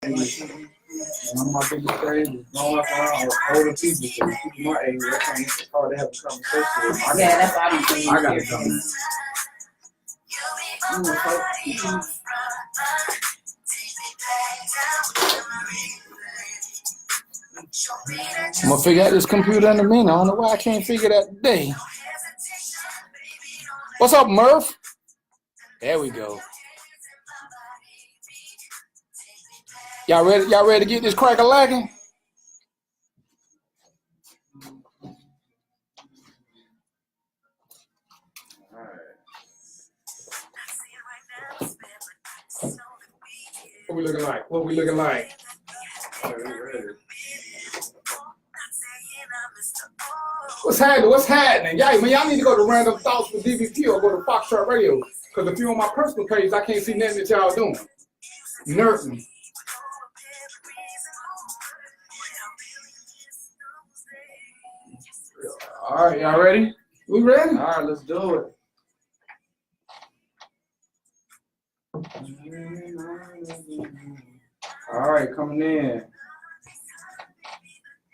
And one of my biggest things is going around older people. So people my age, it's hard to have a conversation with. Yeah, that's why I don't think I gotta come in. I'm gonna figure out this computer in a minute. I don't know why I can't figure that today. What's up, Murph? There we go. Y'all ready? Y'all ready to get this cracker lacking? What we looking like? What we looking like? What's happening? What's happening? Y'all need to go to Random Thoughts with DVP or go to Foxtrot Radio. Because if you're on my personal page, I can't see nothing that y'all doing. Nursing. All right, y'all ready? We ready? All right, let's do it. All right, coming in.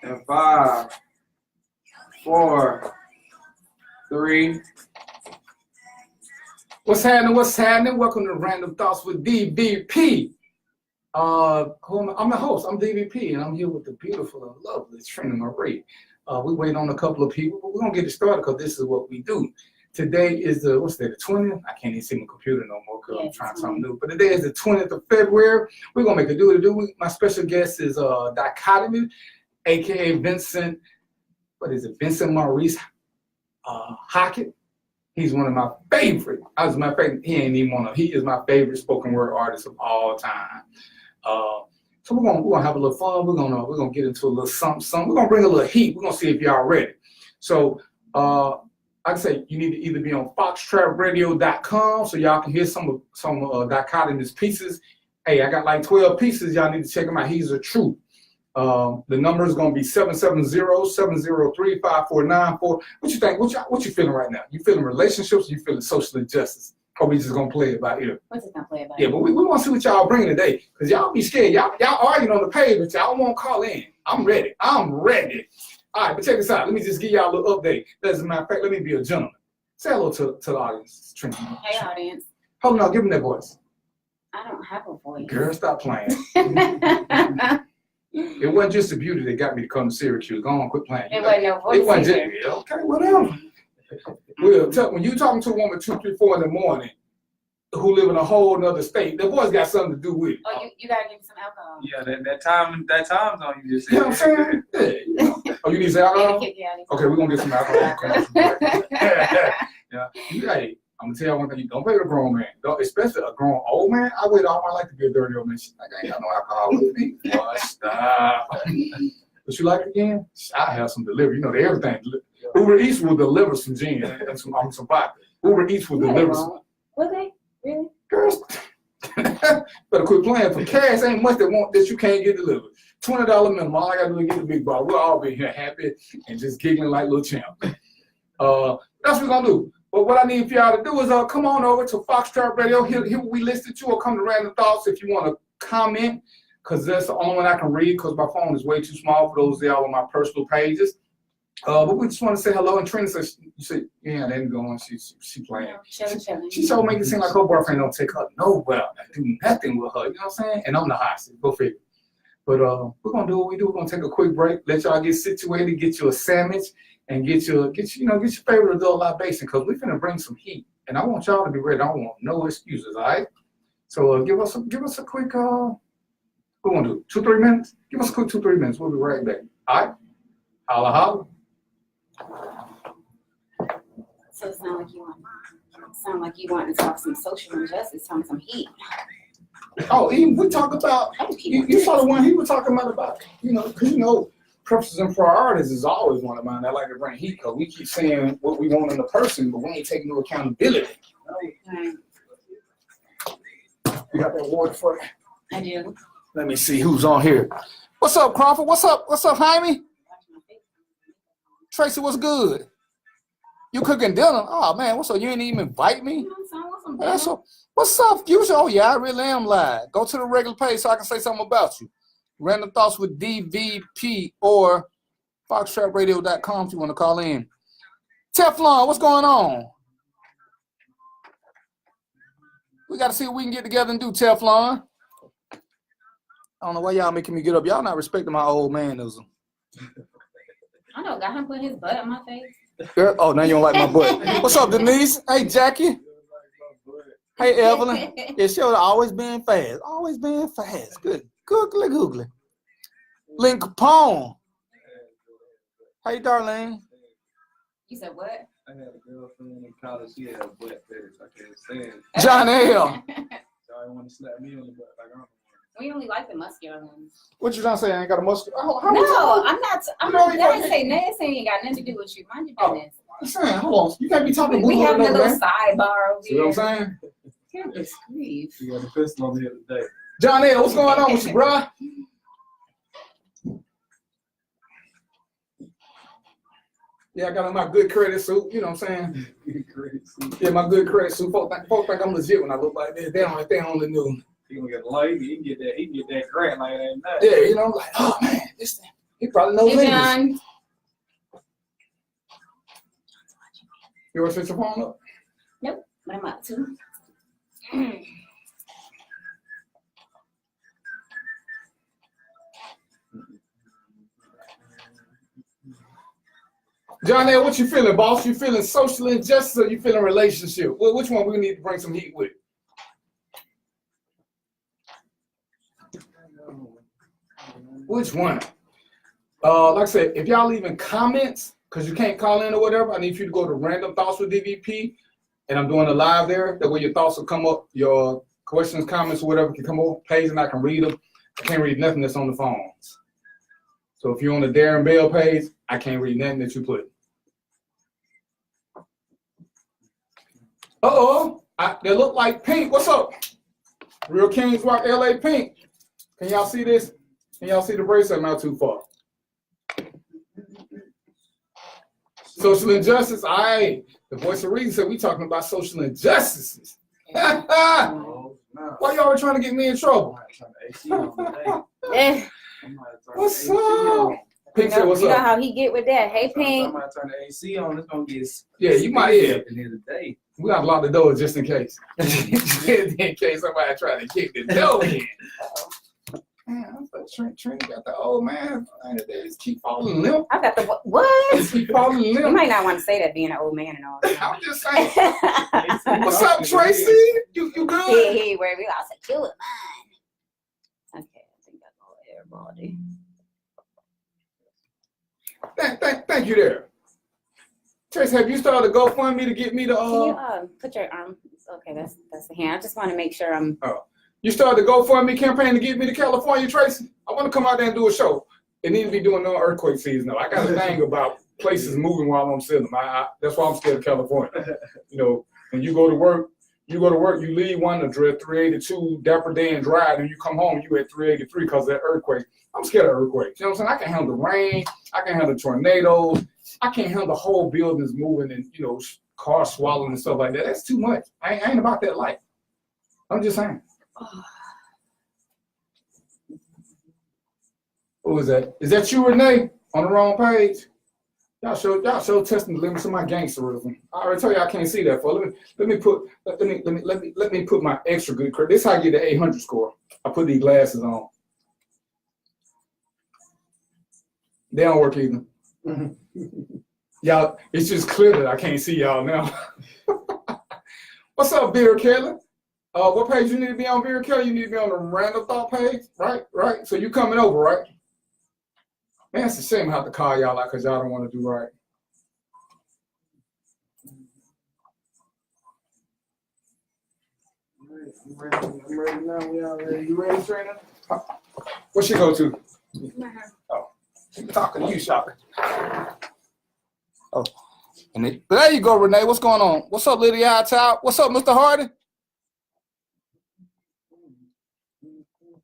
And 5, 4, 3. What's happening? What's happening? Welcome to Random Thoughts with DVP. I'm the host. I'm DVP, and I'm here with the beautiful and lovely Trina Marie. We wait on a couple of people, but we're gonna get it started because this is what we do. Today is the 20th? I can't even see my computer no more because I'm trying something new. But today is the 20th of February. We're gonna make a do. My special guest is Dichotomy, aka Vincent. What is it? Vincent Maurice Hockett. He's one of my favorite. As a matter of fact, he ain't even one of. He is my favorite spoken word artist of all time. So we're gonna have a little fun. We're gonna get into a little something. We're gonna bring a little heat. We're gonna see if y'all ready. So like I say, you need to either be on foxtratradio.com so y'all can hear some Dichotomy's pieces. Hey, I got like 12 pieces. Y'all need to check them out. He's a truth. The number is gonna be 770-703-5494. What you think? What you feeling right now? You feeling relationships? Or you feeling social injustice? Or we just gonna play it by ear? What's it gonna play about? Yeah, but we want to see what y'all bring today, because y'all be scared. Y'all arguing on the page, but y'all won't call in. I'm ready. All right, but check this out. Let me just give y'all a little update. As a matter of fact, let me be a gentleman. Say hello to the audience. Trina. Hey, audience. Hold on, give me that voice. I don't have a voice. Girl, stop playing. It wasn't just the beauty that got me to come to Syracuse. Go on, quit playing. It wasn't no voice. It wasn't just, okay, whatever. When you talking to a woman 2, 3, 4 in the morning, who live in a whole nother state, the voice got something to do with it. Oh, you gotta give me some alcohol. Yeah, that time zone you just said. You know what I'm saying? Yeah, you know. Oh, you need some alcohol? Yeah, Okay, we're gonna get some alcohol. Yeah. Hey, I'm gonna tell you one thing, you don't play with a grown man. Don't, especially a grown old man. I waited all my life to be a dirty old man. She's like, I ain't got no alcohol with me. Oh, stop. But you like it again? I have some delivery. You know, everything. Uber Eats will deliver some gin and some vodka. Uber Eats will deliver some. Will they? Really? Girls, better quit playing. For cash, ain't much that you can't get delivered. $20 minimum. All I gotta do is get the big ball. We'll all be here happy and just giggling like little champ. That's what we're gonna do. But what I need for y'all to do is come on over to Foxtrot Radio. Here we listed you, or come to Random Thoughts if you want to comment, because that's the only one I can read because my phone is way too small for those of y'all on my personal pages. But we just want to say hello. And Trina said, "You said, yeah, they ain't going. She playing. She so make it seem like her boyfriend don't take her nowhere, do nothing with her. You know what I'm saying? And I'm the hostage. Go figure. But we're gonna do what we do. We're gonna take a quick break. Let y'all get situated. Get you a sandwich and get your favorite adult libation, because we finna bring some heat. And I want y'all to be ready. I don't want no excuses. All right. So give us a quick. What we gonna do? 2-3 minutes. Give us a quick 2-3 minutes. We'll be right back. All right. Holla holla. So it sound like you want to talk some social injustice, some heat. Oh, we talk about, you saw the one he was talking about, because preferences and priorities is always one of mine. I like to bring heat because we keep saying what we want in a person, but we ain't taking no accountability. Right. You got that water for it? I do. Let me see who's on here. What's up, Crawford? What's up, Jaime? Tracy, what's good? You cooking dinner? Oh man, what's up? You ain't even invite me? What's up, Fuchsia? Oh, yeah, I really am live. Go to the regular page so I can say something about you. Random Thoughts with DVP or foxtrapradio.com if you want to call in. Teflon, what's going on? We got to see what we can get together and do, Teflon. I don't know why y'all making me get up. Y'all not respecting my old manism. I know, got him put his butt on my face. Girl, oh, now you don't like my butt. What's up, Denise? Hey, Jackie. Hey, Evelyn. Yeah, she always been fast. Always been fast. Good. Googly. Link Capone. Hey, Darlene. You said what? I had a girlfriend in college. She had a butt fetish. I can't stand it. John L. So I want to slap me on the butt like I'm. We only like the muscular ones. What you trying to say? I ain't got a muscle. No, I'm not. I didn't say nothing. Ain't got nothing to do with you. Mind your business. I'm saying, hold on. You can't be talking. We having a little sidebar over See what I'm saying? Goodness grief. She got a pistol on me today. John L, what's going on with you, bro? Yeah, I got on my good credit suit. You know what I'm saying? Good credit suit. Yeah, my good credit suit. Folks think I'm legit when I look like this. They only knew. He gonna get a light. He can get that grant like that. Yeah, you know, I'm like, oh man, this thing. He probably knows Hey, English. John. You want to switch your phone up? Nope, but I'm up to. John L, what you feeling, boss? You feeling social injustice or you feeling relationship? Well, which one we need to bring some heat with? Which one? Like I said, if y'all leaving comments, because you can't call in or whatever, I need you to go to Random Thoughts with DVP, and I'm doing a live there. That way your thoughts will come up, your questions, comments, or whatever can come up page, and I can read them. I can't read nothing that's on the phones. So if you're on the Darren Bell page, I can't read nothing that you put. Uh-oh, they look like Pink. What's up? Real Kings Rock LA Pink. Can y'all see this? Can y'all see the bracelet? Not too far. Social injustice. The voice of reason said we talking about social injustices. Oh, no. Why y'all trying to get me in trouble? What's up? Pink said, what's you know up? how he get with that. Hey, Pink. I'm gonna turn the AC on. It's gonna get. Yeah, you might. Yeah, at the end of the day. we gotta lock the door just in case. In case somebody try to kick the door in. Man, I thought Trent got the old man. They just keep falling limp. I got the what? Just keep falling You limp. might not want to say that being an old man and all. I'm just saying. What's up, Tracy? You good? Hey, where we lost a kill of mine. Okay, I think that's all everybody. Thank you there. Tracy, have you started a GoFundMe to get me the Can you put your arm? Okay, that's the hand. I just want to make sure I'm. You started the GoFundMe campaign to get me to California, Tracy? I want to come out there and do a show. It needs to be doing no earthquake season though. I got a thing about places moving while I'm sitting. That's why I'm scared of California. You know, when you go to work, you leave one address 382 Dapper Dan Drive, and you come home, you at 383 because of that earthquake. I'm scared of earthquakes. You know what I'm saying? I can handle the rain. I can handle tornadoes. I can't handle the whole buildings moving and, you know, cars swallowing and stuff like that. That's too much. I ain't about that life. I'm just saying. Who is that? Is that you, Renee? On the wrong page? Y'all show testing the limits of my gangsterism. I already told you I can't see that for. Let me put my extra good credit. This is how I get the 800 score. I put these glasses on. They don't work either. Y'all, it's just clear that I can't see y'all now. What's up, Vera Kelly? What page you need to be on, Vera Kelly? You need to be on the Random Thought page, right? So you coming over, right? Man, it's a shame I have to call y'all out because y'all don't want to do right. I'm ready now. Y'all ready? You ready, Trina? Where she go to? Oh, she's talking to you, Shaka. Oh, but there you go, Renee. What's going on? What's up, Lydia Hightower? What's up, Mr. Hardy?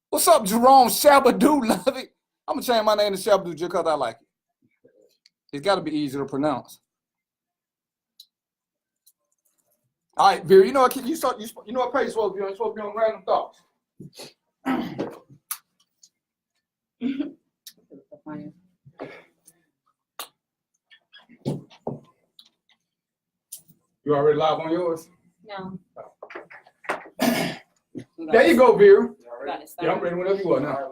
What's up, Jerome Shabadoo? Love it. I'm gonna change my name to Shabadoo just because I like it. It's got to be easier to pronounce. All right, Vera, you know what you know what page you're supposed to be on? You're supposed to be on random thoughts. You already live on yours? No. There you go, Vera. Got it started. Yeah, I'm ready whenever you are now.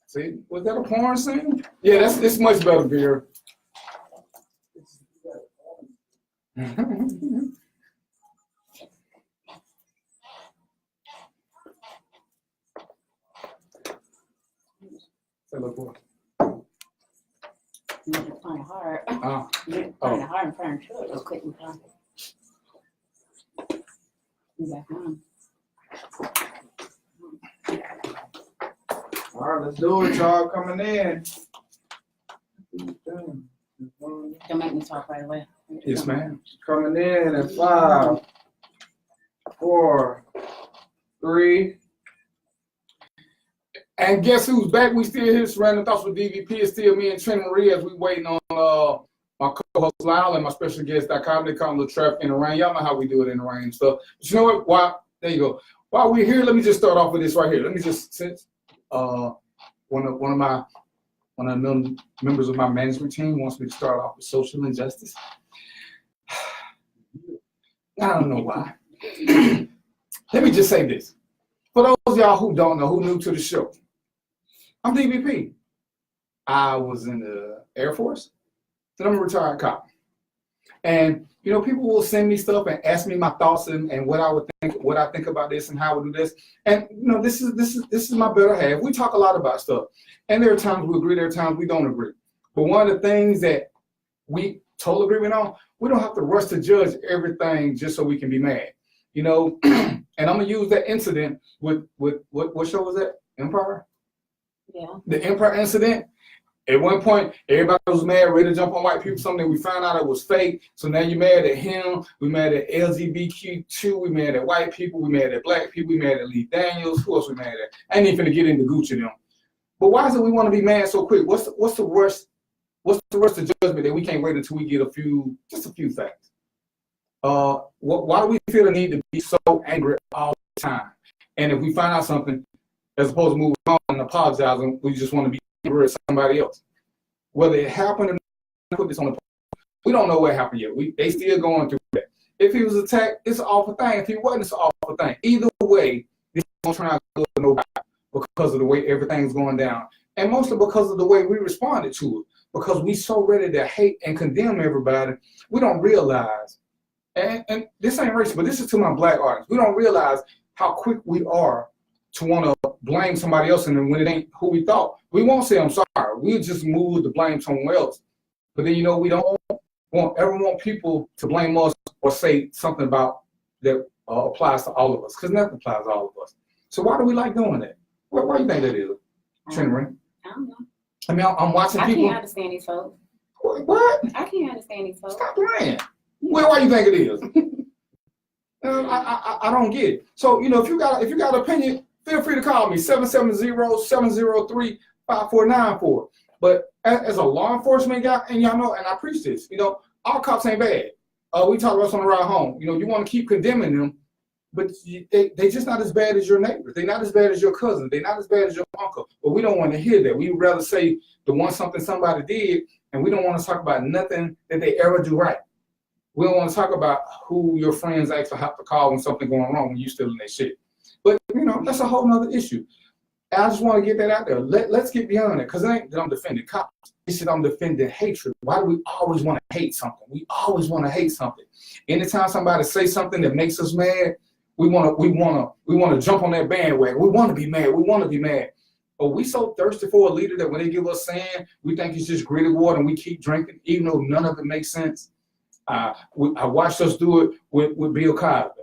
See, was that a porn scene? Yeah, it's much better, Vera. Say, look, boy. You're kind of hard. You're Oh. kind of hard in front of it real quick. You back on. All right, let's do it, y'all. Coming in. Don't make me talk right away. Yes, ma'am. Coming in at 5, 4, 3. And guess who's back? We still here. It's Random Thoughts with DVP. It's still me and Trina Marie as we waiting on my co-host Lyle and my special guest Dichotomy. They call them the traffic in the rain. Y'all know how we do it in the rain and stuff. But you know what? While there you go. While we're here, let me just start off with this right here. Let me just since one of the members of my management team wants me to start off with social injustice. I don't know why. Let me just say this. For those of y'all who don't know, who new to the show, I'm DVP. I was in the Air Force, then I'm a retired cop. And you know, people will send me stuff and ask me my thoughts and what I would think, what I think about this and how I would do this. And you know, this is my better half. We talk a lot about stuff, and there are times we agree, there are times we don't agree. But one of the things that we total agreement on, we don't have to rush to judge everything just so we can be mad. You know, and I'm gonna use that incident with what show was that? Empire? Yeah. The Empire incident. At one point, everybody was mad, ready to jump on white people. Something we found out it was fake. So now you're mad at him. We mad at LGBTQ. We mad at white people. We mad at black people. We mad at Lee Daniels. Who else we mad at? I ain't even finna get into Gucci them. But why is it we want to be mad so quick? What's the worst? What's the worst of judgment that we can't wait until we get just a few facts? Why do we feel the need to be so angry all the time? And if we find out something, as opposed to moving on and apologizing, we just want to be angry at somebody else. Whether it happened or not, put this on the we don't know what happened yet. They still going through that. If he was attacked, it's an awful thing. If he wasn't, it's an awful thing. Either way, this is trying to go nobody because of the way everything's going down. And mostly because of the way we responded to it. Because we so ready to hate and condemn everybody, we don't realize. And this ain't racist, but this is to my black audience. We don't realize how quick we are to want to blame somebody else, and then when it ain't who we thought, we won't say I'm sorry. We just move to blame someone else. But then, you know, we don't ever want people to blame us or say something about that applies to all of us, because nothing applies to all of us. So why do we like doing that? Why do you think that is, Trina? I don't know. I mean, I'm watching people. I can't understand these folks. What? I can't understand these folks. Stop playing. Well, why you think it is? I don't get it. So, you know, if you got an opinion, feel free to call me, 770-703-5494. But as a law enforcement guy, and y'all know, and I preach this, you know, all cops ain't bad. We talk about this on the ride home. You know, you want to keep condemning them, but they just not as bad as your neighbor. They're not as bad as your cousin. They're not as bad as your uncle. But we don't want to hear that. We'd rather say the one something somebody did, and we don't want to talk about nothing that they ever do right. We don't want to talk about who your friends actually have to call when something going wrong when you still in that shit. But, you know, that's a whole nother issue. And I just want to get that out there. Let's get beyond it, because it ain't that I'm defending cops. It's that I'm defending hatred. Why do we always want to hate something? We always want to hate something. Anytime somebody says something that makes us mad, we want to jump on that bandwagon. We want to be mad. We want to be mad. But we so thirsty for a leader that when they give us sand, we think it's just gritty water and we keep drinking, even though none of it makes sense. I watched us do it with Bill Cosby.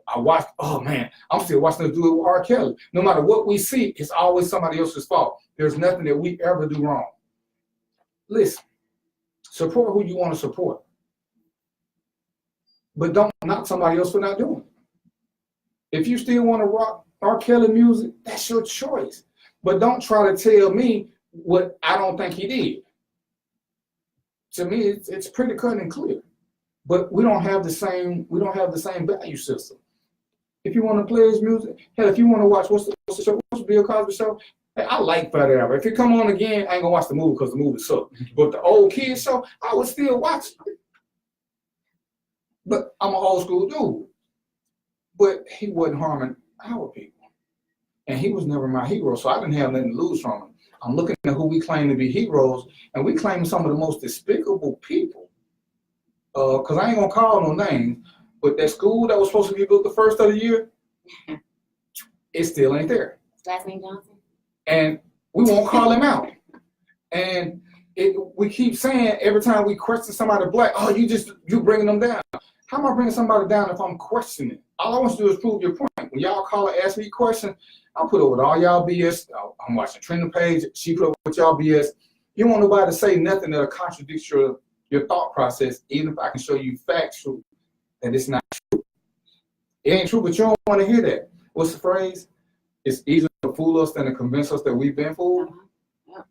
Oh man, I'm still watching us do it with R. Kelly. No matter what we see, it's always somebody else's fault. There's nothing that we ever do wrong. Listen, support who you want to support. But don't knock somebody else for not doing it. If you still want to rock R. Kelly music, that's your choice. But don't try to tell me what I don't think he did. to me, it's pretty cut and clear. But we don't have the same value system. If you want to play his music, hell, if you want to watch what's the show, what's the Bill Cosby show? Hey, I like Fat Albert. If it come on again, I ain't gonna watch the movie because the movie sucked. But the old kids show, I would still watch it. But I'm an old school dude. But he wasn't harming our people. And he was never my hero, so I didn't have nothing to lose from him. I'm looking at who we claim to be heroes, and we claim some of the most despicable people. Because I ain't gonna call no names, but that school that was supposed to be built the first of the year, it still ain't there. Last name Johnson? And we won't call him out. And we keep saying every time we question somebody black, oh, you bringing them down. How am I bringing somebody down if I'm questioning? All I want to do is prove your point. When y'all call and ask me questions, I'll put up with all y'all BS. I'm watching trending page. She put up with y'all BS. You don't want nobody to say nothing that'll contradict your thought process, even if I can show you factual that it's not true. It ain't true, but you don't want to hear that. What's the phrase? It's easier to fool us than to convince us that we've been fooled. Yeah.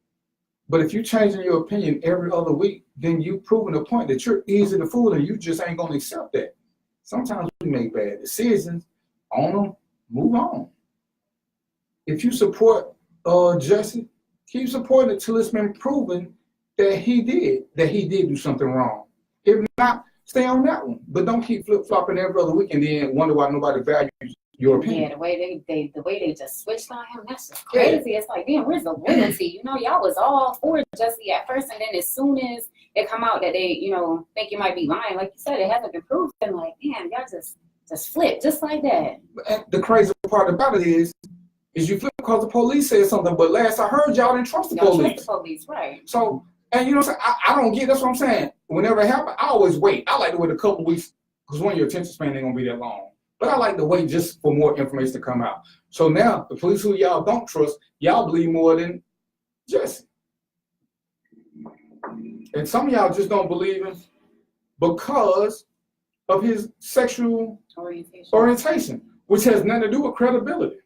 But if you're changing your opinion every other week, then you're proving the point that you're easy to fool and you just ain't going to accept that. Sometimes we make bad decisions, own them, move on. If you support Jesse, keep supporting it till it's been proven that he did do something wrong. If not, stay on that one. But don't keep flip-flopping every other week and then wonder why nobody values your opinion. Yeah, the way they just switched on him, that's just crazy. Yeah. It's like, damn, where's the loyalty? You know, y'all was all for Jesse at first, and then as soon as it come out that they, think you might be lying, like you said, it hasn't been proved. And like, damn, y'all just flip just like that. And the crazy part about it is you flip because the police said something, but last I heard, y'all didn't trust the police. Trust the police, right? So, and you know what I'm saying? I don't get, that's what I'm saying. Whenever it happens, I always wait. I like to wait a couple weeks because one, your attention span ain't gonna be that long. But I like to wait just for more information to come out. So now, the police who y'all don't trust, y'all believe more than Jesse. And some of y'all just don't believe him because of his sexual orientation, which has nothing to do with credibility.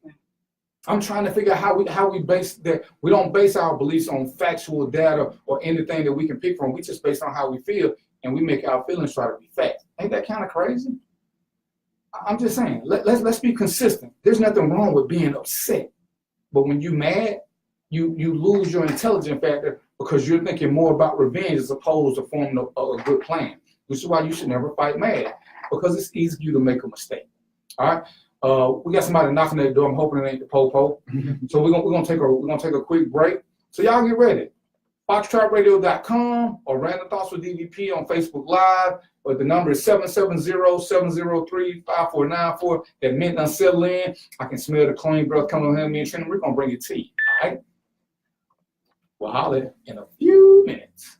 I'm trying to figure out how we base that. We don't base our beliefs on factual data or anything that we can pick from. We just based on how we feel, and we make our feelings try to be fact. Ain't that kind of crazy? I'm just saying, let's be consistent. There's nothing wrong with being upset. But when you're mad, you lose your intelligence factor because you're thinking more about revenge as opposed to forming a good plan, which is why you should never fight mad, because it's easy for you to make a mistake. All right? We got somebody knocking at the door. I'm hoping it ain't the po-po. So we're gonna take a quick break. So y'all get ready. FoxTrapRadio.com or Random Thoughts with DVP on Facebook Live. But the number is 770-703-5494. That mint done settle in. I can smell the clean breath coming on me and Trina. We're gonna bring it to you. All right? We'll holler in a few minutes.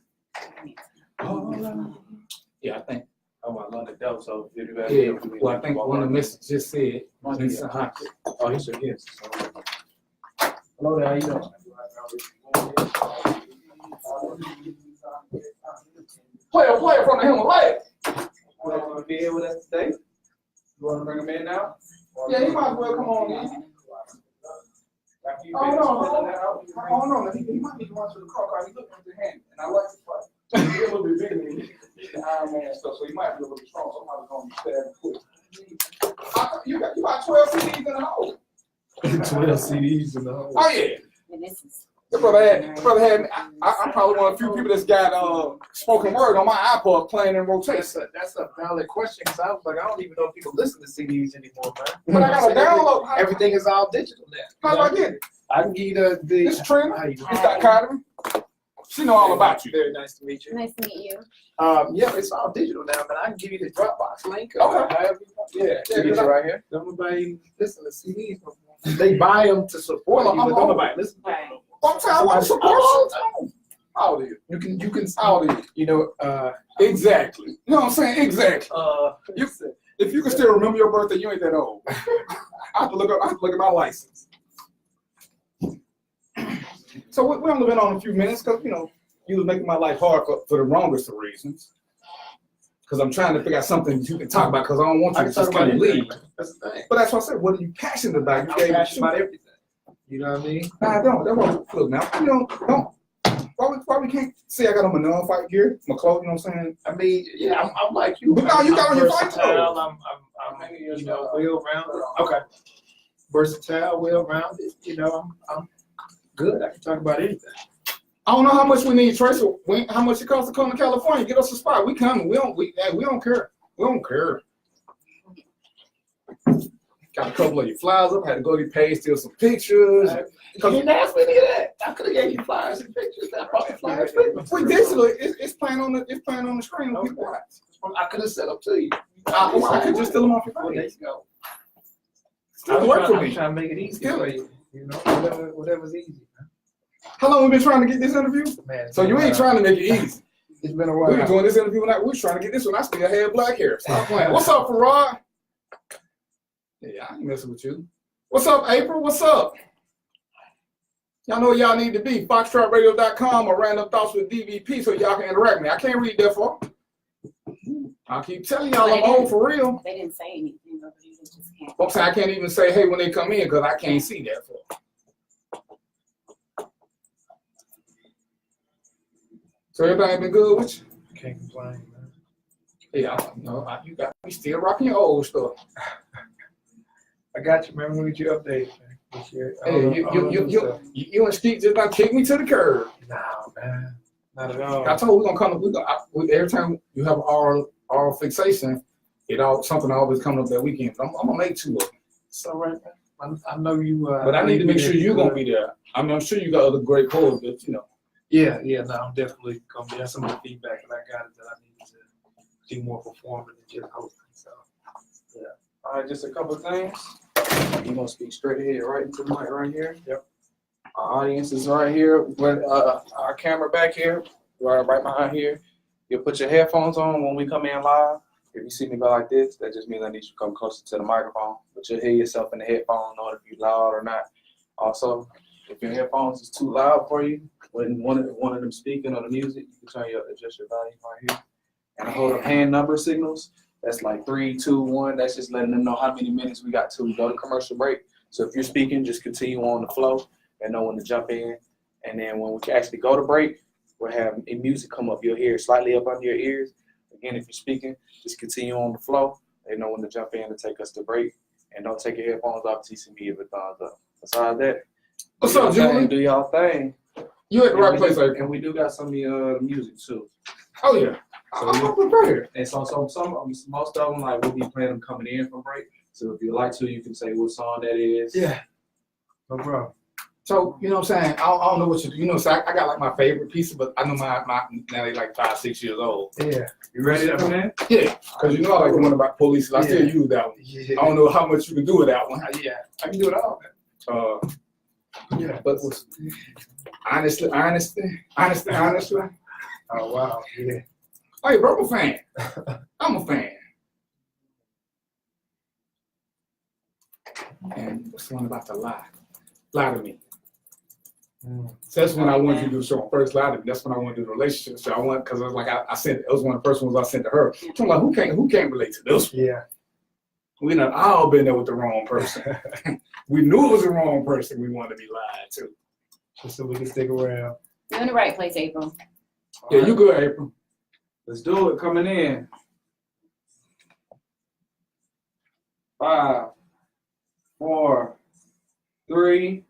Yeah, I think. Oh, I love the devil. So Yeah, well, I think one of the messages just said. Oh, he said yes. Hello there, how you doing? Player from the Himalayas. You want to be here with us today? You want to bring him in now? Yeah, he might as well come on in. Oh no, he might need to run to the car because he's looking at the hand, and I like his fight. He's a little bit bigger than me. He's the Iron Man stuff, so he might be a little bit strong. So I'm going to stab him quick. You got 12 CDs in the hole. 12 CDs in the hole. Oh yeah. And this is The brother had me. I'm probably one of the few people that's got spoken word on my iPod playing in rotation. That's a valid question, because I was like, I don't even know if people listen to CDs anymore, man. But I got a download. Everything is all digital now. How do I get it? I can give you the This Trina. How you doing? This dichotomy. She know all about you. Very nice to meet you. nice to meet you. Yeah, it's all digital now, but I can give you the Dropbox link. Okay. However you want. Yeah, Yeah, get you right here. Nobody listen to CDs. They buy them to support you, but nobody listen to them. I want to support you. How old are you? You can How old are you? Exactly. You know what I'm saying? Exactly. If you can still remember your birthday, you ain't that old. I have to look at my license. So we're only been on a few minutes because you was making my life hard for the wrongest of reasons. Because I'm trying to figure out something you can talk about because I don't want you to just kind of leave. That's the thing. But that's what I said. What are you passionate about? I'm passionate about everything. You know what I mean? Nah, I don't. That won't look now. Don't why we can't say I got on my non-fight gear, my clothes? You know what I'm saying? I mean, yeah, I'm like you. But no, you got on your fight versatile. clothes. I'm you know, well-rounded. Okay. Versatile, well-rounded. You know, I'm good. I can talk about anything. I don't know how much we need, Tracy. How much it costs to come to California? Get us a spot. We coming. We don't care. We don't care. Got a couple of your flyers up. Had to go to your page, steal some pictures. You didn't ask me any of that. I could have gave you flyers and pictures. I brought the flyers. We digitally, it's playing on the screen. Okay. People watch. I could have set up to you. I could just steal them off your Well, there page. you go. Still work for me. I'm trying to make it easy for you. You know, whatever's easy. How long we been trying to get this interview? Man, So you ain't trying to make it easy. It's been a We while. been doing this interview and we was trying to get this one. I still had black hair. Stop playing. What's up, Farad? Yeah, I ain't messing with you. What's up, April? What's up? Y'all know where y'all need to be. FoxtrotRadio.com or Random Thoughts with DVP so y'all can interact with me. I can't read that far. I keep telling y'all I'm old for real. They didn't say anything, but you just can't. I'm saying I can't even say hey when they come in because I can't see that far. So everybody been good with you? Can't complain, man. Yeah, you got me still rocking your old stuff. I got you, man. We'll get you updated, man. This year. Hey, you and Steve just about kick me to the curb. No, man. Not at all. I told you we're gonna every time you have oral fixation, something always coming up that weekend. I'm gonna make two of them. It's all right, man. I know you. But I need to make sure you're gonna be there. I mean, I'm sure you got other great calls, but you know. Yeah. No, I'm definitely gonna be. That's some of the feedback that I got is that I need to do more performing than just hosting. So, yeah. All right, just a couple of things. You're gonna speak straight ahead, right into the mic right here. Yep. Our audience is right here with our camera back here, right behind here. You'll put your headphones on when we come in live. If you see me go like this, that just means I need you to come closer to the microphone. But you'll hear yourself in the headphone, know if you're loud or not. Also, if your headphones is too loud for you, when one of them speaking on the music, you can adjust your volume right here. And I hold up hand number signals. That's like 3, 2, 1. That's just letting them know how many minutes we got till we go to commercial break. So if you're speaking, just continue on the flow and know when to jump in. And then when we actually go to break, we'll have music come up. You'll hear it slightly up under your ears. Again, if you're speaking, just continue on the flow. They know when to jump in and take us to break. And don't take your headphones off until you see me give a thumbs up. Besides that, What's up, Julie? do y'all thing. You at the right place, like. And we do got some of the music too. Oh yeah. So I'm prepared. And so most of them, like, we'll be playing them coming in from break. So if you like to, you can say what song that is. Yeah. No problem. So, you know what I'm saying? I don't know what you do. You know, so I got like my favorite pieces, but I know my now they like 5, 6 years old. Yeah. You ready to come in? Yeah. Because you know I like the one about police. I still use that one. Yeah. I don't know how much you can do with that one. Yeah. I can do it all. Yeah. But honestly. Oh, wow. Yeah. Hey, bro, I'm a fan. I'm a fan. And what's the one about the lie? Lie to me. So that's when I wanted you to do the show. First lie to me. That's when I wanted to do the relationship show. I want because it was like I sent. It was one of the first ones I sent to her. So I'm like, who can't relate to this one? Yeah. We done all been there with the wrong person. We knew it was the wrong person we wanted to be lied to. Just so we can stick around. You're in the right place, April. Yeah, you good, April. Let's do it. Coming in. 5, 4, 3.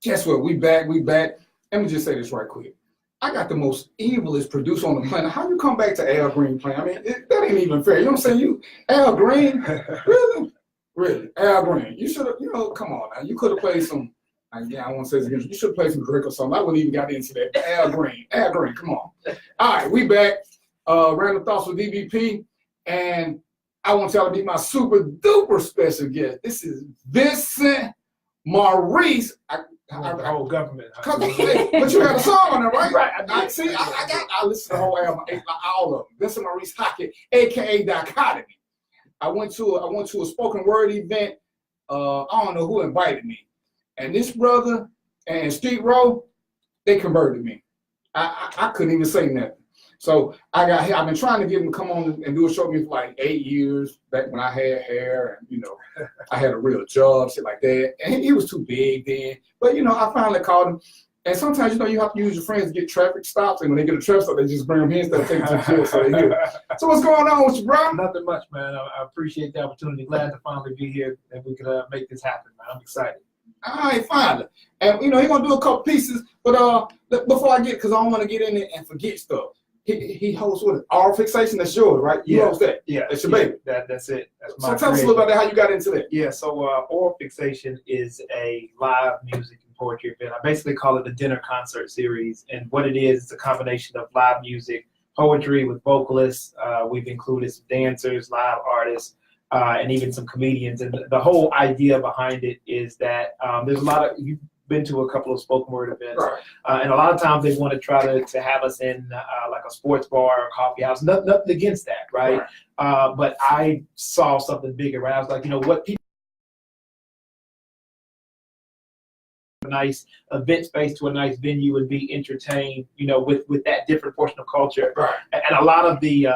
Guess what? We back. Let me just say this right quick. I got the most evilest producer on the planet. How you come back to Al Green playing? I mean, that ain't even fair. You know what I'm saying? Al Green? Really? Al Green. You should have, come on now. You could have played some, again, I won't say this again. You should have played some Drake or something. I wouldn't even got into that. Al Green, come on. All right, we back. Random Thoughts with DVP. And I want y'all to meet my super duper special guest. This is Vincent Maurice. The whole government. But you had a song on there, right? Right. I listen to the whole album, all of them. Vincent Maurice Hockey, aka Dichotomy. I went to a spoken word event. I don't know who invited me, and this brother and Steve Rowe, they converted me. I couldn't even say nothing. So I've been trying to get him to come on and do a show with me for like 8 years, back when I had hair and, I had a real job, shit like that. And he was too big then. But, I finally called him. And sometimes, you know, you have to use your friends to get traffic stops, and when they get a traffic stop, they just bring them here instead of taking them to jail. So they hear. So what's going on with you, bro? Nothing much, man. I appreciate the opportunity. Glad to finally be here and we could make this happen, man. I'm excited. All right, finally. And, you know, he's going to do a couple pieces, but before I get, because I don't want to get in it and forget stuff. He hosts what? Oral Fixation, that's yours, right? You host that. Yeah. That's your baby. That's it. That's my So tell us a little about that, how you got into that. Yeah, so Oral Fixation is a live music and poetry event. I basically call it a dinner concert series. And what it is, it's a combination of live music, poetry with vocalists. We've included some dancers, live artists, and even some comedians. And the whole idea behind it is that there's a lot of, you've been to a couple of spoken word events, Right. And a lot of times they want to try to have us in like a sports bar or coffee house. Nothing against that, right? But I saw something bigger, right? I was like, you know, what people a nice event space to a nice venue and be entertained, you know, with that different portion of culture. Right. And a lot of the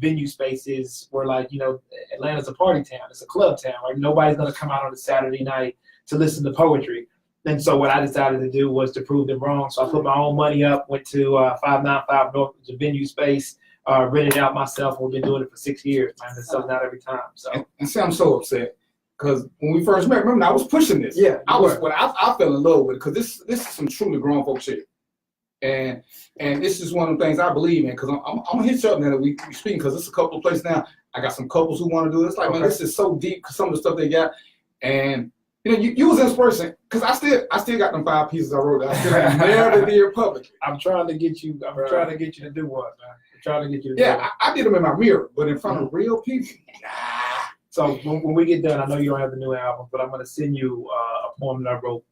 venue spaces were like, you know, Atlanta's a party town, it's a club town. Like nobody's gonna come out on a Saturday night to listen to poetry. And so what I decided to do was to prove them wrong. So I put my own money up, went to 595 North, the venue space, rented it out myself. We've been doing it for 6 years, man. It's selling out every time. So And see, I'm so upset because when we first met, remember, I was pushing this. Yeah, I fell in love with it because this is some truly grown folk shit. And this is one of the things I believe in because I'm gonna hit you up now that we speaking because it's a couple of places now. I got some couples who want to do this. Like, man, this is so deep because some of the stuff they got. And you know, you was inspiration because I still got them 5 pieces I wrote. I still never did public. I'm trying to get you. I'm trying to get you to do what, man? I'm trying to get you to do Yeah, I did them in my mirror, but in front of real people. So when we get done, I know you don't have the new album, but I'm going to send you a poem that I wrote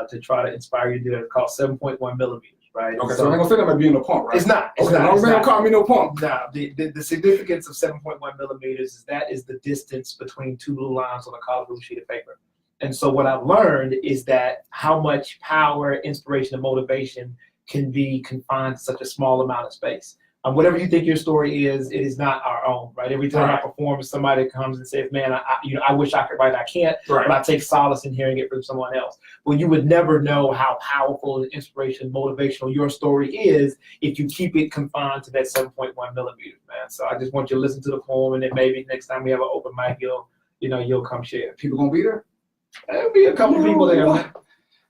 to try to inspire you to do that. It's called 7.1 millimeters, right? Okay, so I'm gonna say that might be no pump, right? It's not. It's okay, not. don't call me no pump. No, the significance of 7.1 millimeters is that is the distance between 2 blue lines on a color blue sheet of paper. And so what I've learned is that how much power, inspiration, and motivation can be confined to such a small amount of space. Whatever you think your story is, it is not our own, right? Every time I perform, somebody comes and says, man, I wish I could write, I can't, but I take solace in hearing it from someone else. Well, you would never know how powerful and inspirational, motivational your story is if you keep it confined to that 7.1 millimeters, man. So I just want you to listen to the poem, and then maybe next time we have an open mic, you'll come share. People gonna be there? There'll be a couple of people there.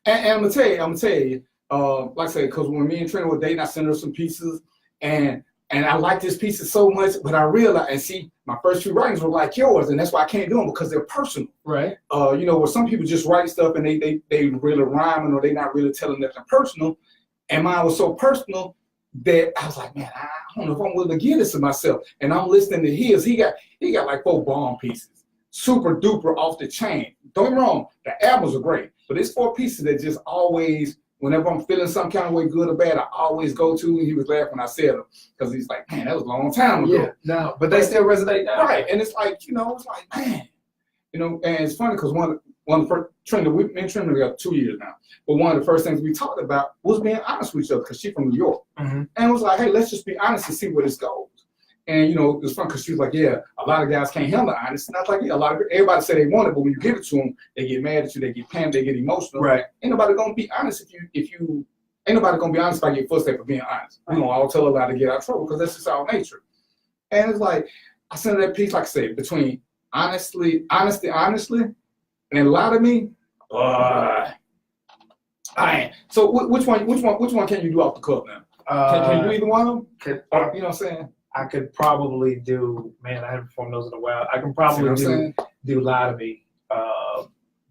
And I'm gonna tell you, like I said, because when me and Trina were dating, I sent her some pieces, and I like these pieces so much, but I realized, and see, my first 2 writings were like yours, and that's why I can't do them because they're personal. Right. You know, where some people just write stuff and they really rhyming or they not really telling nothing personal, and mine was so personal that I was like, man, I don't know if I'm willing to give this to myself. And I'm listening to his. He got like 4 bomb pieces, super duper off the chain. Don't get me wrong, the albums are great, but it's 4 pieces that just always, whenever I'm feeling some kind of way, good or bad, I always go to. And he was laughing when I said them because he's like, man, that was a long time ago. Yeah, no, but they still resonate now. Right, and it's like, you know, it's like, man, you know, and it's funny because one of the first Trina, we've been Trina together 2 years now, but one of the first things we talked about was being honest with each other because she's from New York, and it was like, hey, let's just be honest and see where this goes. And you know, it's fun because she was like, yeah, a lot of guys can't handle honesty. Not like, yeah, everybody say they want it, but when you give it to them, they get mad at you, they get panicked, they get emotional. Right. Ain't nobody gonna be honest if you ain't nobody gonna be honest if I get frustrated for being honest. We don't all tell a lie to get out of trouble because that's just our nature. And it's like, I sent her that piece, like I said, between honesty, and a lot of me, I ain't. So which one can you do off the cuff now? Can you do either one of them? You know what I'm saying? I could probably do, man, I haven't performed those in a while. I can probably do Lie to Me.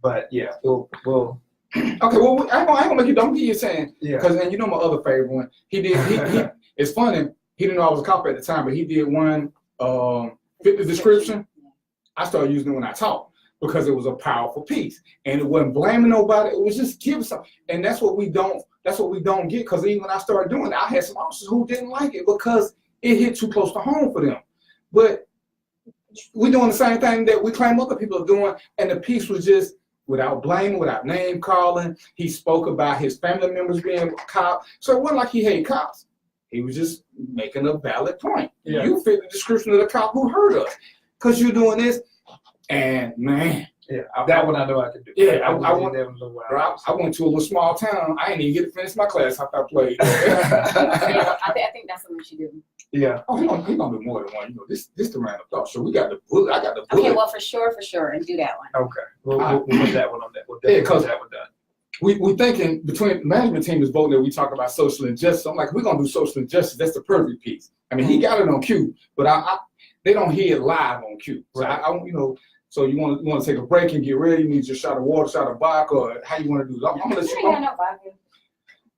But yeah, we'll Okay, well, I ain't gonna make you don't get you saying, yeah. Because and you know my other favorite one. He it's funny, he didn't know I was a cop at the time, but he did one fit the description. I started using it when I talk because it was a powerful piece. And it wasn't blaming nobody, it was just giving something. And that's what we don't get, because even when I started doing it, I had some officers who didn't like it because it hit too close to home for them. But we're doing the same thing that we claim other people are doing, and the piece was just without blaming, without name calling. He spoke about his family members being cops. So it wasn't like he hated cops. He was just making a valid point. Yeah. You fit the description of the cop who hurt us because you're doing this. And man, Yeah, that one I know I can do. Yeah, I was want- in there with a little while. Bro, I went to a little small town. I ain't even get to finish my class after I played. Yeah, I think that's something she do. Yeah. Oh, he gonna be more than one. You know, this the random thought show. We got the bullet. I got the bullet. Okay, well, for sure, and do that one. Okay. We'll put that one on that. We'll Yeah, definitely 'cause- get that one done. We thinking between the management team is voting that we talk about social injustice. I'm like, we're gonna do social injustice. That's the perfect piece. I mean, he got it on cue, but they don't hear it live on cue. So Right. I you know, so you want to take a break and get ready. You need your shot of water, shot of vodka, or how you want to do it. I'm gonna let You you. ain't got no vodka.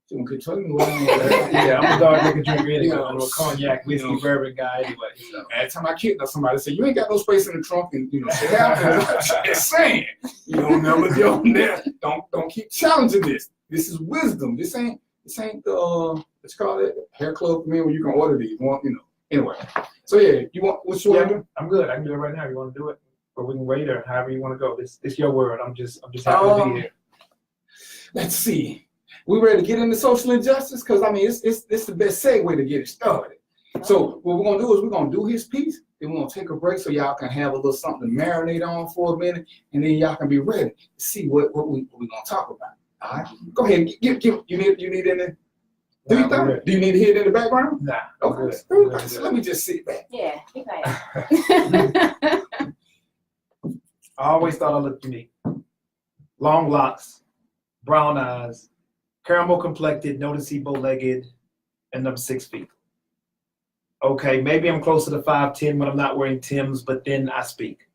You gonna keep telling me what I'm Yeah, I'm a dog nigga drinker anyway. Yeah. I'm a cognac, whiskey, You know. bourbon guy anyway. So. Every time I kick somebody say, you ain't got no space in the trunk, and you know, shit happens. Just saying, you don't never do there. Don't keep challenging this. This is wisdom. This ain't the let's call it hair club for me where you can order these. You know. Anyway, so yeah, you want what you want to do? I'm good. I can do it right now. You want to do it, or we can wait, or however you want to go. This your word. I'm just happy to be here. Let's see. We ready to get into social injustice? Because I mean, it's the best segue to get it started. So what we're gonna do is we're gonna do his piece, then we're gonna take a break so y'all can have a little something to marinate on for a minute, and then y'all can be ready to see what we gonna talk about. All right, go ahead. Give you need any? Do you need to hear it in the background? Nah. Okay. So let me just sit back. Yeah, be quiet. I always thought I looked unique. Long locks, brown eyes, caramel complected, noticeable legged, and I'm 6 feet. Okay, maybe I'm closer to 5'10" when I'm not wearing Timbs, but then I speak.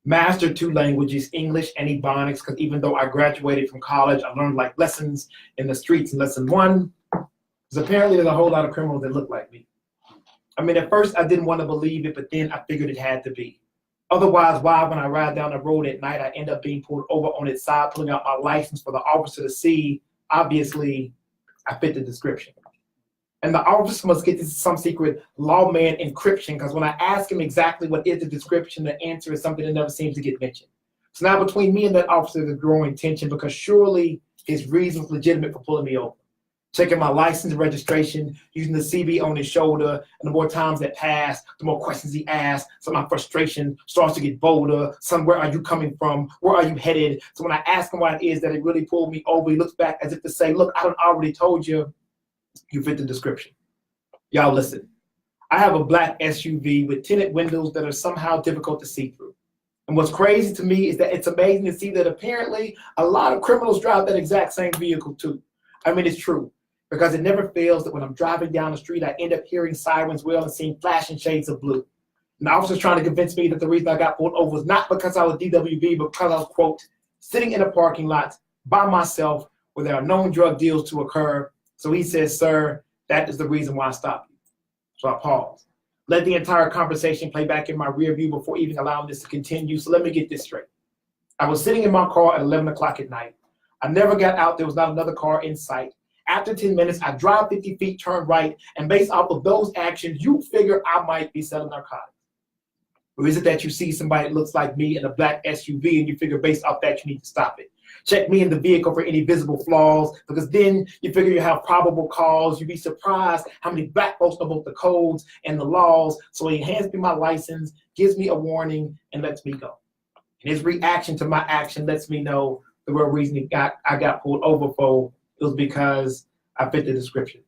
Mastered 2 languages, English and Ebonics, because even though I graduated from college, I learned like lessons in the streets in lesson 1. Because apparently there's a whole lot of criminals that look like me. I mean, at first I didn't want to believe it, but then I figured it had to be. Otherwise, why when I ride down the road at night, I end up being pulled over on its side, pulling out my license for the officer to see? Obviously, I fit the description. And the officer must get this some secret lawman encryption, because when I ask him exactly what is the description, the answer is something that never seems to get mentioned. So now between me and that officer, there's growing tension, because surely his reason was legitimate for pulling me over. Checking my license and registration, using the CB on his shoulder, and the more times that pass, the more questions he asks. So my frustration starts to get bolder. Son, where are you coming from? Where are you headed? So when I ask him why it is that it really pulled me over, he looks back as if to say, look, I done already told you, you fit the description. Y'all listen. I have a black SUV with tinted windows that are somehow difficult to see through. And what's crazy to me is that it's amazing to see that apparently a lot of criminals drive that exact same vehicle too. I mean, it's true. Because it never fails that when I'm driving down the street, I end up hearing sirens wail and seeing flashing shades of blue. And the officer's trying to convince me that the reason I got pulled over was not because I was DWB, but because I was, quote, sitting in a parking lot by myself where there are known drug deals to occur. So he says, sir, that is the reason why I stopped you. So I paused. Let the entire conversation play back in my rear view before even allowing this to continue. So let me get this straight. I was sitting in my car at 11 o'clock at night. I never got out. There was not another car in sight. After 10 minutes, I drive 50 feet, turn right, and based off of those actions, you figure I might be selling narcotics. Or is it that you see somebody that looks like me in a black SUV and you figure based off that you need to stop it? Check me in the vehicle for any visible flaws, because then you figure you have probable cause. You'd be surprised how many black folks know both the codes and the laws. So he hands me my license, gives me a warning, and lets me go. And his reaction to my action lets me know the real reason I got pulled over for. It was because I fit the description.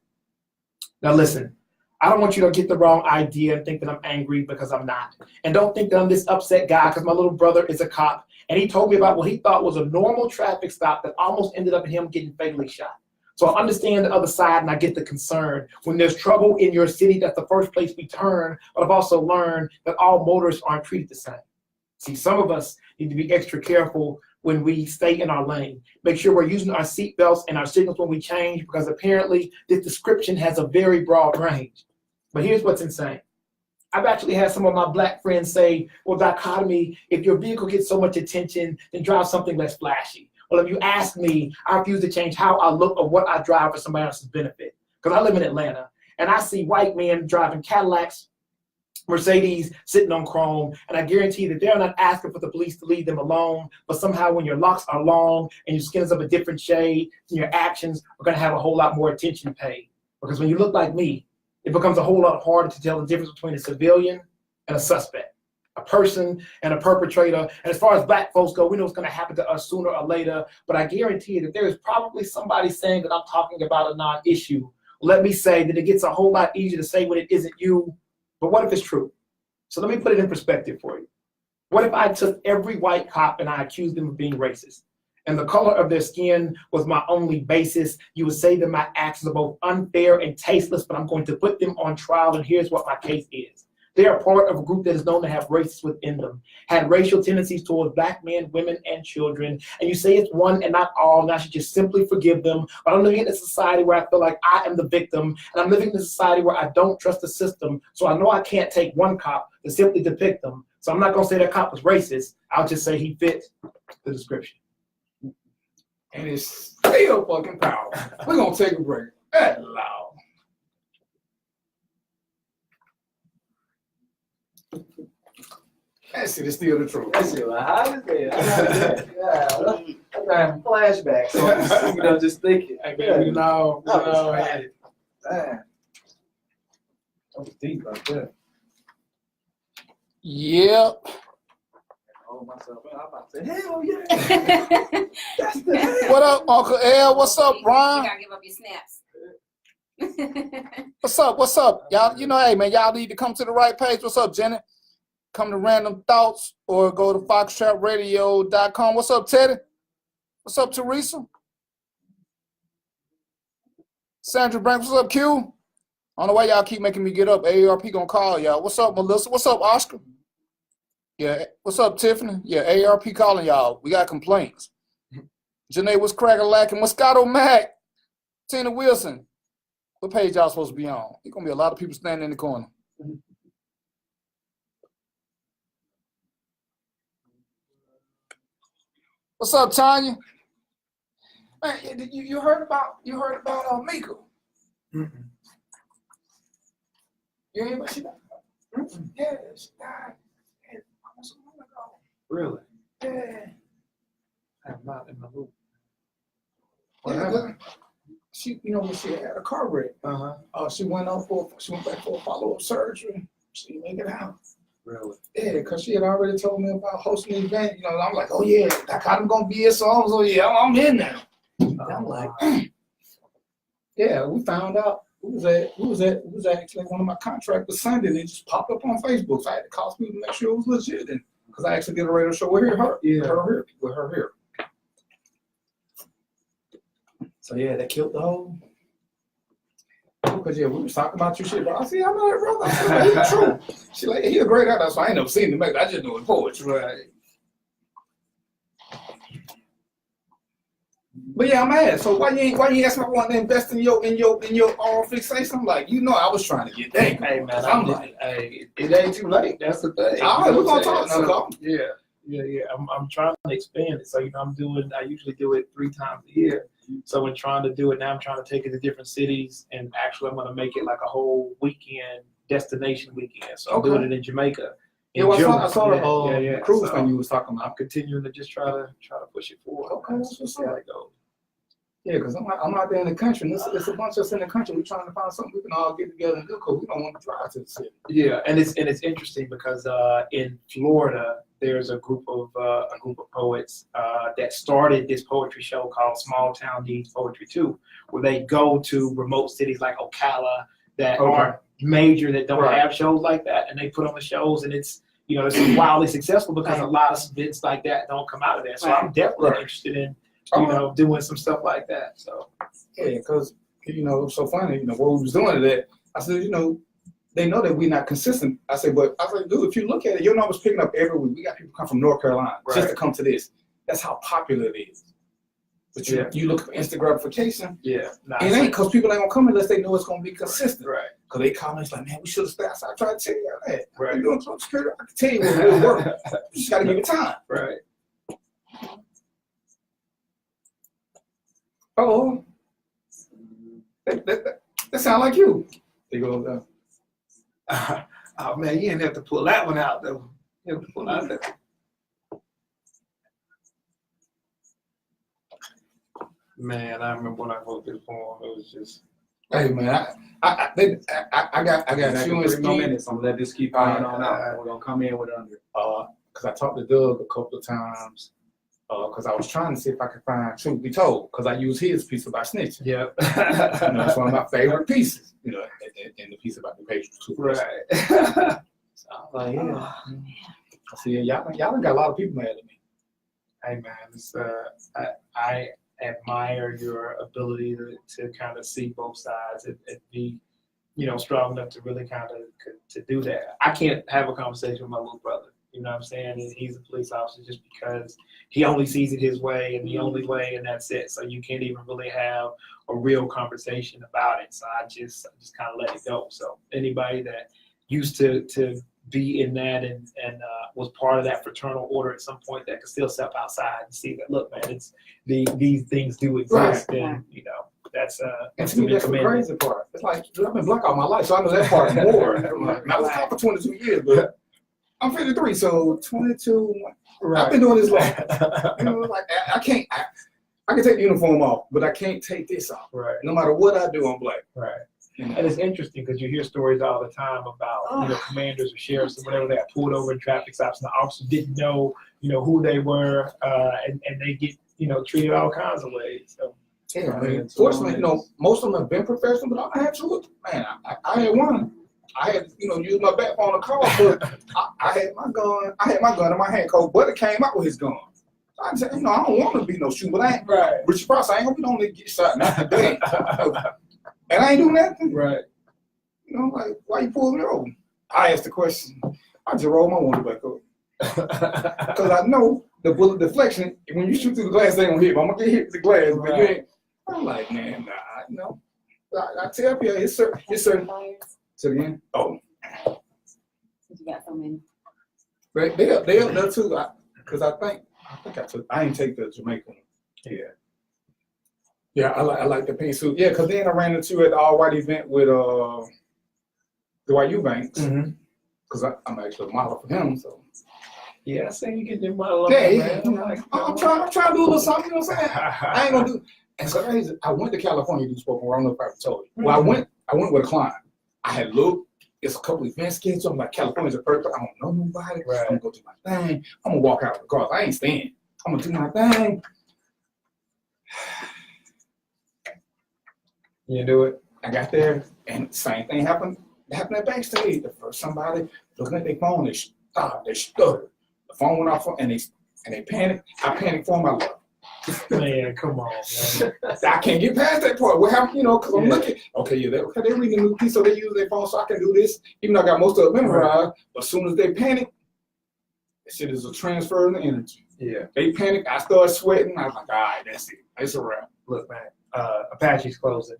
Now listen, I don't want you to get the wrong idea and think that I'm angry, because I'm not. And don't think that I'm this upset guy, because my little brother is a cop and he told me about what he thought was a normal traffic stop that almost ended up in him getting fatally shot. So I understand the other side and I get the concern. When there's trouble in your city, that's the first place we turn, but I've also learned that all motorists aren't treated the same. See, some of us need to be extra careful when we stay in our lane. Make sure we're using our seatbelts and our signals when we change, because apparently this description has a very broad range. But here's what's insane. I've actually had some of my black friends say, well, Dichotomy, if your vehicle gets so much attention, then drive something less flashy. Well, if you ask me, I refuse to change how I look or what I drive for somebody else's benefit. Because I live in Atlanta and I see white men driving Cadillacs, Mercedes, sitting on chrome, and I guarantee that they're not asking for the police to leave them alone, but somehow when your locks are long and your skin is of a different shade, your actions are going to have a whole lot more attention paid. Because when you look like me, it becomes a whole lot harder to tell the difference between a civilian and a suspect. a person and a perpetrator. And as far as black folks go, we know it's going to happen to us sooner or later. But I guarantee you that there is probably somebody saying that I'm talking about a non-issue. Let me say that it gets a whole lot easier to say when it isn't you. But what if it's true? So let me put it in perspective for you. What if I took every white cop and I accused them of being racist? And the color of their skin was my only basis. You would say that my actions are both unfair and tasteless, but I'm going to put them on trial. And here's what my case is. They are part of a group that is known to have racists within them, had racial tendencies towards black men, women, and children. And you say it's one and not all, and I should just simply forgive them. But I'm living in a society where I feel like I am the victim, and I'm living in a society where I don't trust the system. So I know I can't take one cop to simply depict them. So I'm not going to say that cop was racist. I'll just say he fits the description. And it's still fucking powerful. We're going to take a break. That's loud. That shit is still the truth. That shit was hot as hell. I'm having flashbacks. So, just thinking. I mean, you know, That was deep right there. Yep. Hold myself in. I'm about to say, hell yeah. That's the hell. What up, Uncle L? What's up, You Ron? gotta give up your snaps. What's up? What's up? Y'all, you know, hey, man, y'all need to come to the right page. What's up, Jenny? Come to Random Thoughts or go to foxtrapradio.com. What's up, Teddy? What's up, Teresa? Sandra Banks, what's up, Q? I don't know why y'all keep making me get up. AARP gonna call y'all. What's up, Melissa? What's up, Oscar? Yeah, what's up, Tiffany? Yeah, AARP calling y'all. We got complaints. Janae, what's cracking lacking? Moscato Mac, Tina Wilson. What page y'all supposed to be on? There's gonna be a lot of people standing in the corner. What's up, Tanya? Man, you heard about Mika? Mm-mm. You heard about she died? Yeah, she died. Almost a month ago. Really? Yeah. I'm not in the loop. Yeah, she, when she had a car wreck, she went back for a follow-up surgery. She didn't make it out. Really? Yeah, because she had already told me about hosting an event. I'm like, oh yeah, that I'm gonna be here, so yeah, I'm in now. I'm like, yeah, we found out who was actually one of my contractors Sunday. They just popped up on Facebook. So I had to call people to make sure it was legit, and because I actually did a radio show with her here. So yeah, that killed the whole. Because yeah, we was talking about your shit, bro. I see, I know that brother. I said, he's true. She like, he's a great artist. So I ain't never seen him make it. I just know his poetry. Right. But yeah, I'm mad. So why you ain't ask me if I want to invest in your fixation? I'm like, I was trying to get that. Hey man, I'm like, hey, it ain't too late. That's the thing. all right, we're gonna talk now, So, Carl. yeah. I'm trying to expand it. So I usually do it 3 times a year. So when trying to do it now, I'm trying to take it to different cities, and actually I'm gonna make it like a whole weekend destination weekend. So I'm doing it in Jamaica. Yeah, well, I saw the cruise So thing you was talking about. I'm continuing to just try to push it forward. Okay, that's what's See how up. it goes. Yeah, because I'm out there in the country, and there's a bunch of us in the country. We're trying to find something we can all get together and do, because we don't want to drive to the city. Yeah, and it's interesting because in Florida there's a group of poets that started this poetry show called Small Town Needs Poetry 2, where they go to remote cities like Ocala that aren't major, that don't have shows like that, and they put on the shows, and it's it's wildly successful because a lot of events like that don't come out of there. So I'm definitely interested in doing some stuff like that. So yeah, because it's so funny. What we was doing today, I said, they know that we're not consistent. I said, dude, if you look at it, I was picking up every week. We got people come from North Carolina just to come to this. That's how popular it is. But you look for instant gratification. Yeah, it ain't because people ain't gonna come unless they know it's gonna be consistent. Right. Because they call me, it's like, man, we should have stayed. I tried to tell you that. Right. You're doing Social Security. I can tell you what will work. You just gotta give it time. Right. Oh, that sound like you. They go. Oh man, you didn't have to pull that one out though. You have to pull out that. Man, I remember when I wrote this poem. It was just Hey man, I got insurance 3 more scheme. minutes. I'm gonna let this keep going on out. We're gonna come in with under. Because I talked to Doug a couple of times. Because I was trying to see if I could find Truth Be Told. Because I use his piece about snitching. Yep. You know, it's one of my favorite pieces. You know, and the piece about the patriots too. Right. So I was like, yeah. I see y'all done got a lot of people mad at me. Hey man, it's, I admire your ability to kind of see both sides and be, strong enough to really kind of to do that. I can't have a conversation with my little brother. You know what I'm saying? And he's a police officer just because he only sees it his way and the only way, and that's it. So you can't even really have a real conversation about it. So I just kind of let it go. So anybody that used to be in that and was part of that fraternal order at some point that could still step outside and see that, look, man, it's these things do exist, Right. and that's And to me, that's the commended. crazy part. It's like, I've been black all my life, so I know that part more. I was caught for 22 years, but I'm 53, so 22. Right. I've been doing this long. Like I can't. I can take the uniform off, but I can't take this off. Right. No matter what I do, I'm black. Right. And it's interesting because you hear stories all the time about commanders or sheriffs or whatever that got pulled over in traffic stops, and the officer didn't know who they were, and they get treated all kinds of ways. So Yeah, I mean, fortunately, most of them have been professional, but I had to. Man, I had one. I had used my backbone to call, but I had my gun. I had my gun in my hand. Cold Buddy came out with his gun. I said, I don't want to be no shooter, but I ain't. right. Richard Price, I ain't gonna be the one to get shot now today. And I ain't doing nothing. Right. Like, why you pulling me over? I asked the question. I just rolled my window back up. Because I know the bullet deflection, when you shoot through the glass, they don't hit. But I'm going to get hit with the glass. But you ain't. I'm like, man, nah, I tell people, it's certain. So again? Oh. You got so many. They up there too. Because I ain't take the Jamaican. Yeah. Yeah, I like the pink suit. Yeah, because then I ran into at the all-white event with Dwight Eubanks. Because I'm actually a model for him. So Yeah, I say you get your model up. yeah, Man. I'm trying to do a little something. You know what I'm saying? I ain't gonna do. And so I went to California to do spoken word. I don't know if I ever told you. Well, I went with a client. I had looked. It's a couple events scheduled. I'm like, California's a perfect. I don't know nobody. Right. I'm gonna go do my thing. I'm gonna walk out of the car. I ain't staying. I'm gonna do my thing. You do it. I got there, and same thing happened. It happened at backstage. The first somebody looking at their phone, they stopped. They stuttered. The phone went off, and they panicked. I panicked for my life. Man, come on, man. I can't get past that part. What happened? Because I'm looking. Okay, they reading a new piece, so they use their phone, so I can do this. Even though I got most of it memorized, but as soon as they panic, that shit is a transfer in the energy. Yeah. They panic. I start sweating. I was like, all right, that's it. It's a wrap. Look, man. Apache's closing.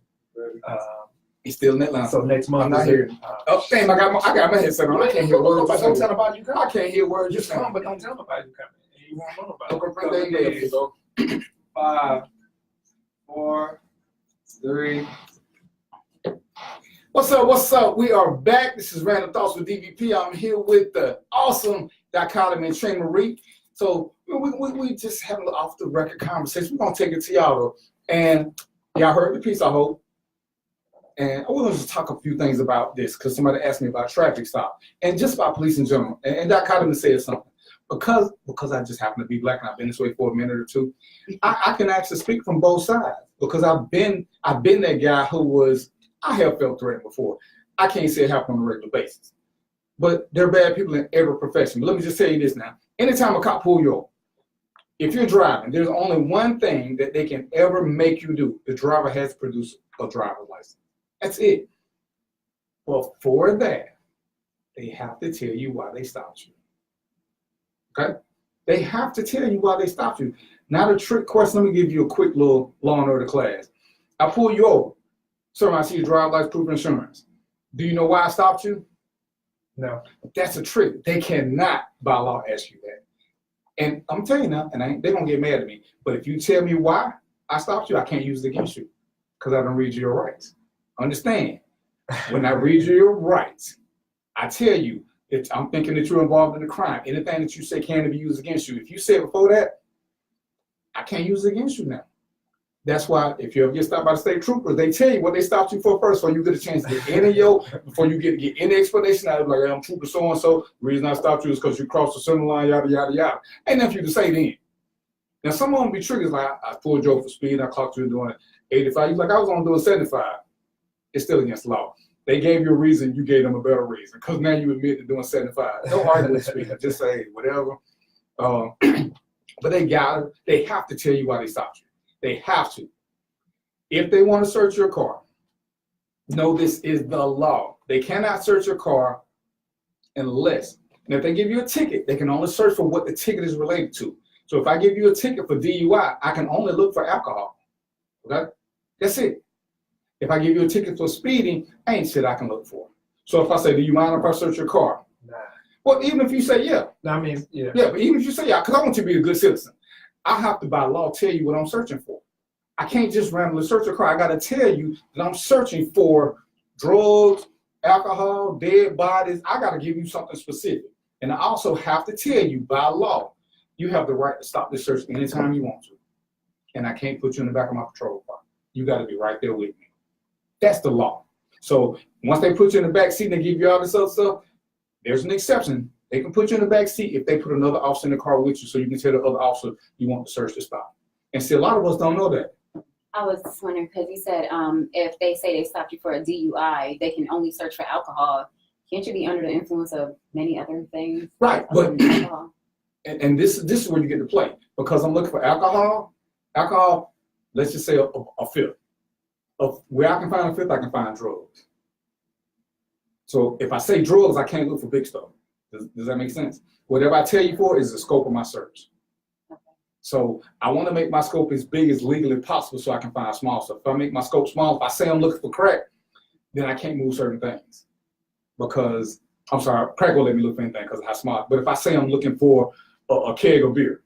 He's still in Atlanta. So next month I'm not is here. Oh, damn! I got my headset on. I can't hear words. Don't tell nobody you coming. I can't hear words. Just come, but don't tell nobody you coming. You won't know nobody. Okay, there you go. 5, 4, 3. What's up? We are back. This is Random Thoughts with DVP. I'm here with the awesome Dichotomy and Trey Marie. So we just having an off the record conversation. We're gonna take it to y'all though. And y'all heard the piece, I hope. And I want to just talk a few things about this because somebody asked me about traffic stop and just about police in general. And Dichotomy said something. Because I just happen to be black and I've been this way for a minute or two, I can actually speak from both sides because I've been that guy I have felt threatened before. I can't say it happened on a regular basis, but there are bad people in every profession. But let me just tell you this now: anytime a cop pull you over, if you're driving, there's only one thing that they can ever make you do: the driver has to produce a driver's license. That's it. Well, for that, they have to tell you why they stopped you. Okay? They have to tell you why they stopped you. Now the trick question, let me give you a quick little law and order class. I pull you over. Sir, I see your driver's license, proof of insurance. Do you know why I stopped you? No. That's a trick. They cannot, by law, ask you that. And I'm telling you now, and they're going to get mad at me, but if you tell me why I stopped you, I can't use it against you because I don't read you your rights. Understand, when I read you your rights, I tell you, I'm thinking that you're involved in a crime. Anything that you say can be used against you. If you say it before that, I can't use it against you now. That's why if you ever get stopped by the state troopers, they tell you what they stopped you for first, so you get a chance to get any before you get any explanation out of like, hey, I'm trooper so and so. The reason I stopped you is because you crossed the center line, yada yada yada. Ain't nothing for you to say then. Now some of them be triggers like I pulled you over for speed, I clocked you doing 85. He's like, I was only doing 75. It's still against the law. They gave you a reason, you gave them a better reason, because now you admit to doing 75. Don't argue with speed. Just say whatever. But they have to tell you why they stopped you. They have to. If they want to search your car, know this is the law. They cannot search your car unless, and if they give you a ticket, they can only search for what the ticket is related to. So if I give you a ticket for DUI, I can only look for alcohol. Okay? That's it. If I give you a ticket for speeding, ain't shit I can look for. So if I say, do you mind if I search your car? Nah. Well, even if you say yeah. I mean, yeah. Yeah, but even if you say yeah, because I want you to be a good citizen, I have to by law tell you what I'm searching for. I can't just randomly search a car. I got to tell you that I'm searching for drugs, alcohol, dead bodies. I got to give you something specific. And I also have to tell you by law, you have the right to stop this search anytime you want to. And I can't put you in the back of my patrol car. You got to be right there with me. That's the law. So once they put you in the back seat and they give you all this other stuff, there's an exception. They can put you in the back seat if they put another officer in the car with you, so you can tell the other officer you want to search the spot. And see, a lot of us don't know that. I was just wondering because you said if they say they stopped you for a DUI, they can only search for alcohol. Can't you be under the influence of many other things? Right, but Alcohol? and this is where you get to play, because I'm looking for alcohol. Let's just say a fifth. Of where I can find a fifth, I can find drugs. So if I say drugs, I can't look for big stuff. Does that make sense? Whatever I tell you for is the scope of my search. Okay. So I want to make my scope as big as legally possible so I can find small stuff. If I make my scope small, if I say I'm looking for crack, then I can't move certain things. Because, I'm sorry, crack will let me look for anything because of how smart. But if I say I'm looking for a keg of beer,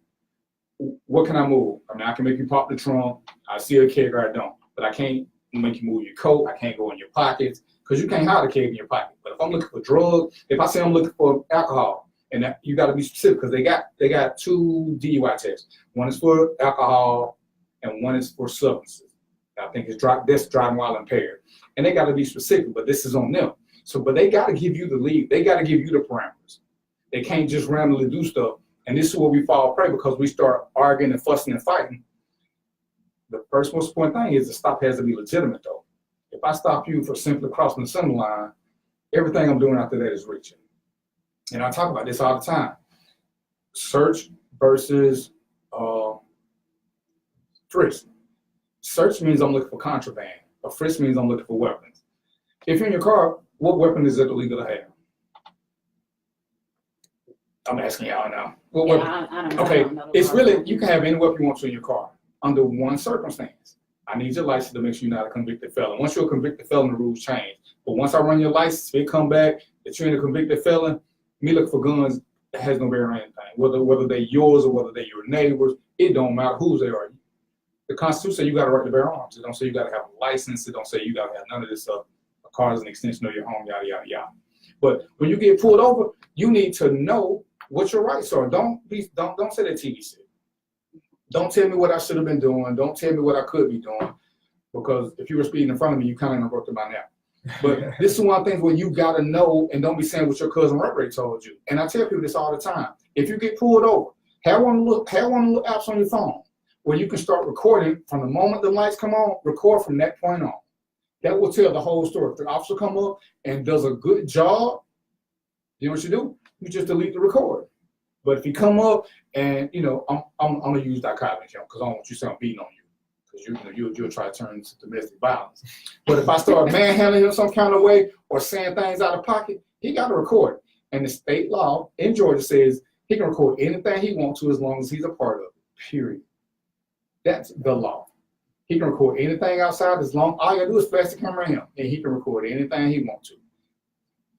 what can I move? I mean, I can make you pop the trunk. I see a keg or I don't. But I can't make you move your coat. I can't go in your pockets because you can't hide a keg in your pocket. But if I'm looking for drugs, if I say I'm looking for alcohol, and that, you got to be specific because they got 2 DUI tests. One is for alcohol and one is for substances. I think it's driving while impaired. And they got to be specific, but this is on them. So, but they got to give you the lead. They got to give you the parameters. They can't just randomly do stuff. And this is where we fall prey because we start arguing and fussing and fighting. The first most important thing is the stop has to be legitimate though. If I stop you for simply crossing the center line, everything I'm doing after that is reaching. And I talk about this all the time. Search versus frisk. Search means I'm looking for contraband. A frisk means I'm looking for weapons. If you're in your car, what weapon is it illegal to have? I'm asking y'all now. What weapon? I don't know. Okay, I don't know the it's law. really, you can have any weapon you want to in your car under one circumstance. I need your license to make sure you're not a convicted felon. Once you're a convicted felon, the rules change. But once I run your license, if it come back that you're in a convicted felon, me look for guns, it has no bearing on anything. Whether they're yours or whether they're your neighbors, it don't matter whose they are. The Constitution says you got a right to bear arms. It don't say you got to have a license. It don't say you got to have none of this stuff. A car is an extension of your home, yada, yada, yada. But when you get pulled over, you need to know what your rights are. Don't say that TV said. Don't tell me what I should have been doing. Don't tell me what I could be doing. Because if you were speeding in front of me, you kind of interrupted by now. But this is one of the things where you got to know and don't be saying what your cousin Ray told you. And I tell people this all the time. If you get pulled over, have one of the little apps on your phone where you can start recording from the moment the lights come on, record from that point on. That will tell the whole story. If the officer come up and does a good job, you know what you do? You just delete the record. But if you come up and, I'm going to use dichotomy because I don't want you to say I'm beating on you. Because you'll try to turn into domestic violence. But if I start manhandling him some kind of way or saying things out of pocket, he got to record it. And the state law in Georgia says he can record anything he wants to as long as he's a part of it, period. That's the law. He can record anything outside as long, all you gotta do is flash the camera at him, and he can record anything he wants to.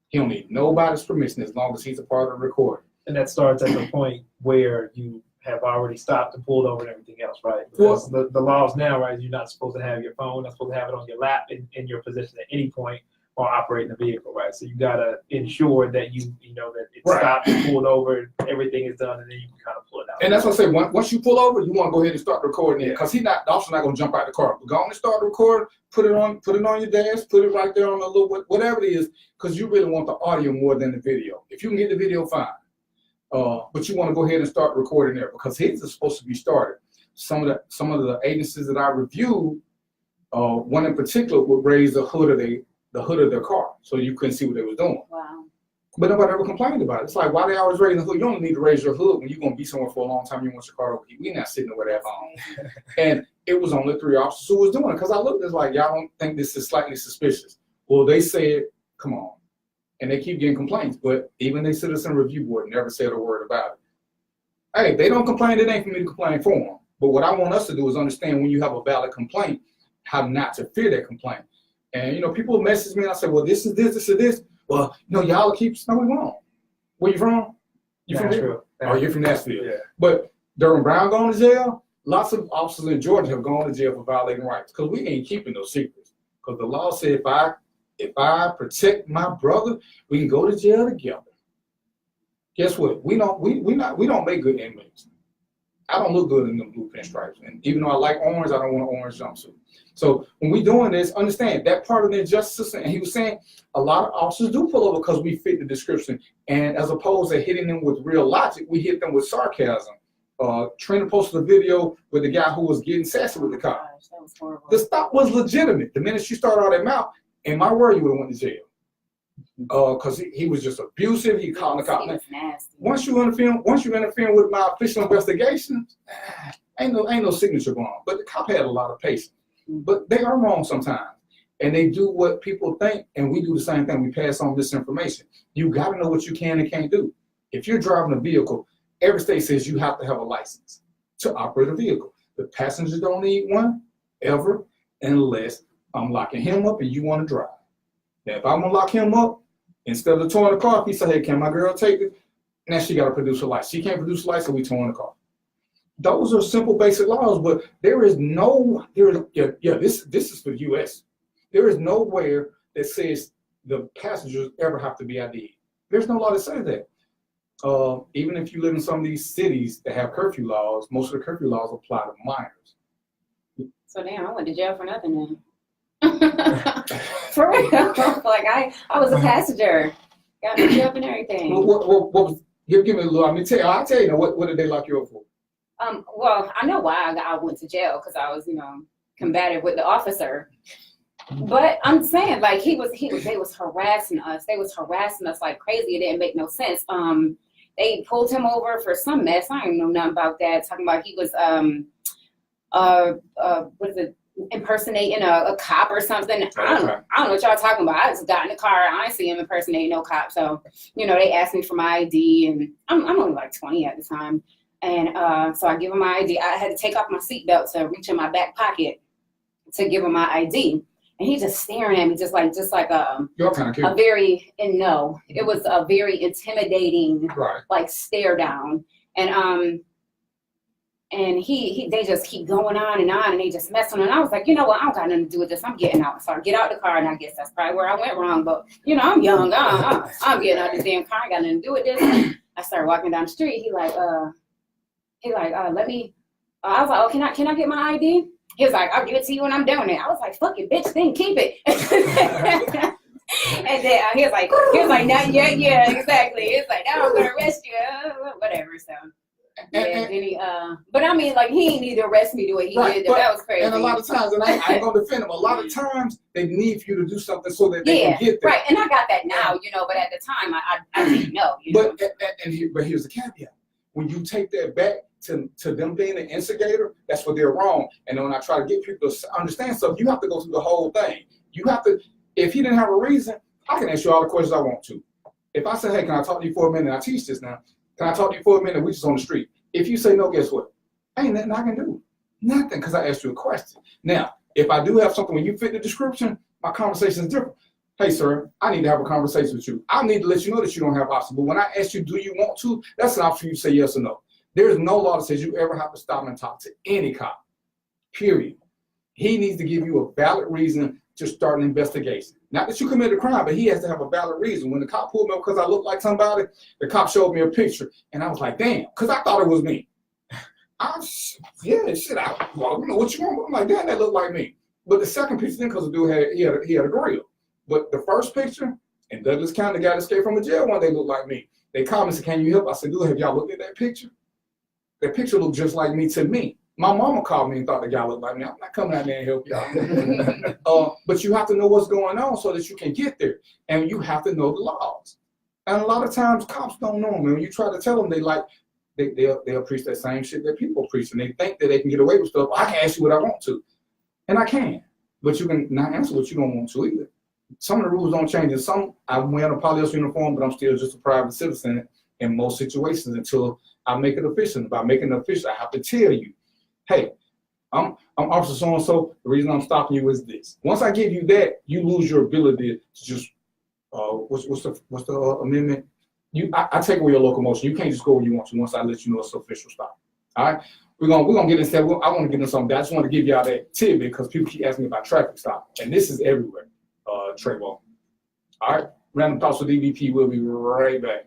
He don't need nobody's permission as long as he's a part of the recording. And that starts at the point where you have already stopped and pulled over and everything else, right? Because the laws now, right, you're not supposed to have your phone, not supposed to have it on your lap in your possession at any point while operating the vehicle, right? So you gotta ensure that you know that it's Right. stopped, pulled over, everything is done, and then you can kind of pull it out. And that's what I say. Once you pull over, you want to go ahead and start recording it, because the officer's not going to jump out the car. But go on and start recording. Put it on your dash. Put it right there on the little whatever it is, because you really want the audio more than the video. If you can get the video, fine. But you want to go ahead and start recording there, because his is supposed to be started. Some of the agencies that I reviewed, one in particular would raise the hood of their car, so you couldn't see what they was doing. Wow. But nobody ever complained about it. It's like, why they always raising the hood? You only need to raise your hood when you're going to be somewhere for a long time. You want your car over here. We're not sitting over that long. And it was only 3 officers who was doing it, because I looked, it's like, y'all don't think this is slightly suspicious. Well, they said, come on. And they keep getting complaints. But even the citizen review board never said a word about it. Hey, if they don't complain, it ain't for me to complain for them. But what I want us to do is understand, when you have a valid complaint, how not to fear that complaint. And, people message me and I say, well, this is this, this is this. Well, y'all keep, no, we won't. Where you from? You from here? Oh, you're from Nashville. Yeah. But during Brown going to jail, lots of officers in Georgia have gone to jail for violating rights, because we ain't keeping those secrets. Because the law said, if I protect my brother, we can go to jail together. Guess what? We don't make good inmates. I don't look good in them blue pinstripes. And even though I like orange, I don't want an orange jumpsuit. So when we doing this, understand that part of the injustice system. And he was saying a lot of officers do pull over because we fit the description. And as opposed to hitting them with real logic, we hit them with sarcasm. Trina posted a video with the guy who was getting sassy with the cop. Gosh, that was horrible. The stop was legitimate. The minute she started out that mouth, in my word, you would have went to jail. Because he was just abusive. He called the cop. He was nasty. Once you interfere with my official investigation, ain't no signature going on. But the cop had a lot of patience. But they are wrong sometimes. And they do what people think, and we do the same thing. We pass on misinformation. You got to know what you can and can't do. If you're driving a vehicle, every state says you have to have a license to operate a vehicle. The passengers don't need one ever, unless I'm locking him up and you want to drive. Now, if I'm going to lock him up, instead of towing the car, he said, hey, can my girl take it? Now she got to produce a license. She can't produce a license, so we towing the car. Those are simple, basic laws, but this is for the U.S. There is nowhere that says the passengers ever have to be ID'd. There's no law that says that. Even if you live in some of these cities that have curfew laws, most of the curfew laws apply to minors. So damn, I went to jail for nothing then. For real. Like I was a passenger. Got me up and everything. What was, give me a little, I'll tell you, what did they lock you up for? Well, I know why I went to jail, because I was, combative with the officer. But I'm saying, like, they was harassing us. They was harassing us like crazy. It didn't make no sense. They pulled him over for some mess. I don't know nothing about that. Talking about he was what is it, impersonating a cop or something. I don't know what y'all talking about. I just got in the car. I didn't see him impersonating no cop. So, they asked me for my ID, and I'm only like 20 at the time. And so I give him my ID. I had to take off my seatbelt to reach in my back pocket to give him my ID. And he's just staring at me, just like You're kind of cute. It was a very intimidating, Right. like, stare down. And they just keep going on, and they just messing. And I was like, you know what? I don't got nothing to do with this. I'm getting out. So I get out the car, and I guess that's probably where I went wrong. But I'm young. I'm getting out this damn car. I got nothing to do with this. I started walking down the street. He like, let me. I was like, oh, can I get my ID? He was like, I'll give it to you when I'm doing it. I was like, fuck it, bitch, then keep it. And then he was like, not yet, yeah, exactly. He's like, now I'm gonna arrest you, whatever. So yeah, then he, but I mean, like, he didn't need to arrest me the way he did. That was crazy. And a lot of times, and I ain't gonna defend him. A lot of times they need for you to do something so that they can get there. Right, and I got that now, but at the time I didn't know. But here's the caveat: when you take that back to them being an instigator, that's what they're wrong. And when I try to get people to understand stuff, you have to go through the whole thing. You have to. If he didn't have a reason, I can ask you all the questions I want to. If I say, hey, can I talk to you for a minute? I teach this now. Can I talk to you for a minute? We just on the street. If you say no, guess what? Ain't nothing I can do. Nothing, because I asked you a question. Now, if I do have something when you fit the description, my conversation is different. Hey, sir, I need to have a conversation with you. I need to let you know that you don't have options. But when I ask you, do you want to? That's an option for you to say yes or no. There is no law that says you ever have to stop and talk to any cop, period. He needs to give you a valid reason to start an investigation. Not that you committed a crime, but he has to have a valid reason. When the cop pulled me up because I looked like somebody, the cop showed me a picture, and I was like, damn, because I thought it was me. I well, you know what you want? I'm like, damn, that looked like me. But the second picture, then, because the dude had a grill. But the first picture, in Douglas County, the guy that escaped from a jail one day looked like me. They called me and said, can you help? I said, dude, have y'all looked at that picture? That picture looked just like me to me. My mama called me and thought the guy looked like me. I'm not coming out there and help y'all. But you have to know what's going on so that you can get there. And you have to know the laws. And a lot of times cops don't know them. And when you try to tell them, they'll preach that same shit that people preach. And they think that they can get away with stuff. I can ask you what I want to. And I can. But you can not answer what you don't want to either. Some of the rules don't change. And some, I wear a polyester uniform, but I'm still just a private citizen in most situations until I make it official. By making it official, I have to tell you, hey, I'm Officer so-and-so. The reason I'm stopping you is this. Once I give you that, you lose your ability to just, what's the amendment? I take away your locomotion. You can't just go where you want to once I let you know it's official stop. All right? We're gonna get into that. I want to get into something. I just want to give y'all that tidbit because people keep asking me about traffic stop. And this is everywhere, Trayvon. All right? Random Thoughts with DVP. We'll be right back.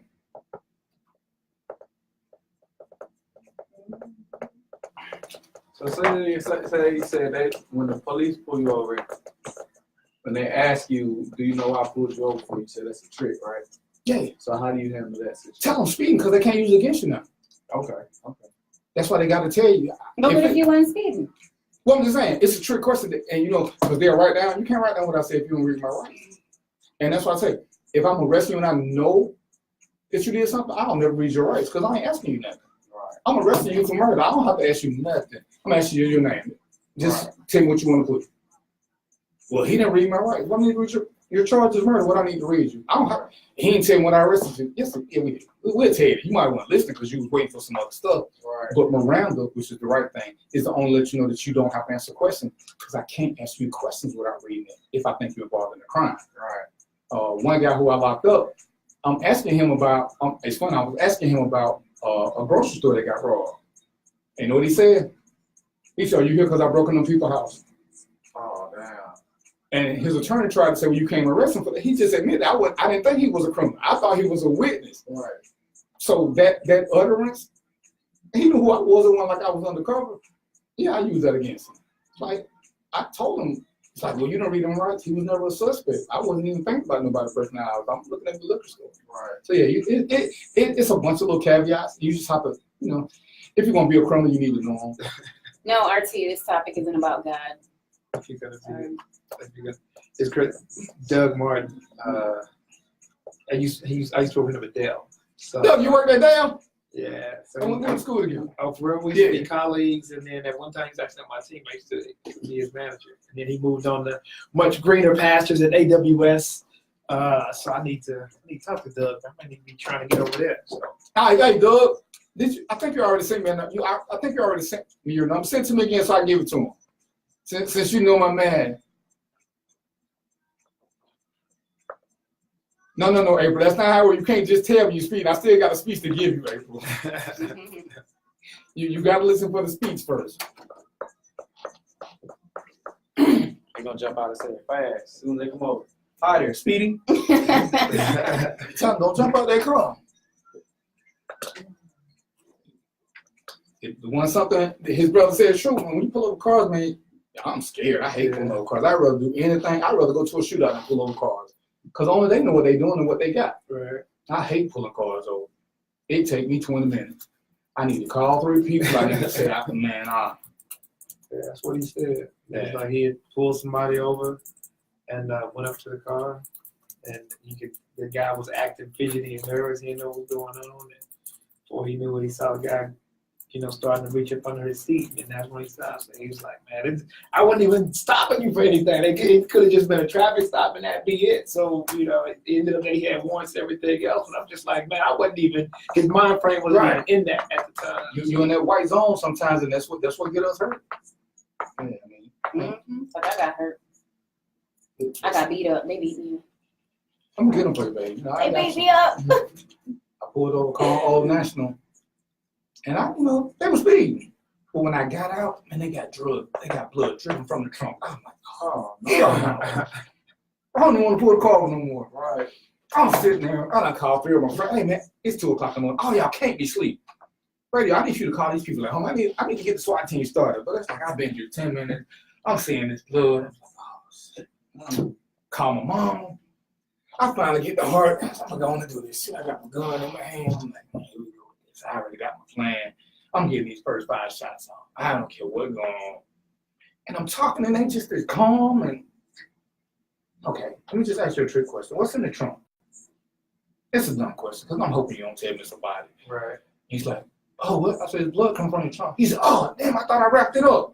So say you said that when the police pull you over, when they ask you, do you know why I pulled you over for? You said that's a trick, right? Yeah. So how do you handle that situation? Tell them speeding because they can't use it against you now. Okay. That's why they got to tell you. But what if you weren't speeding? Well, I'm just saying, it's a trick question. And you know, because they'll write down, you can't write down what I say if you don't read my rights. And that's why I say, if I'm arresting you and I know that you did something, I'll never read your rights because I ain't asking you nothing. Right. I'm arresting you for murder. I don't have to ask you nothing. I'm asking you your name. Just tell me what you want to put. Well, he didn't read my rights. What I need to read your charge is murder. What I need to read you? I don't have. He didn't tell me when I arrested you. Yes, yeah, we did. We'll tell you. You might want to listen because you was waiting for some other stuff. Right. But Miranda, which is the right thing, is to only let you know that you don't have to answer questions because I can't ask you questions without reading it if I think you're involved in a crime. Right. One guy who I locked up, I'm asking him about. It's funny. I was asking him about a grocery store that got robbed. And you know what he said? He said, "Are you here because I broke into people's house?" Oh, damn. And his attorney tried to say, well, you can't arrest him for that. He just admitted, I didn't think he was a criminal. I thought he was a witness. Right. So that utterance, he knew who I was and one like I was undercover. Yeah, I used that against him. Like, I told him, it's like, well, you don't read them rights. He was never a suspect. I wasn't even thinking about nobody's personality. I'm looking at the liquor store. Right. So, yeah, it's a bunch of little caveats. You just have to, you know, if you're going to be a criminal, you need to know them. No, RT, this topic isn't about God. It's Chris, Doug Martin. I used to work with Adele. So, Doug, you work at Dale? Yeah. So we went to school together. Oh, for real? We used to be colleagues, and then at one time he's actually on my team. I used to be his manager, and then he moved on to much greener pastures at AWS. So I need to talk to Doug. I might need to be trying to get over there. So. Hey, Doug. I think you already sent me. I think you already sent me your number. Send it to me again so I can give it to him. Since you know my man. No, April. That's not how you can't just tell me you speak. I still got a speech to give you, April. you got to listen for the speech first. They're gonna jump out and say it fast as soon as they come over. Hi there, Speedy. Tell them, don't jump out that car. The one something his brother said is true. When you pull over cars, man, I'm scared. I hate pulling over cars. I'd rather do anything. I'd rather go to a shootout than pull over cars. Because only they know what they're doing and what they got. Right. I hate pulling cars over. It take me 20 minutes. I need to call 3 people. I need to say, man, Yeah, that's what he said. Yeah. It's like he had pulled somebody over and went up to the car, and the guy was acting fidgety and nervous. He didn't know what was going on. And before he knew it, he saw the guy, starting to reach up under his seat, and that's when he stopped. So he was like, man, I wasn't even stopping you for anything. It could have just been a traffic stop and that'd be it. So, it ended up that he had warrants and everything else. And I'm just like, man, I wasn't even, his mind frame was right in that at the time. You're in that white zone sometimes, and that's what get us hurt. Yeah, Like I got hurt. I got beat up. They beat me. I'm gonna get them for you, baby. They beat me up. I pulled over, called Old National. And they were speeding. But when I got out, man, they got blood dripping from the trunk. I'm like, oh, no. I don't even want to pull the car over no more. Right. I'm sitting there. I done called 3 of my friends. Hey man, it's 2 o'clock in the morning. Oh y'all can't be asleep. Radio, I need you to call these people at home. I need to get the SWAT team started. But it's like I've been here 10 minutes. I'm seeing this blood. I'm like, oh shit. Call my mama. I finally get the heart. I'm going to do this shit. I got my gun in my hand. I'm like, man, here we go with this. I already got my plan. I'm getting these first 5 shots off. I don't care what's going on. And I'm talking, and they just as calm and okay. Let me just ask you a trick question. What's in the trunk? It's a dumb question because I'm hoping you don't tell me somebody. Right. He's like, oh, what? I said, blood come from the trunk. He said, oh, damn, I thought I wrapped it up.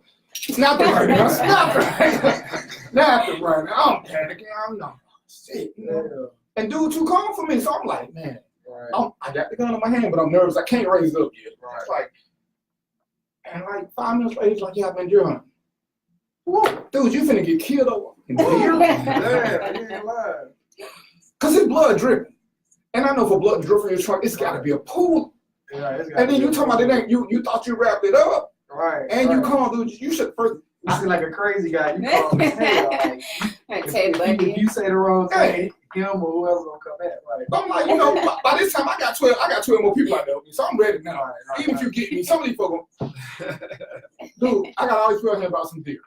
Not the right now. Not the right now. Not the right now. I'm panicking. I'm not. Shit, you know. And dude too calm for me. So I'm like, man, I got the gun in my hand, but I'm nervous. I can't raise it up yet. Right. It's like, and like 5 minutes later, he's like, yeah, I've been deer hunting. Whoa, dude, you finna get killed over deer? Yeah, because his blood dripping. And I know for blood to drip from your trunk, it's gotta be a pool. Yeah, and then you talking about it ain't you thought you wrapped it up. Right. And you called, dude, you should first. You seem like a crazy guy. You call me hell. Like, if you say the wrong thing, him or who else gonna come at? Right. I'm like, you know, by this time I got 12 more people out there with me, so I'm ready now. Even if you get me, some of these folks, dude, I got all these people here about some deer.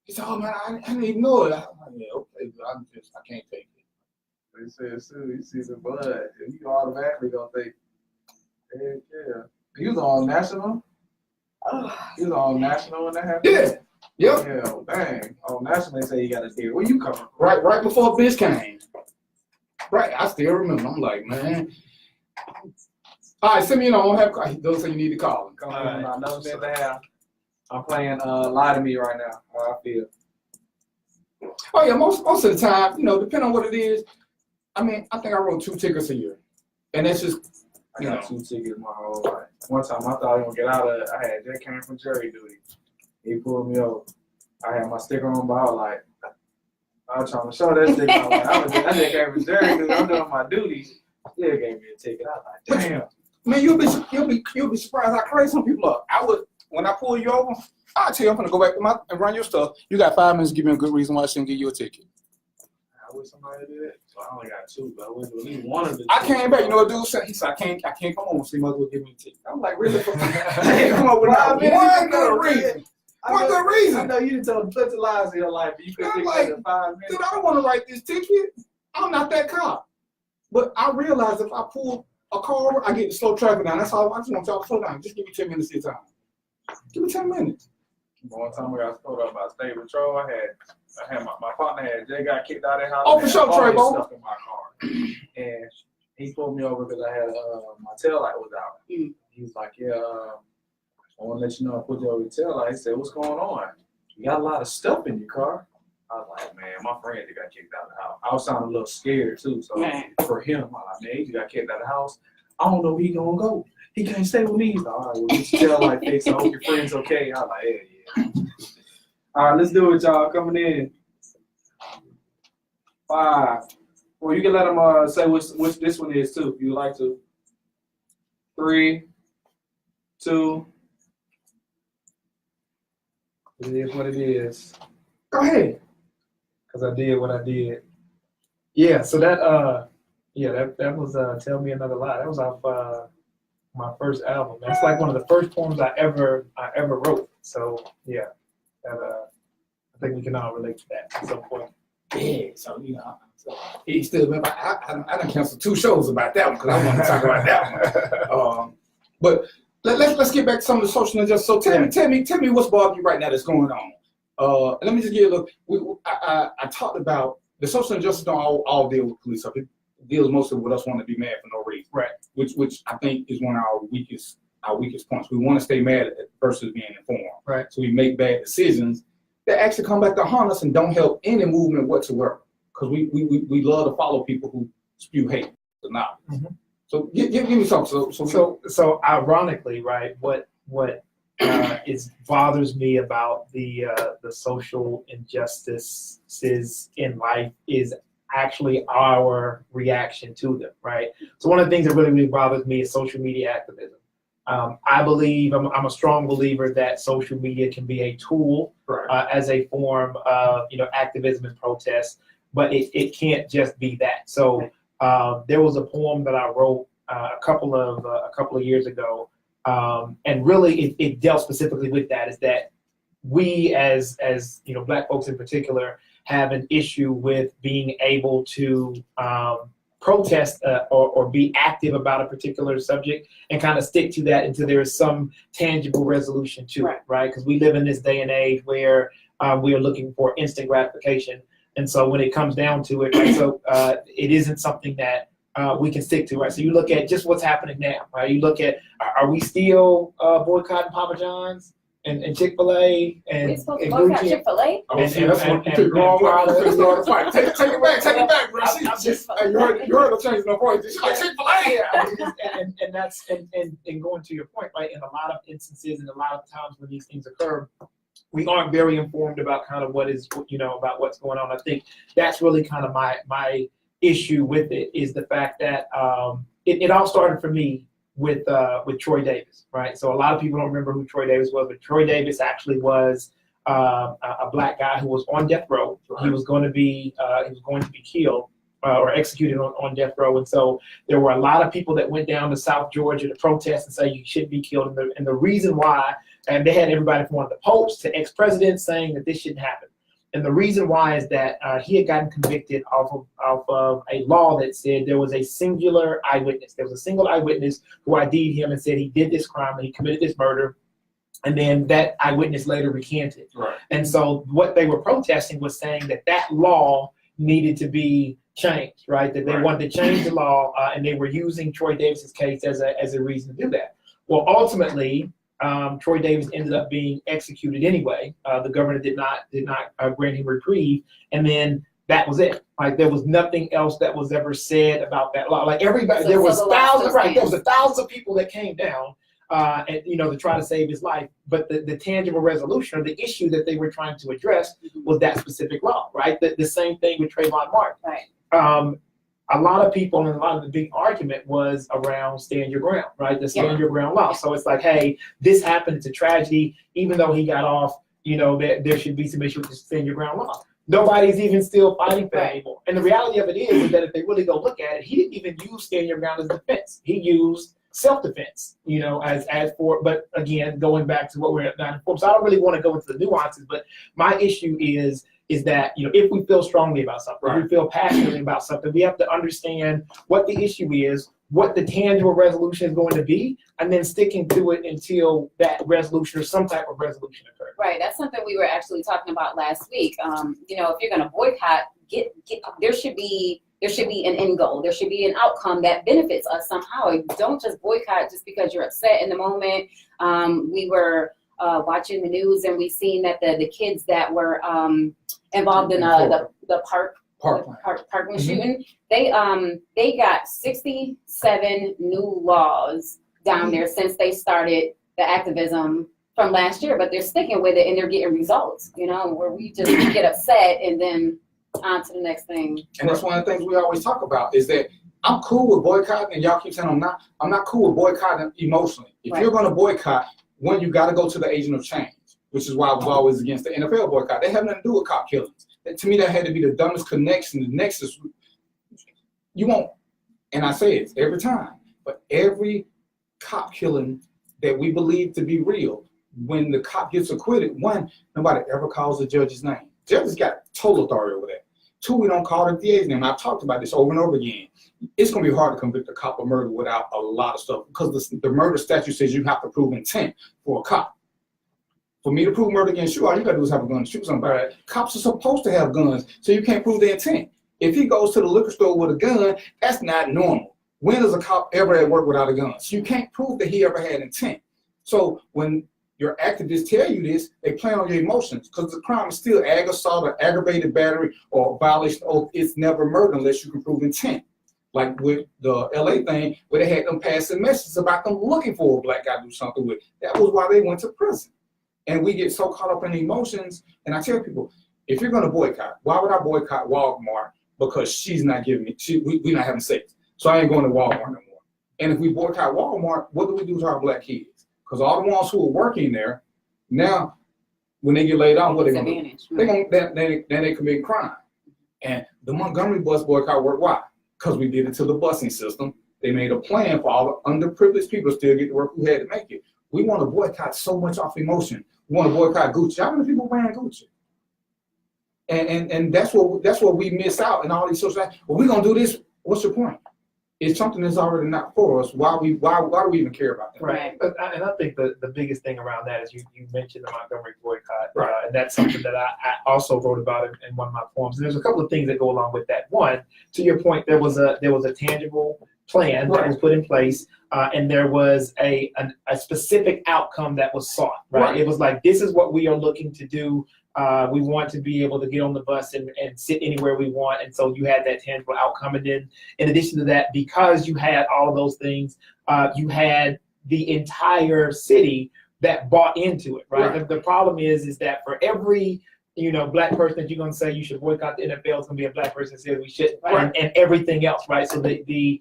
He said, oh man, I didn't even know it. I'm like, yeah, okay, I can't take it. They said as soon as you see the blood, you automatically gonna think, heck yeah. He was on national. He was on national when that happened. Yeah. Yep. Yeah, dang. On national, they say you got a deer. Where you coming from? Right before bitch came. Right, I still remember. I'm like, man. All right, send me, I don't have those things you need to call. Come on, I know that they have. I'm playing Lie to Me right now. How I feel. Oh yeah, most of the time, you know, depending on what it is. I mean, I think I wrote 2 tickets a year, and that's just. I got 2 tickets my whole life. One time I thought I was gonna get out of it. I had just came from jury duty. He pulled me over. I had my sticker on, but I was like, I was trying to show that sticker. I just came from jury duty. I'm doing my duty. Still gave me a ticket. I was like, damn. Man, you'll be surprised how crazy some people are. When I pull you over, I'll tell you I'm gonna go back to and run your stuff. You got 5 minutes to give me a good reason why I shouldn't give you a ticket. I wish somebody did it. So I only got 2, but I wish at least one of the. I came back. You know what dude said? He said, I can't come home. So you might as well give me a ticket. I'm like, really? I can't come up with one good reason. One good reason. I know you done told plenty of lies in your life, but you couldn't think like, of 5 minutes. Dude, I don't want to write this ticket. I'm not that cop. But I realize if I pull a car over, I get to slow traffic down. That's all. I just want y'all to slow down. Just give me 10 minutes of your time. Give me 10 minutes. One time I got pulled up by State Patrol, I had my partner had just got kicked out of the house. Oh, for sure, Trayvon. Stuff in my car, and he pulled me over because I had my tail light was out. He was like, "Yeah, I want to let you know I put you over your tail light." He said, "What's going on? You got a lot of stuff in your car." I was like, "Man, my friend just got kicked out of the house." I was sounding a little scared too. So for him, I'm like, "Man, he got kicked out of the house. I don't know where he gonna go. He can't stay with me." He's like, "All right, well, get your tail light fixed. I hope your friend's okay." I was like, "Yeah." All right, let's do it, y'all. Coming in. 5. Well, you can let them say which this one is too, if you like to. 3, 2. It is what it is. Go ahead. Because I did what I did. Yeah, so that was Tell Me Another Lie. That was off my first album. That's like one of the first poems I ever wrote. So yeah, I think we can all relate to that at some point. Yeah, so you know, he still remember. I done canceled 2 shows about that one because I wanted to talk about that one. But let's get back to some of the social injustice. So tell me what's bothering you right now that's going on. Let me just give you a look. I talked about the social injustice don't all deal with police stuff. It deals mostly with us wanting to be mad for no reason. Right. Which I think is one of our weakest points. We want to stay mad versus being informed. Right. So we make bad decisions that actually come back to haunt us and don't help any movement whatsoever. Because we love to follow people who spew hate or not. Mm-hmm. So give me something. So ironically, right? What bothers me about the social injustices in life is actually our reaction to them, right? So one of the things that really bothers me is social media activism. I believe I'm a strong believer that social media can be a tool as a form of activism and protest. but it can't just be that. So there was a poem that I wrote a couple of years ago, and really it dealt specifically with that. Is that we as Black folks in particular have an issue with being able to protest or be active about a particular subject and kind of stick to that until there is some tangible resolution to it, right? Because we live in this day and age where we are looking for instant gratification. And so when it comes down to it, right, so it isn't something that we can stick to, right? So you look at just what's happening now, right? You look at, are we still boycotting Papa John's and Chick-fil-A and We're supposed to boycott Gucci? Chick-fil-A? Take it back, bro. You heard her change no voice. She's like Chick-fil-A. Yeah, and that's and going to your point, right? In a lot of instances and a lot of times when these things occur, we aren't very informed about kind of what is, about what's going on. I think that's really kind of my issue with it, is the fact that it all started for me with Troy Davis, right? So a lot of people don't remember who Troy Davis was, but Troy Davis actually was a Black guy who was on death row. Right. He was going to be killed or executed on death row, and so there were a lot of people that went down to South Georgia to protest and say you shouldn't be killed. And the reason why, and they had everybody from one of the popes to ex-presidents saying that this shouldn't happen. And the reason why is that he had gotten convicted off of a law that said there was a singular eyewitness. There was a single eyewitness who ID'd him and said he did this crime and he committed this murder. And then that eyewitness later recanted. Right. And so what they were protesting was saying that law needed to be changed, right? That they wanted to change the law, and they were using Troy Davis's case as a reason to do that. Well, ultimately, Troy Davis ended up being executed anyway. The governor did not grant him reprieve, and then that was it. Like, there was nothing else that was ever said about that law. Like, everybody, there was thousands of people that came down and to try to save his life, but the tangible resolution or the issue that they were trying to address was that specific law, right? The same thing with Trayvon Martin. Right. A lot of people, and a lot of the big argument was around stand your ground, right? The stand your ground law. So it's like, hey, this happened, it's a tragedy. Even though he got off, there should be some issue with the stand your ground law. Nobody's even still fighting for that anymore. And the reality of it is that if they really go look at it, he didn't even use stand your ground as defense. He used self-defense, as for, but again, going back to what we're not informed. So I don't really want to go into the nuances, but my issue is that, if we feel strongly about something, if we feel passionately about something, we have to understand what the issue is, what the tangible resolution is going to be, and then sticking to it until that resolution or some type of resolution occurs. Right, that's something we were actually talking about last week. If you're going to boycott, there should be an end goal. There should be an outcome that benefits us somehow. Don't just boycott just because you're upset in the moment. We were watching the news and we seen that the kids that were involved in the Parkland shooting, they got 67 new laws down there since they started the activism from last year, but they're sticking with it and they're getting results, where we just get upset and then on to the next thing. And that's one of the things we always talk about, is that I'm cool with boycotting, and y'all keep saying I'm not cool with boycotting emotionally. If you're going to boycott, one, you got to go to the agent of change, which is why I was always against the NFL boycott. They have nothing to do with cop killings. To me, that had to be the dumbest connection. The nexus, you won't, and I say it every time, but every cop killing that we believe to be real, when the cop gets acquitted, one, nobody ever calls the judge's name. Judges got total authority over that. Two, we don't call the DA's name. I've talked about this over and over again. It's going to be hard to convict a cop of murder without a lot of stuff, because the murder statute says you have to prove intent for a cop. For me to prove murder against you, all you got to do is have a gun and shoot somebody. Right. Cops are supposed to have guns, so you can't prove the intent. If he goes to the liquor store with a gun, that's not normal. When does a cop ever at work without a gun? So you can't prove that he ever had intent. So when your activists tell you this, they play on your emotions, because the crime is still ag assault or aggravated battery or violation of oath. It's never murder unless you can prove intent. Like with the LA thing, where they had them passing messages about them looking for a black guy to do something with. That was why they went to prison. And we get so caught up in emotions. And I tell people, if you're going to boycott, why would I boycott Walmart? Because she's not giving me, we're not having sex. So I ain't going to Walmart no more. And if we boycott Walmart, what do we do to our black kids? Because all the ones who are working there, now, when they get laid off, what are they going to do? They're going to commit crime. And the Montgomery bus boycott worked. Why? Because we did it to the busing system. They made a plan for all the underprivileged people to still get to work who had to make it. We want to boycott so much off emotion. We want to boycott Gucci. How many people wearing Gucci? And that's what we miss out in all these social actions. Well, we're gonna do this. What's your point? It's something that's already not for us. Why do we even care about that? Right. And I think the biggest thing around that is you mentioned the Montgomery boycott. Right. And that's something that I also wrote about in one of my poems. And there's a couple of things that go along with that. One, to your point, there was a tangible plan that was put in place, and there was a specific outcome that was sought. Right? It was like, this is what we are looking to do. We want to be able to get on the bus and sit anywhere we want. And so you had that tangible outcome. And then in addition to that, because you had all of those things, you had the entire city that bought into it, right? The problem is that for every black person that you're going to say you should boycott the NFL, it's going to be a black person that says we shouldn't, and everything else, right? So the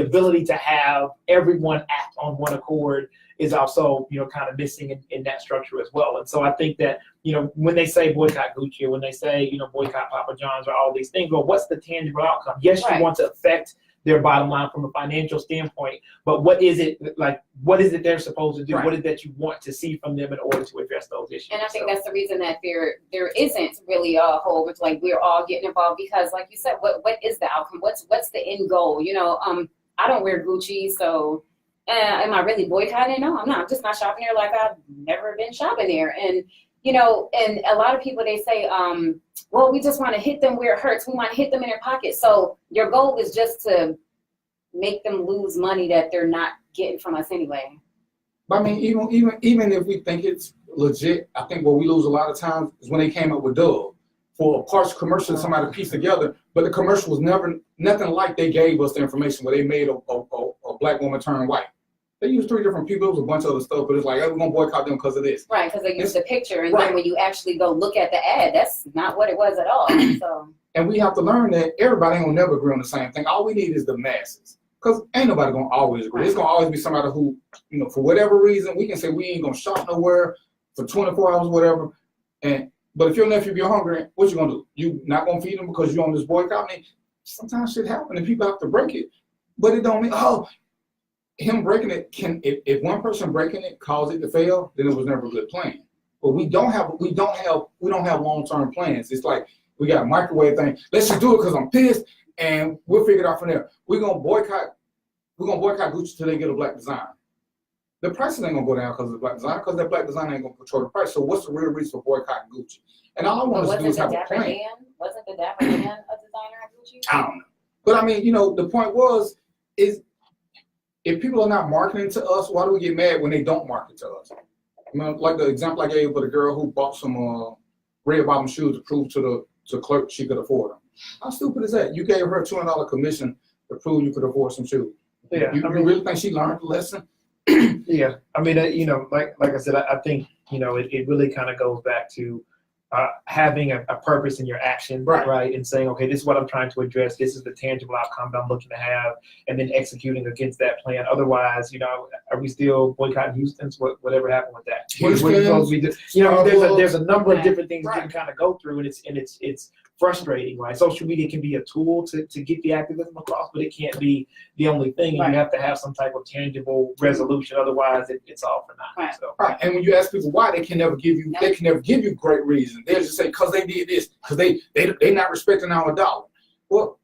ability to have everyone act on one accord is also, kind of missing in that structure as well. And so I think that, when they say boycott Gucci, or when they say, boycott Papa John's, or all these things, well, what's the tangible outcome? Yes, you want to affect their bottom line from a financial standpoint, but what is it they're supposed to do? What is it that you want to see from them in order to address those issues? And I think that's the reason that there isn't really a whole, which like we're all getting involved, because like you said, what is the outcome? What's the end goal? I don't wear Gucci, so am I really boycotting? No, I'm not. I'm just not shopping there like I've never been shopping there. And and a lot of people, they say, well, we just want to hit them where it hurts. We want to hit them in their pockets. So your goal is just to make them lose money that they're not getting from us anyway. But I mean, even if we think it's legit, I think what we lose a lot of times is when they came up with Dove for a parts commercial that somebody pieced together, but the commercial was never nothing like they gave us the information where they made a black woman turn white. They used 3 different people. It was a bunch of other stuff, but it's like, hey, we're going to boycott them because of this. Right, because they used the picture, and then when you actually go look at the ad, that's not what it was at all. So. And we have to learn that everybody ain't going to never agree on the same thing. All we need is the masses, because ain't nobody going to always agree. It's going to always be somebody who, for whatever reason, we can say we ain't going to shop nowhere for 24 hours, whatever. But if your nephew be hungry, what you going to do? You not going to feed him because you on this boycott? I mean, sometimes shit happen and people have to break it, but it don't mean, him breaking it if one person breaking it caused it to fail, then it was never a good plan. But we don't have long-term plans. It's like we got a microwave thing. Let's just do it because I'm pissed, and we'll figure it out from there. We're gonna boycott Gucci till they get a black design. The prices ain't gonna go down because of the black design, because that black design ain't gonna control the price. So what's the real reason for boycotting Gucci? And all I want to do is have a plan. Wasn't the Dapper Dan a designer at Gucci? I don't know. But I mean, the point is if people are not marketing to us, why do we get mad when they don't market to us? Like the example I gave for the girl who bought some red bottom shoes to prove to the clerk she could afford them. How stupid is that? You gave her a $200 commission to prove you could afford some shoes. Yeah, you really think she learned the lesson? Yeah, I mean, like I said, I think it really kind of goes back to having a purpose in your action, right? And saying, okay, this is what I'm trying to address. This is the tangible outcome that I'm looking to have, and then executing against that plan. Otherwise, are we still boycotting Houston's? Whatever happened with that? There's a number of different things you can kind of go through, and it's frustrating, right? Social media can be a tool to get the activism across, but it can't be the only thing. And you have to have some type of tangible resolution. Otherwise, it's all for nothing. So. Right. And when you ask people why, they can never give you great reason. They'll just say because they did this, because they not respecting our dollar. Well,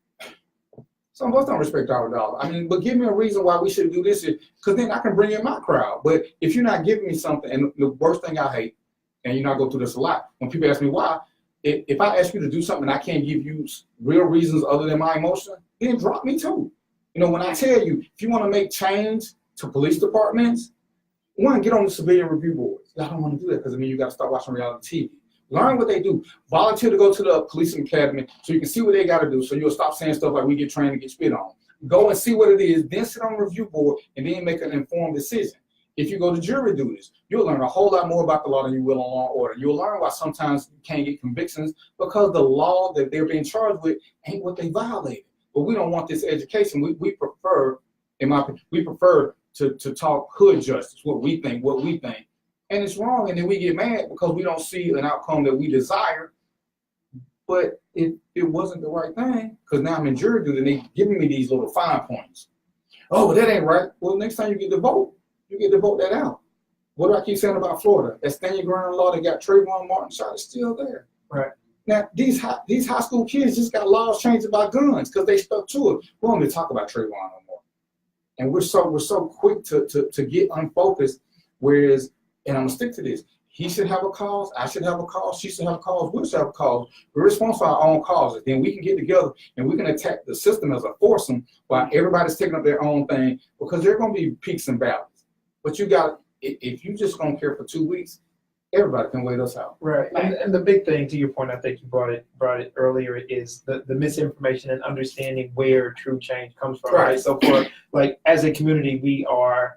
some of us don't respect our dollar. I mean, but give me a reason why we should do this, because then I can bring in my crowd. But if you're not giving me something, and the worst thing I hate, and I go through this a lot, when people ask me why. If I ask you to do something and I can't give you real reasons other than my emotion, then drop me too. When I tell you, if you want to make change to police departments, one, get on the civilian review boards. I don't want to do that because you got to start watching reality TV. Learn what they do. Volunteer to go to the policing academy so you can see what they got to do. So you'll stop saying stuff like we get trained to get spit on. Go and see what it is, then sit on the review board and then make an informed decision. If you go to jury duties, you'll learn a whole lot more about the law than you will on law and order. You'll learn why sometimes you can't get convictions because the law that they're being charged with ain't what they violated. But we don't want this education. We prefer, in my opinion, to talk hood justice, what we think. And it's wrong, and then we get mad because we don't see an outcome that we desire. But if it wasn't the right thing, because now I'm in jury duty, and they giving me these little fine points. Oh, but that ain't right. Well, next time you get to vote that out. What do I keep saying about Florida? That stand your ground law that got Trayvon Martin shot is still there. Right. Now, these high school kids just got laws changed about guns because they stuck to it. We don't even talk about Trayvon no more. And we're so quick to get unfocused. Whereas, and I'm gonna stick to this, he should have a cause, I should have a cause, she should have a cause, we should have a cause. We're responsible for our own causes. Then we can get together and we can attack the system as a foursome while everybody's taking up their own thing, because there are gonna be peaks and valleys. But you got, if you just gonna care for 2 weeks, everybody can wait us out. Right. And the big thing, to your point, I think you brought it earlier, is the misinformation and understanding where true change comes from. Right. So for, like, as a community, we are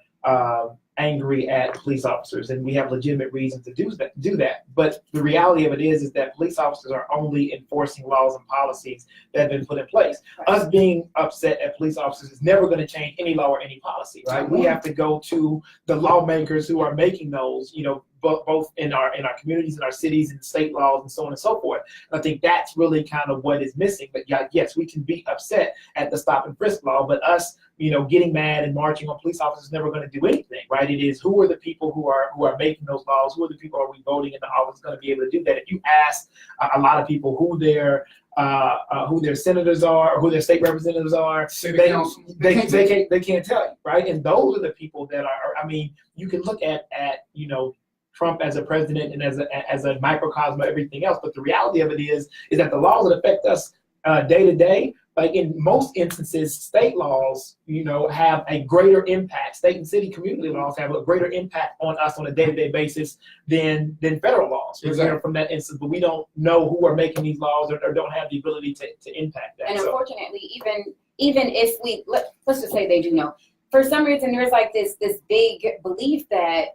angry at police officers, and we have legitimate reasons to do that. But the reality of it is that police officers are only enforcing laws and policies that have been put in place. Right. Us being upset at police officers is never going to change any law or any policy, right? We have to go to the lawmakers who are making those, both in our communities, in our cities, and state laws, and so on and so forth. I think that's really kind of what is missing. But yes, we can be upset at the stop and frisk law, but us, getting mad and marching on police officers is never going to do anything, right? It is, who are the people who are making those laws? Who are the people who are we voting in the office going to be able to do that? If you ask a lot of people who their senators are or who their state representatives are, they can't tell you, right? And those are the people that are. I mean, you can look at Trump as a president and as a microcosm of everything else, but the reality of it is that the laws that affect us day to day, like in most instances, state laws, have a greater impact. State and city community laws have a greater impact on us on a day-to-day basis than federal laws. Exactly. From that instance, but we don't know who are making these laws or don't have the ability to impact that. And unfortunately, even if let's just say they do know, for some reason there's like this big belief that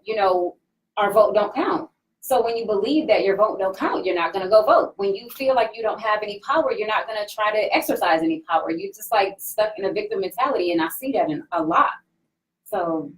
our vote don't count. So when you believe that your vote don't count, you're not going to go vote. When you feel like you don't have any power, you're not going to try to exercise any power. You're just like stuck in a victim mentality, and I see that in a lot. So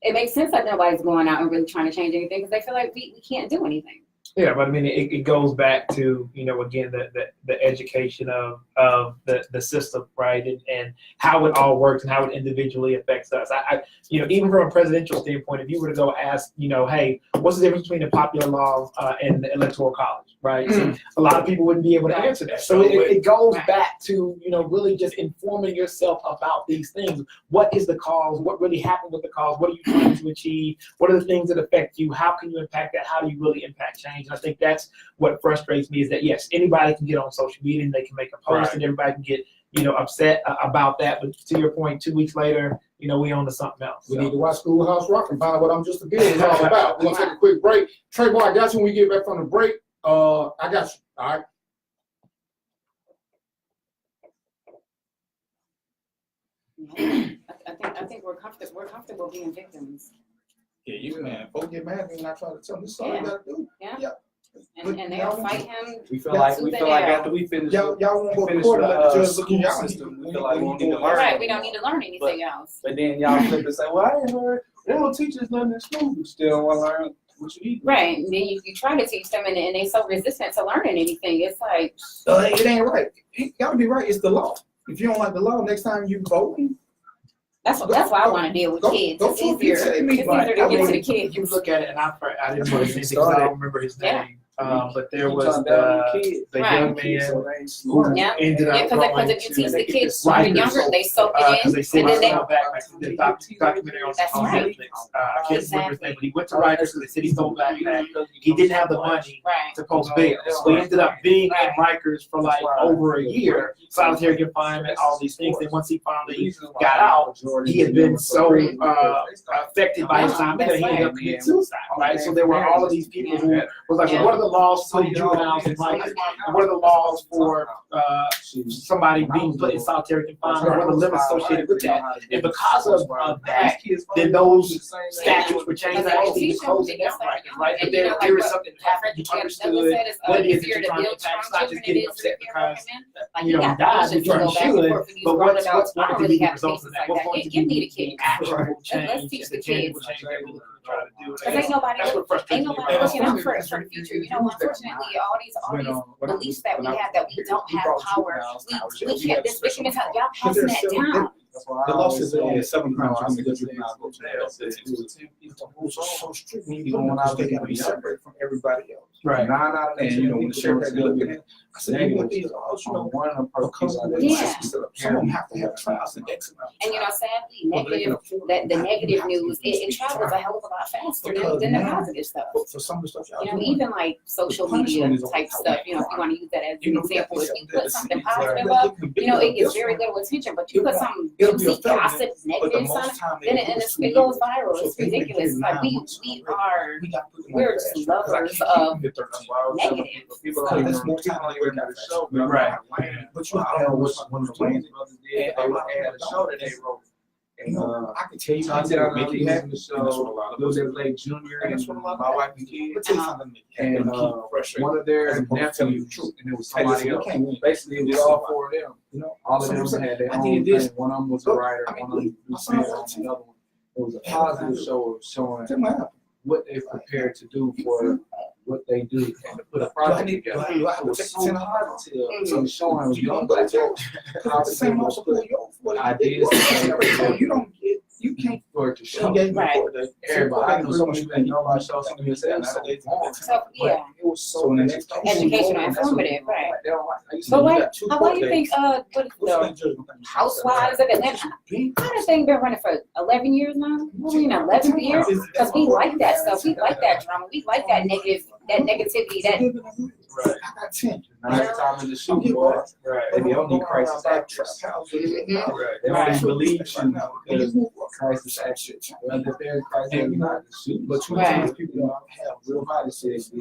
it makes sense that nobody's going out and really trying to change anything, because they feel like we can't do anything. Yeah, but I mean, it goes back to, again, the education of the system, right? And how it all works and how it individually affects us. I even from a presidential standpoint, if you were to go ask, hey, what's the difference between the popular law and the electoral college, right? So a lot of people wouldn't be able to answer that. So it goes back to, really just informing yourself about these things. What is the cause? What really happened with the cause? What are you trying to achieve? What are the things that affect you? How can you impact that? How do you really impact change? And I think that's what frustrates me, is that yes, anybody can get on social media and they can make a post, and everybody can get upset about that. But to your point, 2 weeks later, we on to something else. We need to watch Schoolhouse Rock and find out what I'm Just a Kid is all about. We're gonna take a quick break. Trayvon, I got you when we get back from the break. I got you. All right. I think we're comfortable being victims. Yeah, man. Folks get mad when I try to tell them this is all you gotta do. Yeah. And they'll fight him. We feel like after we finish, y'all won't go to court and let the judge look in y'all system. We feel like we don't need to learn. Right, we don't need to learn anything else. But then y'all flip and say, well, I ain't heard. They don't teach us nothing in school. You still want to learn what you need. Right, and then you try to teach them, and they're so resistant to learning anything. It's like, it ain't right. It gotta be right. It's the law. If you don't like the law, next time you voting. That's why I want to deal with kids. It's easier to get to the kids. You look at it, and I didn't want to say because I don't remember his name. But there was the young man who ended up because if you teach the kids younger, they soak it in, they sent and then him back. They did a documentary on Netflix. I can't remember his name, but he went to Rikers because they said he stole back. He didn't have the money to post bail, so he ended up being in Rikers for like over a year, solitary confinement, all these things. Then once he finally got out, he had been so affected by his time that he ended up committing suicide. Right, so there were all of these people who was like, what are the laws for juveniles in Rikers? What are the laws for somebody being put in solitary confinement? What are the limits associated with that? And because of that, then those statutes were changed. Actually, closing down Rikers, right? And there is something that happened. You understood what it is that you're trying to impact. It's not just getting upset because he died, which you should. But what's going to be the result of that? What's going to be the actual change? Let's teach the kids. trying to do. Cause ain't nobody looking out for the future. You know, unfortunately, all these beliefs that we have that we don't have power, we can't. This victim is how y'all passing that down. The law says only 7 crimes I'm you can do now. So strict when you go on out, they gotta be separate from everybody else. Right. 9 out of 10, And you know, when the sheriff had looking at, I said, you want these laws, you know, one of the because purposes Yeah. some of them have to have trials and X amount. And you know, sadly, the negative news it travels a hell of a lot faster than the positive stuff. For some of the stuff y'all You know, doing, even like social media type stuff. You know, if you want to use that as an example, if you put something positive up, you know, it gets very little attention. But you put some juicy gossip, negative stuff, then it goes viral. It's ridiculous. Like we're just lovers of negative. That's more time on your show. Right. But you know what's one of the Wayne's things, brothers did. They had a show that they wrote. you know, I can tell you, So I I did did make make it it happen. happen. The show, those that played Junior and my wife and kids, and one of their nephews, and it was somebody else. Basically, it was all 4 of them. You know, All of them had their I own did this. thing. One of them was a writer, one of them was on the other one. It was a positive show of showing Tell me what happened. what they're prepared to do for what they do and to put a project together. It was so positive. So showing young black folks how The same to also for your ideas you don't get, you can't. for it to show. Right. Everybody, I know so much people know about show some of this and So yeah, it was so the next educational, informative, right? But But why do you think what the Housewives of Atlanta? How this thing been running for 11 years now? We're in 11th year because we like that stuff. We like that drama. We like that negativity. That I got 10. Now every time in the shoot, boy, they be on the crisis actors. They don't believe you because crisis action. Whether they're crisis or not, the shoot. But you know, people don't have real body sex. yeah,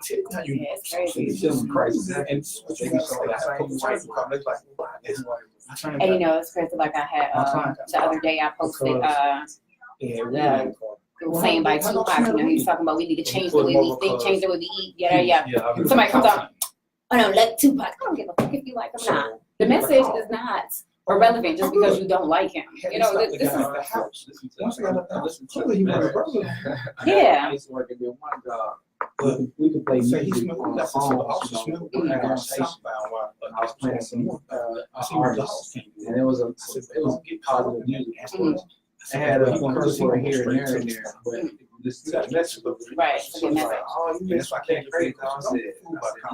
it's crazy. It's just crisis and And you know, it's crazy. Like I had the other day, I posted it was saying by Tupac. You know, he was talking about we need to change the way we think, change the way we eat. Yeah. Somebody comes out, I don't like Tupac. I don't give a fuck if you like him or not. The message is not irrelevant just because you don't like him. You know, this is yeah. I used to work at one job. We could play music on the phone. I was playing some artists, and it was positive music. It had a curse word here and there, but this message was Right. so it's like, oh, you missed my can't crazy. I said,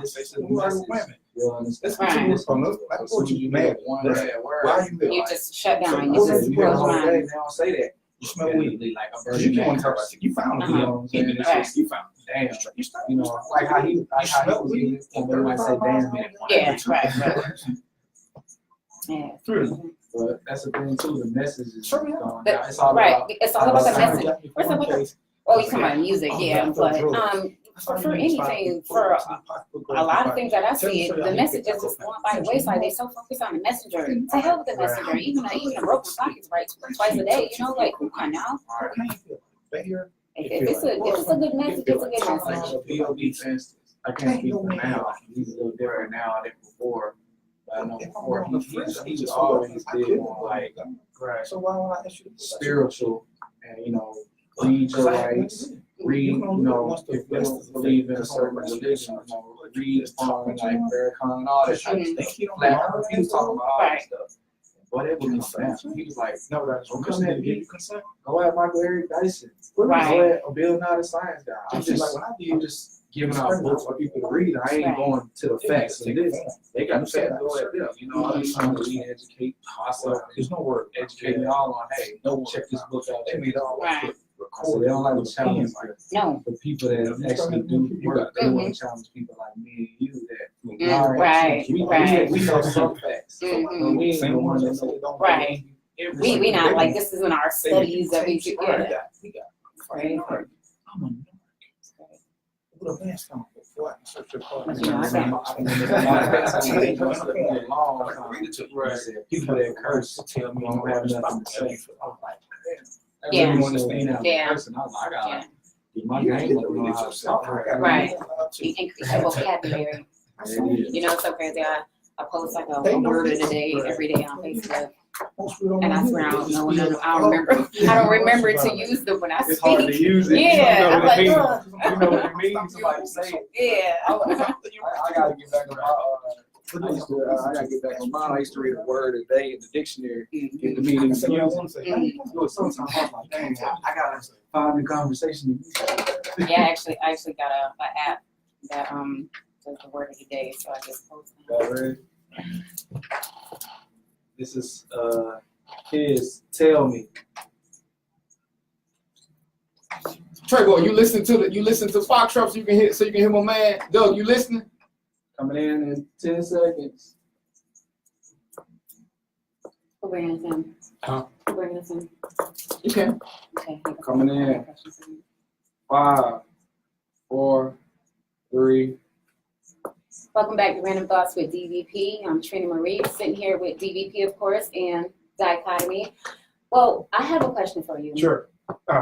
this is the message. You understand? Right. So you mad one bad word. You just shut down. You You just hear close all your day, mind. they don't say that. You smell weed. Like a You virgin can't man. talk about it. You found it. You know what I'm saying? Right. You found Damn. it. You know, like how he was getting it, and they might say, damn, man. Yeah, right. Yeah. But that's the thing too, the message is Sure, going yeah. down. It's all Right. about It's all about the message. First of all, oh, you talking about music, yeah, but for anything, for a lot of things that I see, the message is just going by the wayside. They're so focused on the messenger. To hell with the messenger. Even a broken pocket's right twice a day. You know, like come on now. If it's a good message, it's a good message. P.O.D. fans, I can't speak for now. He's a little different now than before. But I know before he was always big on like So why would I ask you? spiritual and read your rights. Read, if you don't believe in a certain religion, read on like Farrakhan, all that type of stuff. He was talking about all that stuff. But it was down. He was like, no, that's what come here to give you consent. Go at Michael Eric Dyson. Right. Go at Bill Nye the Science Guy. I'm just like, when I do just giving out books for people to read, I ain't going to the facts of this. They got to go at them. I'm trying to educate myself. There's no word. Educating y'all on, hey, check this book out. They made all Right. So they don't like to challenge No. the people that actually do the work. They want to challenge people like me and you that Right. we know some facts. But we ain't the one that say don't Right. We not like this isn't our studies that we do. Yeah. Right. I'm a what a last time before I search your car. But you know, I can't. People that curse tell me I don't have nothing to say. Yeah. I really understand that Yeah. person. I was like, I Yeah. gotta get my game up, know how to talk. Right. You increase your vocabulary. You know, it's so crazy. I post like a word of the day every day on Facebook. And I swear I don't know. I don't remember. I don't remember to use them when I It's hard to speak. use it. Yeah, You know I'm what it like, means. You know what it means. Somebody say it. Yeah. I gotta get back on my. I gotta get back on mine. I used to read a word a day in the dictionary. Get the meaning. So I want to say. You know, sometimes I was like, dang, I gotta find the conversation. Yeah, I actually got a app that does the word of the day, so I just post it. This is kids tell me. Trego, you listen to Fox Trap so you can hear my man. Doug, you listening? Coming in 10 seconds. Who bringing this in? Huh? Who bringing this in? You can. Okay. Coming in. 5, 4, 3. Welcome back to Random Thoughts with DVP. I'm Trina Marie, sitting here with DVP, of course, and Dichotomy. Well, I have a question for you. Sure.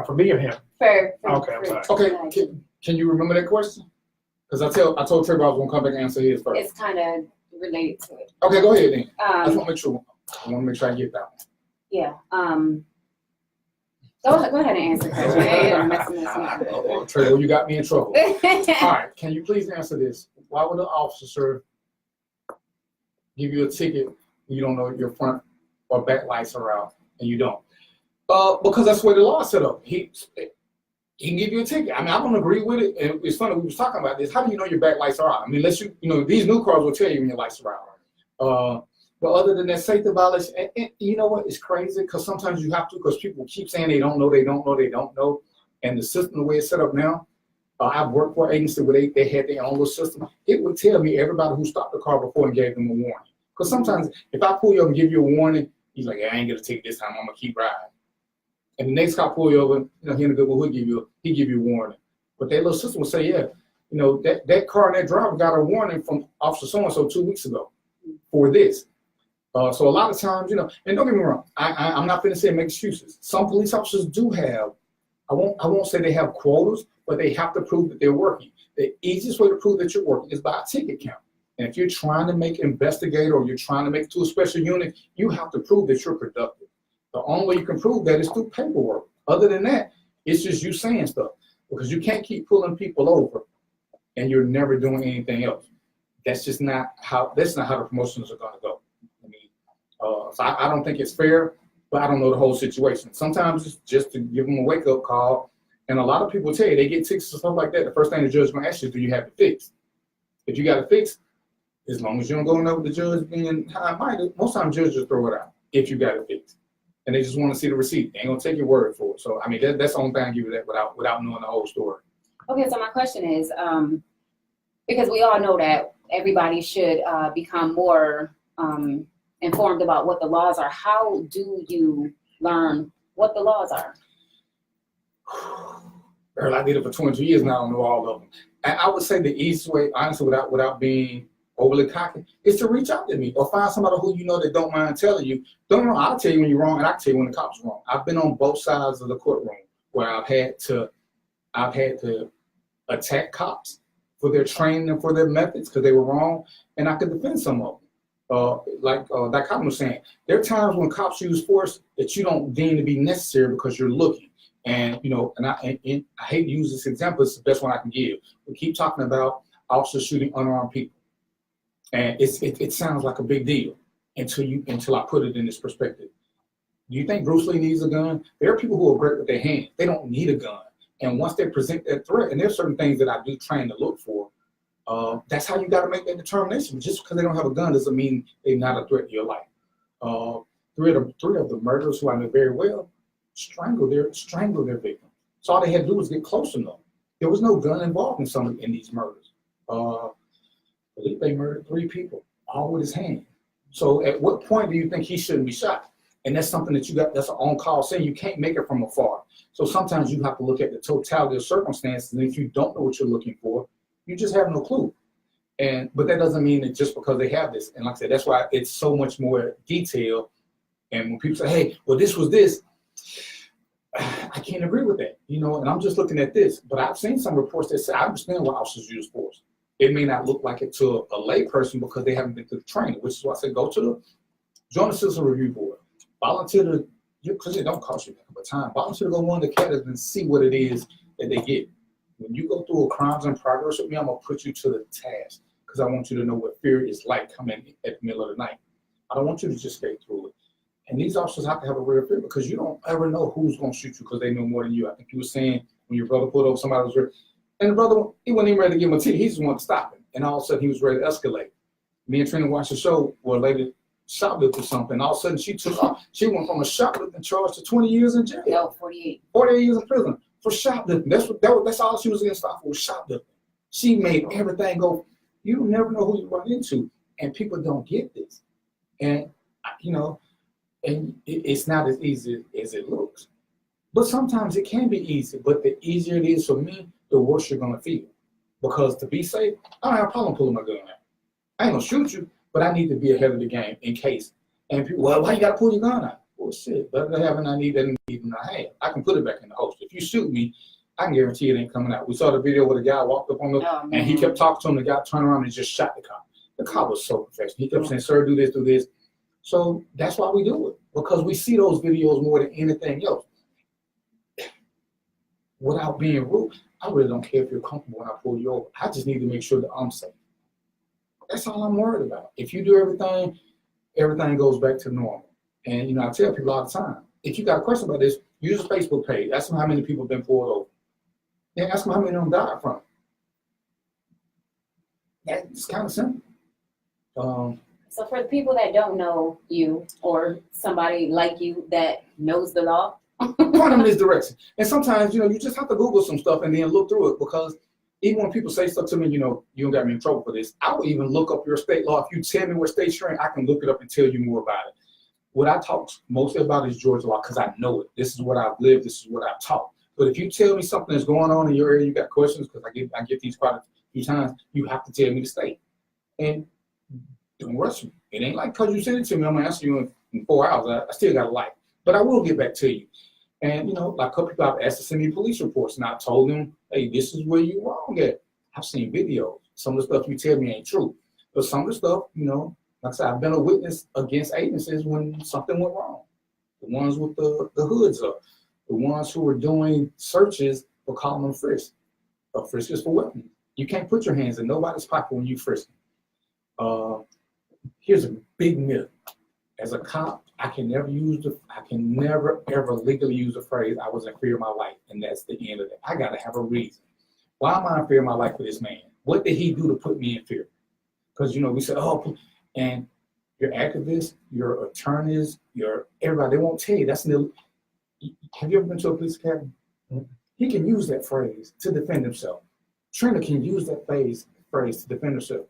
For me or him? For Okay, I'm sorry. Okay, can you remember that question? Because I told Trevor I was gonna come back and answer his first. It's kind of related to it. Okay, go ahead then. I just Um, want to make sure. I want to make sure I get that one. yeah. Go ahead and answer. Yeah, I'm messing this up. Trevor, you got me in trouble. All right, can you please answer this? Why would an officer give you a ticket when you don't know if your front or back lights are out and you don't? Because that's where the law set up. He can give you a ticket. I mean, I don't agree with it. And it's funny, we was talking about this. How do you know your back lights are out? I mean, unless you know, these new cars will tell you when your lights are out. But other than that, safety violation, and you know what? It's crazy because sometimes you have to, because people keep saying they don't know. And the system, the way it's set up now, I've worked for an agency where they had their own little system. It would tell me everybody who stopped the car before and gave them a warning. Because sometimes if I pull you up and give you a warning, he's like, I ain't gonna take this time. I'm gonna keep riding. And the next cop pull you over, he in a good mood, he give you a warning. But that little system will say, yeah, that car and that driver got a warning from Officer so-and-so 2 weeks ago for this. So a lot of times, and don't get me wrong, I'm not going to say make excuses. Some police officers do have, I won't say they have quotas, but they have to prove that they're working. The easiest way to prove that you're working is by a ticket count. And if you're trying to make investigator or you're trying to make it to a special unit, you have to prove that you're productive. The only way you can prove that is through paperwork. Other than that, it's just you saying stuff, because you can't keep pulling people over and you're never doing anything else. That's not how the promotions are going to go. So I don't think it's fair, but I don't know the whole situation. Sometimes it's just to give them a wake-up call. And a lot of people tell you they get tickets and stuff like that. The first thing the judge is going to ask you is, do you have it fixed? If you got it fixed, as long as you don't go in there with the judge being high-minded, most times judges just throw it out if you got it fixed. And they just want to see the receipt. They ain't going to take your word for it. So, I mean, that's the only thing I give you that without knowing the whole story. Okay, so my question is, because we all know that everybody should become more informed about what the laws are. How do you learn what the laws are? Girl, I did it for 22 years and I don't know all of them. And I would say the easiest way, honestly, without being overly cocky, is to reach out to me or find somebody who you know that don't mind telling you. Don't know, I'll tell you when you're wrong and I'll tell you when the cop's wrong. I've been on both sides of the courtroom where I've had to attack cops for their training and for their methods because they were wrong, and I could defend some of them. Like Dichotomy was saying, there are times when cops use force that you don't deem to be necessary because you're looking. And I hate to use this example, it's the best one I can give. We keep talking about officers shooting unarmed people. And it sounds like a big deal until I put it in this perspective. Do you think Bruce Lee needs a gun? There are people who are great with their hands. They don't need a gun. And once they present that threat, and there's certain things that I do train to look for, that's how you got to make that determination. Just because they don't have a gun doesn't mean they're not a threat to your life. Three of the murderers who I know very well strangled their victims. So all they had to do was get close enough. There was no gun involved in these murders. They murdered 3 people, all with his hand. So at what point do you think he shouldn't be shot? And that's something that that's an on-call saying. You can't make it from afar. So sometimes you have to look at the totality of circumstances, and if you don't know what you're looking for, you just have no clue. But that doesn't mean that just because they have this. And like I said, that's why it's so much more detailed. And when people say, hey, well, this was this, I can't agree with that, and I'm just looking at this. But I've seen some reports that say, I understand why officers use force. It may not look like it to a lay person because they haven't been through the training, which is why I say join the Citizen Review Board. Volunteer to, because it don't cost you nothing but time. Volunteer to go one of the academies and see what it is that they get. When you go through a crimes in progress with me, I'm gonna put you to the task because I want you to know what fear is like coming at the middle of the night. I don't want you to just skate through it. And these officers have to have a real fear because you don't ever know who's gonna shoot you because they know more than you. I think you were saying when your brother pulled over somebody was real, and the brother, he wasn't even ready to give him a ticket. He just wanted to stop him. And all of a sudden he was ready to escalate. Me and Trina watched the show where a lady shoplifted something. All of a sudden she took off. She went from a shoplifting charge to 20 years in jail. No, 48. 48 years in prison for shoplifting. That's all she was getting stopped for, was shoplifting. She made everything go. You never know who you run into, and people don't get this. And it's not as easy as it looks. But sometimes it can be easy. But the easier it is for me, the worse you're gonna feel. Because to be safe, I don't have a problem pulling my gun out. I ain't gonna shoot you, but I need to be ahead of the game in case. And people, well, why you gotta pull your gun out? Well, shit, better to have than I need than I have. I can put it back in the holster. If you shoot me, I can guarantee it ain't coming out. We saw the video where the guy walked up on the, and he kept talking to him. The guy turned around and just shot the cop. The cop was so professional. He kept saying, "Sir, do this, do this." So that's why we do it, because we see those videos more than anything else. Without being rude, I really don't care if you're comfortable when I pull you over. I just need to make sure that I'm safe. That's all I'm worried about. If you do everything, everything goes back to normal. And I tell people all the time, if you got a question about this, use a Facebook page. Ask them how many people have been pulled over. Then ask them how many of them died from it. It's kind of simple. So for the people that don't know you or somebody like you that knows the law, point them in this direction. And sometimes, you just have to Google some stuff and then look through it, because even when people say stuff to me, you don't got me in trouble for this. I will even look up your state law. If you tell me what state you're in, I can look it up and tell you more about it. What I talk mostly about is Georgia law because I know it. This is what I've lived. This is what I've taught. But if you tell me something that's going on in your area, you got questions, because I get these quite a few times, you have to tell me the state. And don't rush me. It ain't like because you send it to me, I'm going to answer you in 4 hours. I still got a life. But I will get back to you. And, like a couple people I've asked to send me police reports, and I told them, hey, this is where you're wrong at. I've seen videos. Some of the stuff you tell me ain't true. But some of the stuff, like I said, I've been a witness against agencies when something went wrong. The ones with the hoods up. The ones who were doing searches for calling them frisk. A frisk is for weapons. You can't put your hands in nobody's pocket when you frisk. Here's a big myth. As a cop, I can never ever legally use the phrase "I was in fear of my life," and that's the end of it. I gotta have a reason. Why am I in fear of my life for this man? What did he do to put me in fear? Because we say, oh, and your activists, your attorneys, your everybody, they won't tell you. Have you ever been to a police academy? Mm-hmm. He can use that phrase to defend himself. Trina can use that phrase to defend herself.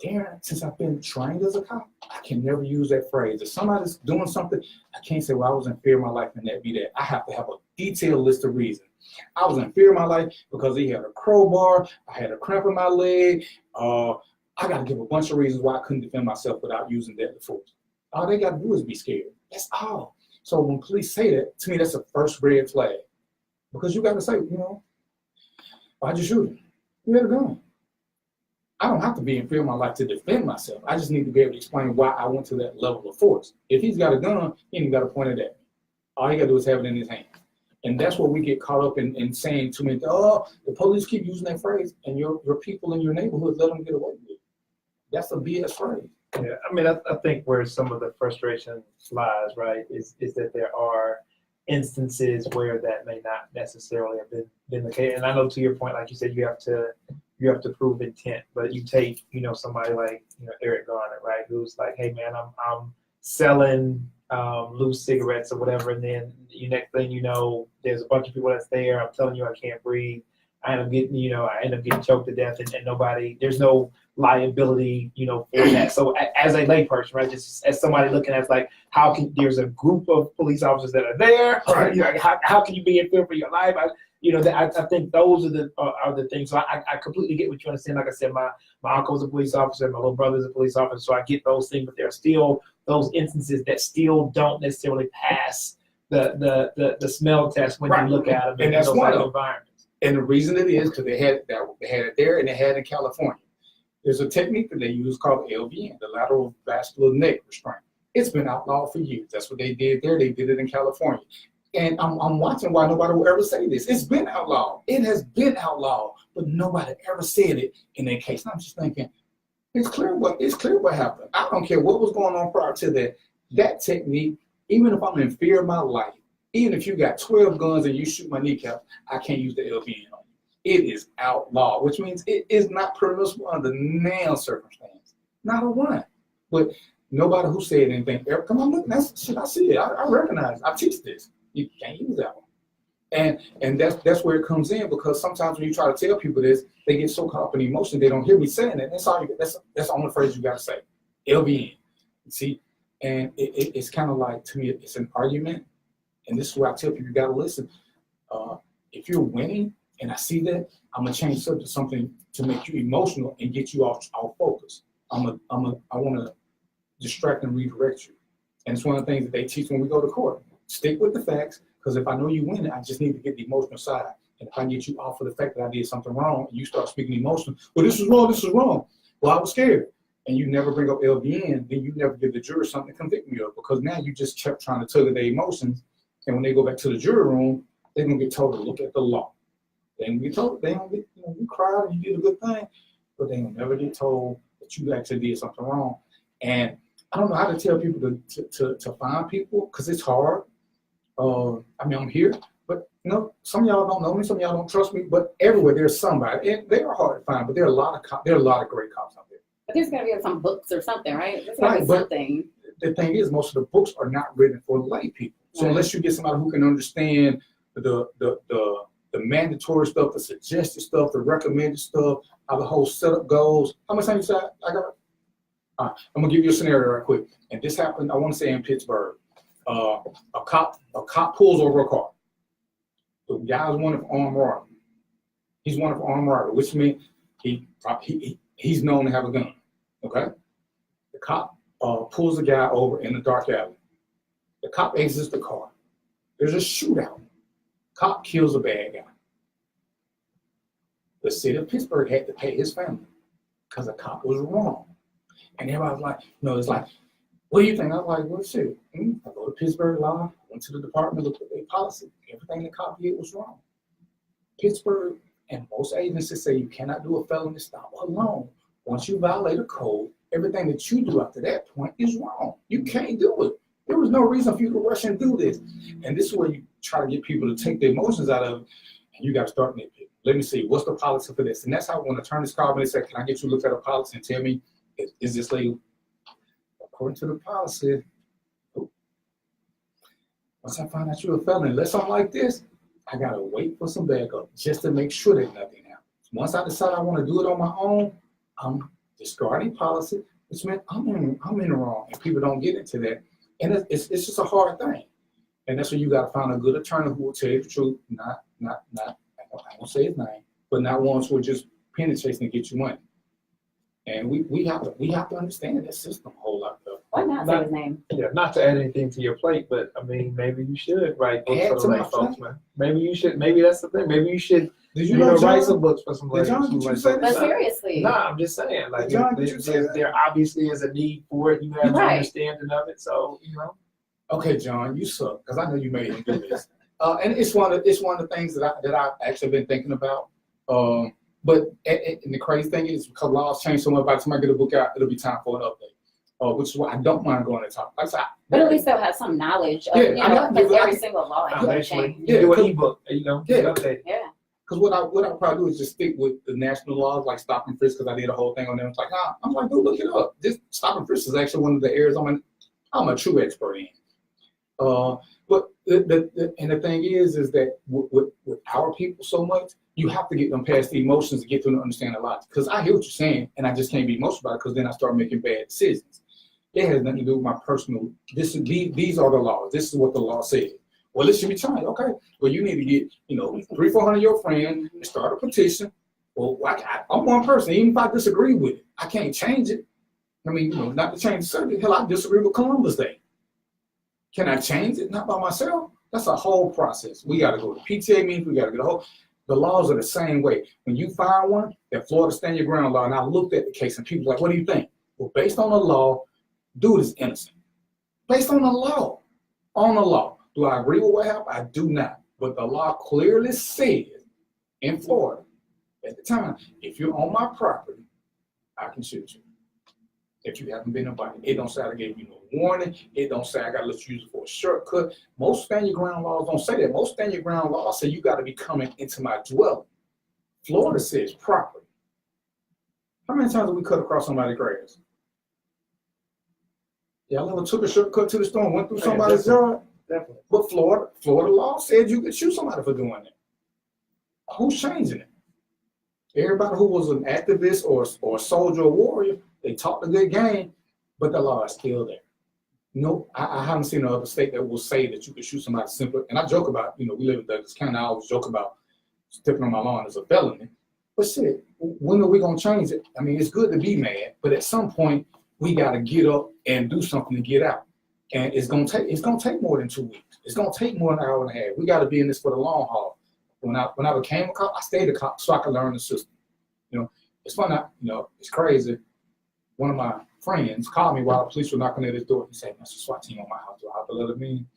Darren, since I've been trained as a cop, I can never use that phrase. If somebody's doing something, I can't say, well, I was in fear of my life and that be that. I have to have a detailed list of reasons. I was in fear of my life because he had a crowbar, I had a cramp in my leg. I got to give a bunch of reasons why I couldn't defend myself without using deadly force. All they got to do is be scared. That's all. So when police say that, to me, that's a first red flag. Because you got to say, why'd you shoot him? You had a gun. I don't have to be in fear of my life to defend myself. I just need to be able to explain why I went to that level of force. If he's got a gun, he ain't got to point it at me. All he got to do is have it in his hand. And that's what we get caught up in saying to me, oh, the police keep using that phrase, and your people in your neighborhood let them get away with it. That's a BS phrase. Yeah, I mean, I think where some of the frustration lies, right, is that there are instances where that may not necessarily have been the case. And I know, to your point, like you said, you have to prove intent. But you take, somebody like Eric Garner, right, who's like, hey man, I'm selling loose cigarettes or whatever, and then next thing you know, there's a bunch of people that's there. I'm telling you, I can't breathe. I end up getting choked to death, and there's no liability, for that. So as a layperson, right, just as somebody looking at it, like, there's a group of police officers that are there, right? How can you be in fear for your life? I think those are the things. So I completely get what you understand. Like I said, my uncle's a police officer, my little brother's a police officer, so I get those things. But there are still those instances that still don't necessarily pass the smell test when you look at them in those environments. And the reason it is because they had it there and they had it in California. There's a technique that they use called LVN, the lateral vascular neck restraint. It's been outlawed for years. That's what they did there. They did it in California. And I'm watching why nobody will ever say this. It's been outlawed. It has been outlawed, but nobody ever said it in their case. And I'm just thinking, it's clear what happened. I don't care what was going on prior to that. That technique, even if I'm in fear of my life, even if you got 12 guns and you shoot my kneecap, I can't use the LVN on you. It is outlawed, which means it is not permissible under no circumstance. Not a one. But nobody who said anything, come on, look, that's shit, I see it. I recognize it. I teach this. You can't use that one. And that's where it comes in, because sometimes when you try to tell people this, they get so caught up in emotion they don't hear me saying it. That's all that's the only phrase you gotta say. LVN. See? And it's kind of like, to me, it's an argument. And this is where I tell people you gotta listen. If you're winning and I see that, I'm gonna change subject to something to make you emotional and get you off focus. I wanna distract and redirect you. And it's one of the things that they teach when we go to court. Stick with the facts, because if I know you win it, I just need to get the emotional side. And if I get you off of the fact that I did something wrong and you start speaking emotional, well, this is wrong. Well, I was scared. And you never bring up LVN, then you never give the jury something to convict me of, because now you just kept trying to tug at their emotions. And when they go back to the jury room, they're gonna get told to look at the law. They don't get told, they don't get, you cried and you did a good thing, but they don't never get told that you actually did something wrong. And I don't know how to tell people to find people, because it's hard. I'm here, but some of y'all don't know me, some of y'all don't trust me, but everywhere there's somebody, and they are hard to find, but there are a lot of great cops out there. But there's gotta be some books or something, right? There's gotta be something. The thing is, most of the books are not written for lay people. So unless you get somebody who can understand the mandatory stuff, the suggested stuff, the recommended stuff, how the whole setup goes. How much time you said I got? I'm gonna give you a scenario right quick. And this happened, I want to say in Pittsburgh. A cop pulls over a car. The guy's wanted for armed robbery. He's wanted for armed robbery, which means he's known to have a gun. Okay? The cop pulls the guy over in a dark alley. The cop exits the car. There's a shootout. Cop kills a bad guy. The city of Pittsburgh had to pay his family because the cop was wrong. And everybody's like, it's like, what do you think? I was like, well, shit. I go to Pittsburgh Law, went to the department, looked at their policy. Everything the cop did was wrong. Pittsburgh and most agencies say you cannot do a felony stop alone. Once you violate a code, everything that you do after that point is wrong. You can't do it. There was no reason for you to rush and do this. And this is where you try to get people to take the emotions out of it, and you got to start nitpicking. Let me see, what's the policy for this? And that's how when attorneys call me and say, can I get you to look at a policy and tell me, is this legal? According to the policy, once I find out you're a felon, unless I'm like this, I gotta wait for some backup just to make sure that nothing happens. Once I decide I want to do it on my own, I'm discarding policy, which means I'm in the wrong, and people don't get into that. And it's just a hard thing. And that's where you gotta find a good attorney who will tell you the truth, not I won't say his name, but not ones who are just penny chasing to get you money. And we have to understand that system a whole lot though. Why not say his name? Yeah, not to add anything to your plate, but I mean, maybe you should write books Add for the to lay my folks, plate. man. Maybe you should. Maybe that's the thing. Maybe you should. Did you know write John? some books for some lay John, did you say folks. But seriously. Nah, I'm just saying. Like, John, did you say that? there obviously is a need for it. You have an Right. understanding of it, so Okay, John, you suck, because I know you made him do this. And it's one of the things that I've actually been thinking about. But and the crazy thing is, because laws change so much, by the time I get a book out, it'll be time for an update. Which is why I don't mind going to talk. Like I said, But at least they'll have some knowledge of, Yeah, because every single law has eventually changed. you do an Yeah, ebook. Update. Yeah. because what I probably do is just stick with the national laws, like stop and frisk, because I did a whole thing on them. It's like, I'm like, dude, look it up. This stop and frisk is actually one of the areas I'm a true expert in. But the thing is that with our people so much, you have to get them past the emotions to get them to understand a lot. Because I hear what you're saying, and I just can't be emotional about it, because then I start making bad decisions. It has nothing to do with my personal. These are the laws. This is what the law says. Well, it should be time. Okay. Well, you need to get 300-400 of your friends and start a petition. Well, I'm one person. Even if I disagree with it, I can't change it. I mean, not to change the subject. Hell, I disagree with Columbus Day. Can I change it? Not by myself. That's a whole process. We got to go to PTA meetings. We got to get a whole. The laws are the same way. When you find one, that Florida stand your ground law, and I looked at the case and people were like, what do you think? Well, based on the law, dude is innocent. Based on the law. On the law. Do I agree with what happened? I do not. But the law clearly said in Florida at the time, if you're on my property, I can shoot you. If you haven't been invited. It don't say I gave you no warning. It don't say I got to let you use it for a shortcut. Most stand your ground laws don't say that. Most stand your ground laws say you got to be coming into my dwelling. Florida says property. How many times have we cut across somebody's grass? Y'all ever took a shortcut to the store and went through somebody's yard? Definitely. But Florida law said you could shoot somebody for doing that. Who's changing it? Everybody who was an activist or a soldier or warrior, they talked a good game, but the law is still there. No, I haven't seen another state that will say that you could shoot somebody simply. And I joke about, we live in Douglas County. I always joke about stepping on my lawn as a felony. But shit, when are we gonna change it? I mean, it's good to be mad, but at some point we gotta get up and do something to get out. And it's gonna take more than 2 weeks. It's gonna take more than an hour and a half. We gotta be in this for the long haul. When I became a cop, I stayed a cop so I could learn the system. It's fun. It's crazy. One of my friends called me while the police were knocking at his door. He said, "That's a SWAT team on my house. Do I have to let him in?"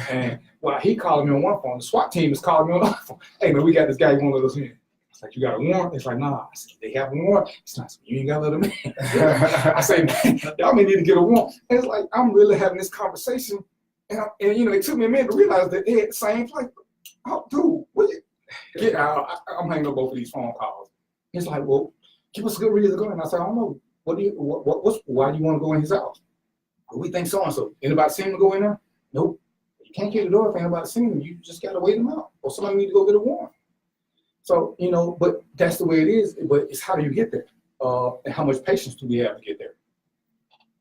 And while he called me on one phone, the SWAT team is calling me on the other phone. "Hey man, we got this guy. You won't let us in." It's like, "You got a warrant?" It's like, "Nah." I said, "They have a warrant." It's not. "You ain't gotta let them in." I say, "Man, y'all may need to get a warrant." And it's like I'm really having this conversation, and it took me a minute to realize that they had the same place. Oh, dude, what you get out? I'm hanging up both of these phone calls. It's like, well, give us a good reason to go. And I said, "I don't know. Why do you want to go in his house?" "Well, we think so and so." "Anybody seen him go in there?" "Nope." You can't get the door if anybody seen him. You just gotta wait him out, or somebody need to go get a warrant. So but that's the way it is. But it's how do you get there, and how much patience do we have to get there?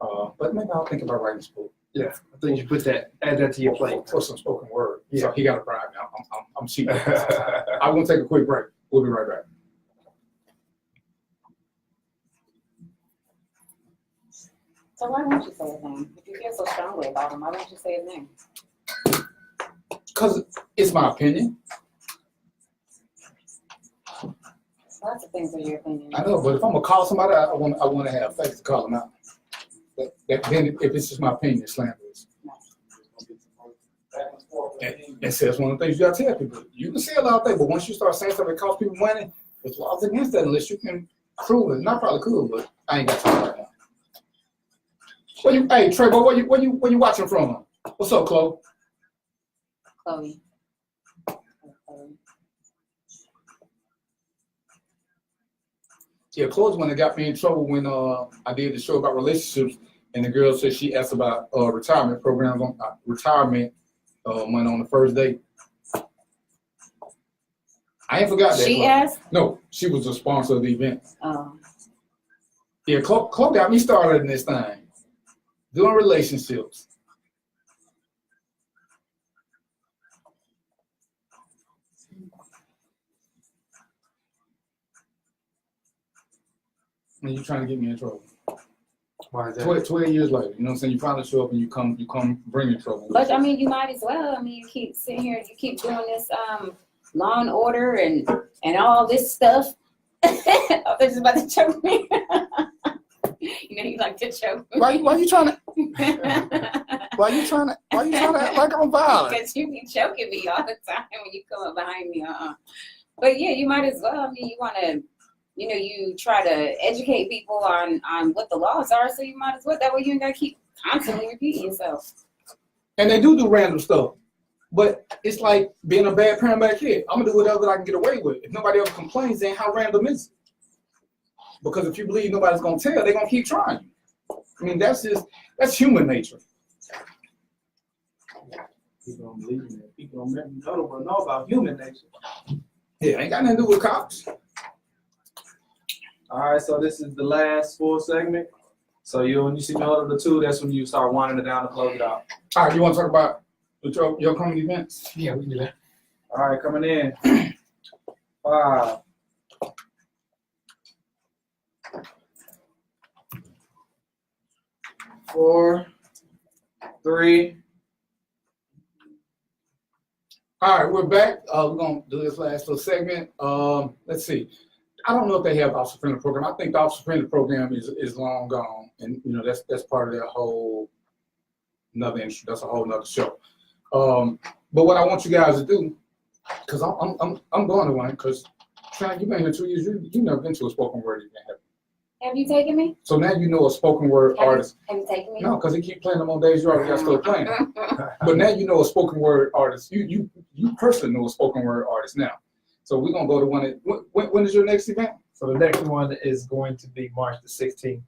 But maybe I'll think about writing this book. Yeah, I think you should add that to your plate. For some spoken word. Yeah. So he got a bribe now. I'm cheap. I'm gonna take a quick break. We'll be right back. So why won't you say his name? If you feel so strongly about him, why won't you say his name? Because it's my opinion. Lots of things are your opinion. I know, but if I'm gonna call somebody, I want to have faith to call them out. Then if it's just my opinion, it's slanderous. And so that's one of the things you gotta tell people. You can say a lot of things, but once you start saying something that costs people money, there's laws against that unless you can prove it. Not probably could, but I ain't got time right now. Hey Trey, boy, where you watching from? What's up, Chloe? Chloe. Yeah, Chloe's one that got me in trouble when I did the show about relationships, and the girl said she asked about retirement programs on retirement money on the first date. I ain't forgot that. She asked? No, she was a sponsor of the event. Oh. Yeah, Chloe got me started in this thing. Doing relationships. And you trying to get me in trouble. Why is that? 12 years later, you know what I'm saying? You finally show up and you come bringing trouble. But I mean, you might as well. I mean, you keep sitting here, you keep doing this law and order and all this stuff. I was about to choke me. You like to choke me. Why you trying to act like I'm violent? Because you be choking me all the time when you come up behind me. But yeah, you might as well. I mean, you want to, you try to educate people on what the laws are, so you might as well. That way you ain't got to keep constantly repeating yourself. And they do random stuff. But it's like being a bad parent back here. I'm going to do whatever I can get away with. If nobody ever complains, then how random is it? Because if you believe nobody's going to tell, they're going to keep trying. I mean, that's human nature. People don't believe in it. People don't know about human nature. Yeah, ain't got nothing to do with cops. All right, so this is the last full segment. So when you see me hold up the two, that's when you start winding it down to close it out. All right, you want to talk about your coming events? Yeah, we can do that. All right, coming in. 5, 4, 3, All right, we're back. We're gonna do this last little segment. Let's see. I don't know if they have the officer friendly program. I think the officer friendly program is long gone, and you know that's part of their whole another issue. That's a whole nother show. But what I want you guys to do, because I'm going to one, because you've been here 2 years. You never been to a spoken word event, have you? Have you taken me? So now you know a spoken word artist. Have you taken me? No, because they keep playing them on days you already got to start playing them. But now you know a spoken word artist. You personally know a spoken word artist now. So we're gonna go to one. When is your next event? So the next one is going to be March the 16th.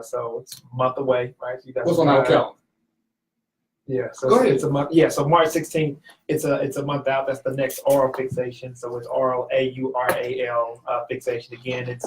So it's a month away, right? So you got What's on our calendar? Yeah, so Go ahead. it's a month. Yeah, so March 16th, it's a month out. That's the next oral fixation. So it's oral, AURAL fixation. Again,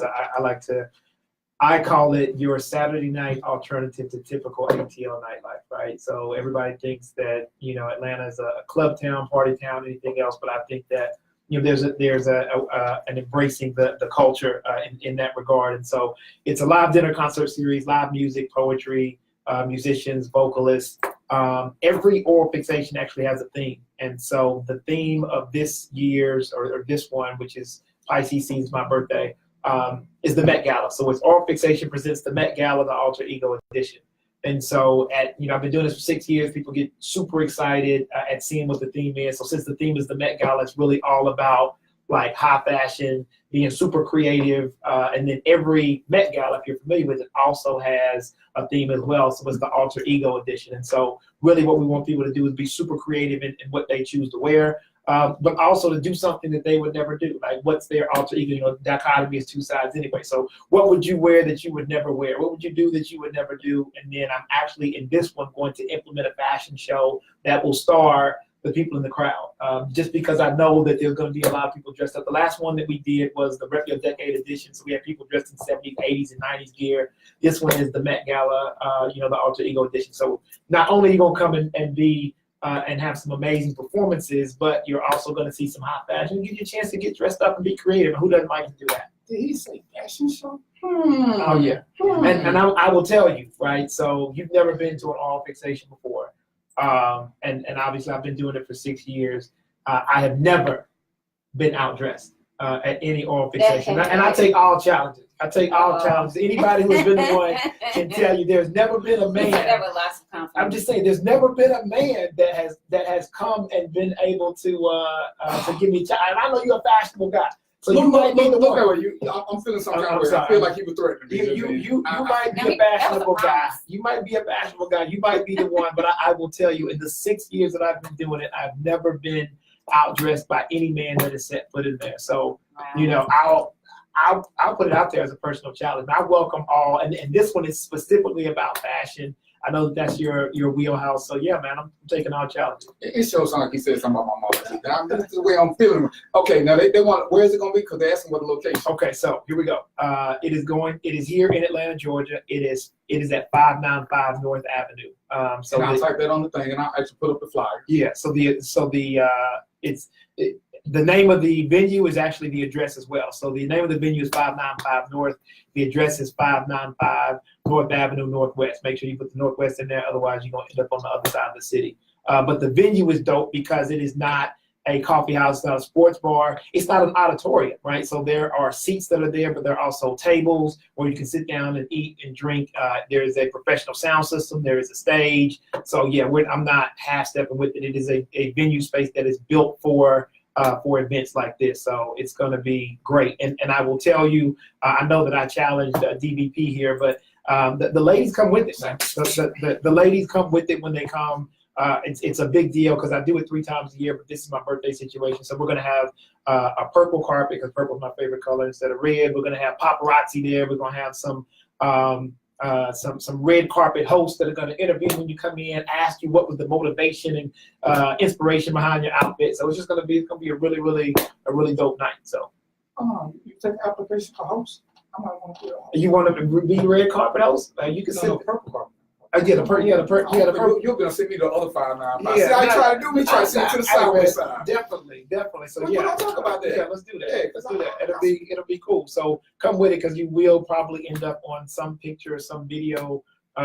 I call it your Saturday night alternative to typical ATL nightlife, right? So everybody thinks that, you know, Atlanta is a club town, party town, anything else, but I think that, you know, there's an embracing the culture in that regard. And so it's a live dinner concert series, live music, poetry, musicians, vocalists. Every oral fixation actually has a theme. And so the theme of this year's or this one, which is Pisces Season's my birthday, is the Met Gala. So it's Oral Fixation presents the Met Gala, the Alter Ego edition. And so I've been doing this for 6 years. People get super excited at seeing what the theme is. So since the theme is the Met Gala, it's really all about like high fashion, being super creative. And then every Met Gala, if you're familiar with it, also has a theme as well. So it's the Alter Ego edition. And so really what we want people to do is be super creative in what they choose to wear. But also to do something that they would never do. Like, what's their alter ego? You know, dichotomy is two sides anyway. So what would you wear that you would never wear? What would you do that you would never do? And then I'm actually in this one going to implement a fashion show that will star the people in the crowd. Just because I know that there's going to be a lot of people dressed up. The last one that we did was the Rep Your Decade edition. So we had people dressed in 70s, 80s, and 90s gear. This one is the Met Gala, the Alter Ego edition. So not only are you going to come and be and have some amazing performances, but you're also going to see some hot fashion. Give you a chance to get dressed up and be creative. And who doesn't like to do that? Did he say fashion show? Oh yeah. And I will tell you, right? So you've never been to an oral fixation before, and obviously I've been doing it for 6 years. I have never been outdressed at any oral fixation, and I take all challenges. I take all challenges. Anybody who's been to one can tell you there's never been a man. I'm just saying there's never been a man that has come and been able to give me a challenge. And I know you're a fashionable guy. So you might be the one. I'm feeling some kind of way. I feel like you were threatening me. You might be a fashionable guy. You might be a fashionable guy. You might be the one. But I will tell you, in the 6 years that I've been doing it, I've never been outdressed by any man that has set foot in there. So, I'll put it out there as a personal challenge. I welcome all, and this one is specifically about fashion. I know that's your wheelhouse. So yeah, man, I'm taking all challenges. It shows like he said something about my mom. This is the way I'm feeling. Okay, now they want, where is it going to be? Because they're asking what the location. Okay, so here we go. It is here in Atlanta, Georgia. It is at 595 North Avenue. So I'll type that on the thing, and I'll actually put up the flyer. Yeah. The name of the venue is actually the address as well. So the name of the venue is 595 North. The address is 595 North Avenue Northwest. Make sure you put the Northwest in there, otherwise you're going to end up on the other side of the city. But the venue is dope because it is not a coffee house, it's not a sports bar, it's not an auditorium, right? So there are seats that are there, but there are also tables where you can sit down and eat and drink. There is a professional sound system, there is a stage. So yeah, I'm not half-stepping with it. It is a venue space that is built for events like this. So it's going to be great. And I will tell you, I know that I challenged DVP here, but the ladies come with it, man. The ladies come with it when they come. It's a big deal because I do it 3 times a year, but this is my birthday situation. So we're going to have a purple carpet because purple is my favorite color instead of red. We're going to have paparazzi there. We're going to have some red carpet hosts that are going to interview when you come in, ask you what was the motivation and inspiration behind your outfit. So it's going to be a really dope night. So you take application for host? I might want to do it. You want to be red carpet host? You can sit purple carpet. The purple. You're gonna send me the other 595. Yeah, see, I try to do me. Try to send it to the southwest side. Definitely. So Well, yeah, I'll talk about that. Yeah, let's do that. It'll be cool. So come with it because you will probably end up on some picture or some video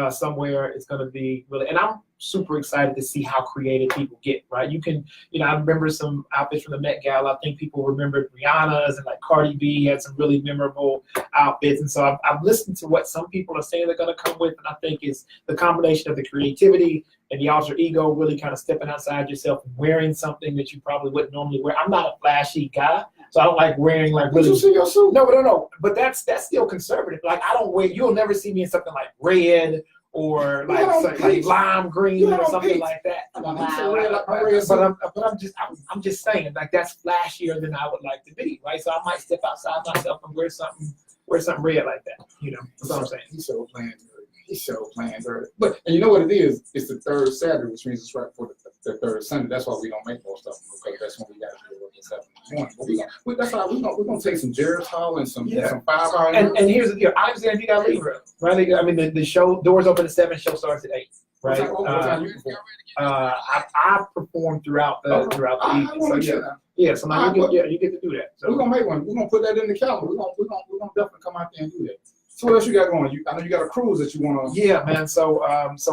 somewhere. It's gonna be really. And super excited to see how creative people get, right? You can, I remember some outfits from the Met Gala. I think people remembered Rihanna's, and like Cardi B had some really memorable outfits. And so I've listened to what some people are saying they're going to come with, and I think it's the combination of the creativity and the alter ego, really kind of stepping outside yourself and wearing something that you probably wouldn't normally wear. I'm not a flashy guy, so I don't like wearing like really. Did you see your suit? No. But that's still conservative. Like I don't wear. You'll never see me in something like red or like lime green or something like that. But I'm just saying, like that's flashier than I would like to be, right? So I might step outside myself and wear something red like that. That's what I'm saying. He's so planned. He's so planned. But and you know what it is? It's the third Saturday, which means it's right for the third Sunday. That's why we don't make most of them, because that's when we got to do it at 7 in the morning. But that's why we're gonna take some Geritol and some 5 hour. And here's the deal. I understand you got to leave early, right? I mean, the show doors open at 7. Show starts at 8. Right. What time you perform? I perform throughout the evening. So now you get to do that. So we're gonna make one. We're gonna put that in the calendar. We're gonna definitely come out there and do that. So what else you got going? I know you got a cruise that you want to. Yeah, man. So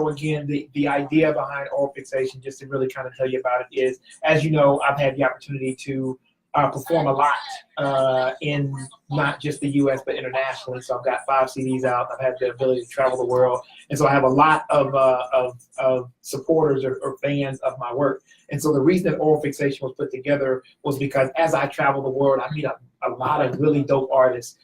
again, the idea behind Oral Fixation, just to really kind of tell you about it, is, as you know, I've had the opportunity to perform a lot in not just the U.S. but internationally. So I've got 5 CDs out. I've had the ability to travel the world, and so I have a lot of supporters or fans of my work. And so the reason that Oral Fixation was put together was because as I travel the world, I meet a lot of really dope artists.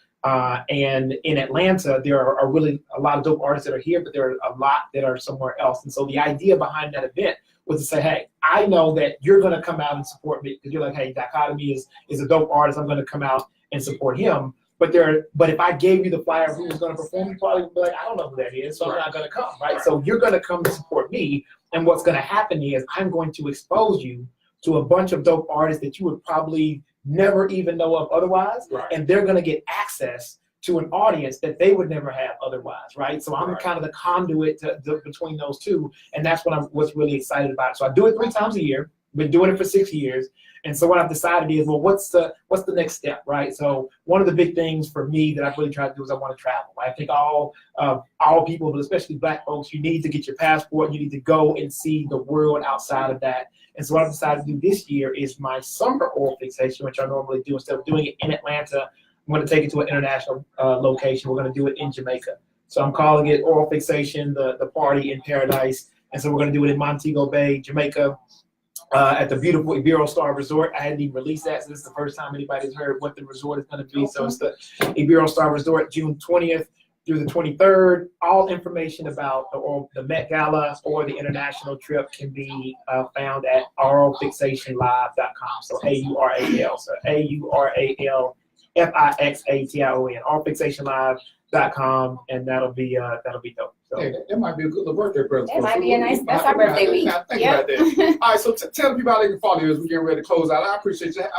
And in Atlanta, there are really a lot of dope artists that are here, but there are a lot that are somewhere else. And so the idea behind that event was to say, hey, I know that you're going to come out and support me, because you're like, hey, Dichotomy is a dope artist. I'm going to come out and support him. But if I gave you the flyer of who was going to perform, you probably would be like, I don't know who that is, so I'm not going to come, right? So you're going to come to support me. And what's going to happen is I'm going to expose you to a bunch of dope artists that you would probably never even know of otherwise, right. And they're going to get access to an audience that they would never have otherwise, right? So I'm kind of the conduit between those two, and that's what I was really excited about. So I do it 3 times a year. Been doing it for 6 years, and so what I've decided is, well, what's the next step, right? So one of the big things for me that I've really tried to do is I want to travel. Right? I think all people, but especially Black folks, you need to get your passport. You need to go and see the world outside of that. And so what I've decided to do this year is my summer Oral Fixation, which I normally do. Instead of doing it in Atlanta, I'm going to take it to an international location. We're going to do it in Jamaica. So I'm calling it Oral Fixation, the party in paradise. And so we're going to do it in Montego Bay, Jamaica, at the beautiful Ibero Star Resort. I hadn't even released that, so this is the first time anybody's heard what the resort is going to be. So it's the Ibero Star Resort, June 20th through the 23rd. All information about the Met Gala or the international trip can be found at auralfixationlive.com. So AURAL. So AURALFIXATION. Auralfixationlive.com, and that'll be dope. So hey, that might be a good little birthday present. That might be a nice. That's our birthday week. Think about that. All right, so tell people how they can follow you as we're getting ready to close out. I appreciate it,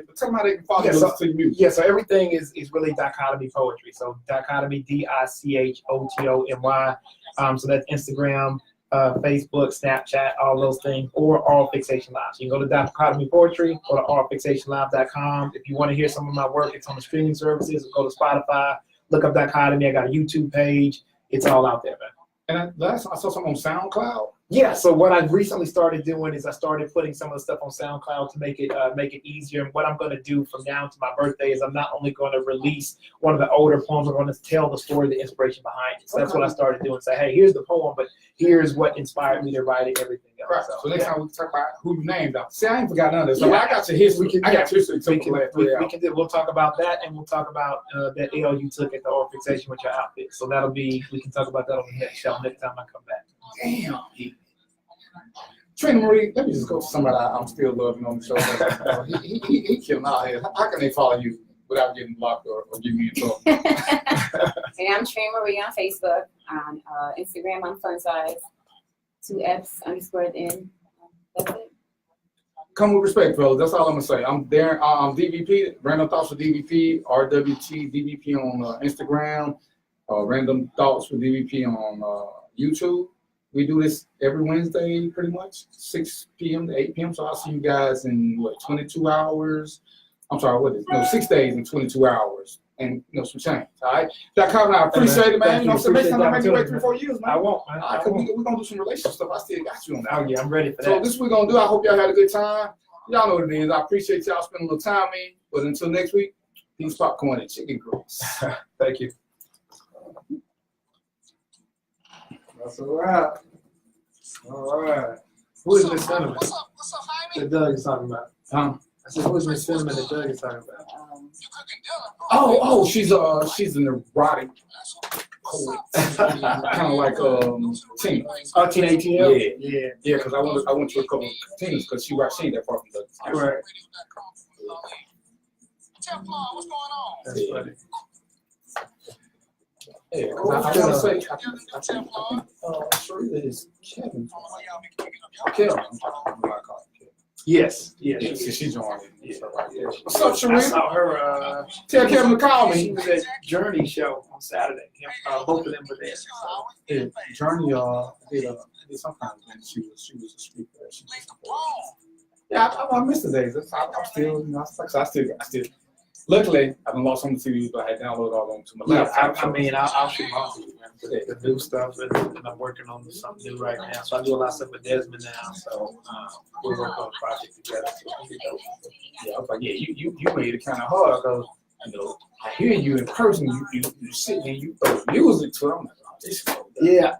but tell them how they can follow you and listen to your music. Yeah, so everything is really Dichotomy poetry. So Dichotomy, DICHOTOMY. So that's Instagram, Facebook, Snapchat, all those things, or Oral Fixation Live. So you can go to Dichotomy Poetry or to auralfixationlive.com. If you want to hear some of my work, it's on the streaming services. Go to Spotify, look up Dichotomy. I got a YouTube page. It's all out there, man. And last time I saw something on SoundCloud. Yeah, so what I've recently started doing is I started putting some of the stuff on SoundCloud to make it easier. And what I'm going to do from now to my birthday is I'm not only going to release one of the older poems, I'm going to tell the story, the inspiration behind it. So that's what I started doing. Say, hey, here's the poem, but here's what inspired me to write it, everything else. Right. So next time we talk about who you named out. See, I ain't forgot none of this. So I got your history. I got your history. We'll talk about that, and we'll talk about that L you took at the Oral Fixation with your outfit. So we can talk about that on the next show next time I come back. Damn. Trina Marie, let me just go to somebody I'm still loving on the show. He killing out here. How can they follow you without getting blocked or getting me in trouble? And I'm Trina Marie on Facebook. On Instagram, I'm Fun Size. 2 F's _ N. That's it. Come with respect, fellas. That's all I'm gonna say. I'm there. I'm DVP. Random Thoughts with DVP. RWT DVP on Instagram. Random Thoughts with DVP on YouTube. We do this every Wednesday, pretty much 6 p.m. to 8 p.m. So I'll see you guys in 22 hours. I'm sorry, 6 days and 22 hours. and some change. All right, Dr. Carvin, I appreciate it, man. Thank You know, you. so next time I Appreciate maybe the wait 3-4 years, I man. won't, man. All right, cause we're gonna do some relationship stuff. I still got you on that. Oh yeah, I'm ready for So that. this we're gonna do. I hope y'all had a good time. Y'all know what it is. I appreciate y'all spending a little time with me. But until next week, peace, popcorn, and chicken grease. Thank you. That's all right. All right. Who is Miss Cinnamon? What's up, Jaime? That Doug is talking about. Huh? I said, who is Miss Cinnamon that Doug is talking about? You cooking dinner? Oh, she's an erotic poet, kind of like Tina. Oh, Tina ATL? Yeah. Yeah. Yeah, because I went to a couple of Tinas because she ain't that far from the. Right. Teflon, what's going on? That's Yeah. funny. Yeah, because I want to say, I think Sharita is Kevin. Kevin. Yes. Yeah, Yes. she joined it. Yeah. Yeah. What's up, I Sharita? saw her. Tell Kevin to call She me. was at Journey show on Saturday. Both of them were there. Yeah, Journey did some kind of thing. She was a speaker. Yeah, I missed the days. I'm still, I still. Luckily, I haven't lost some of the CDs, but I had downloaded all of them to my Yeah, laptop. I mean, I'll shoot them off to you, man. The new stuff, and I'm working on something new right now. So I do a lot of stuff with Desmond now. So we're working on a project together. So it'll be dope. Yeah, I was like, yeah, you made it kind of hard because I hear you in person. You sit and you throw music to it. I'm like, oh, this is so good. Yeah,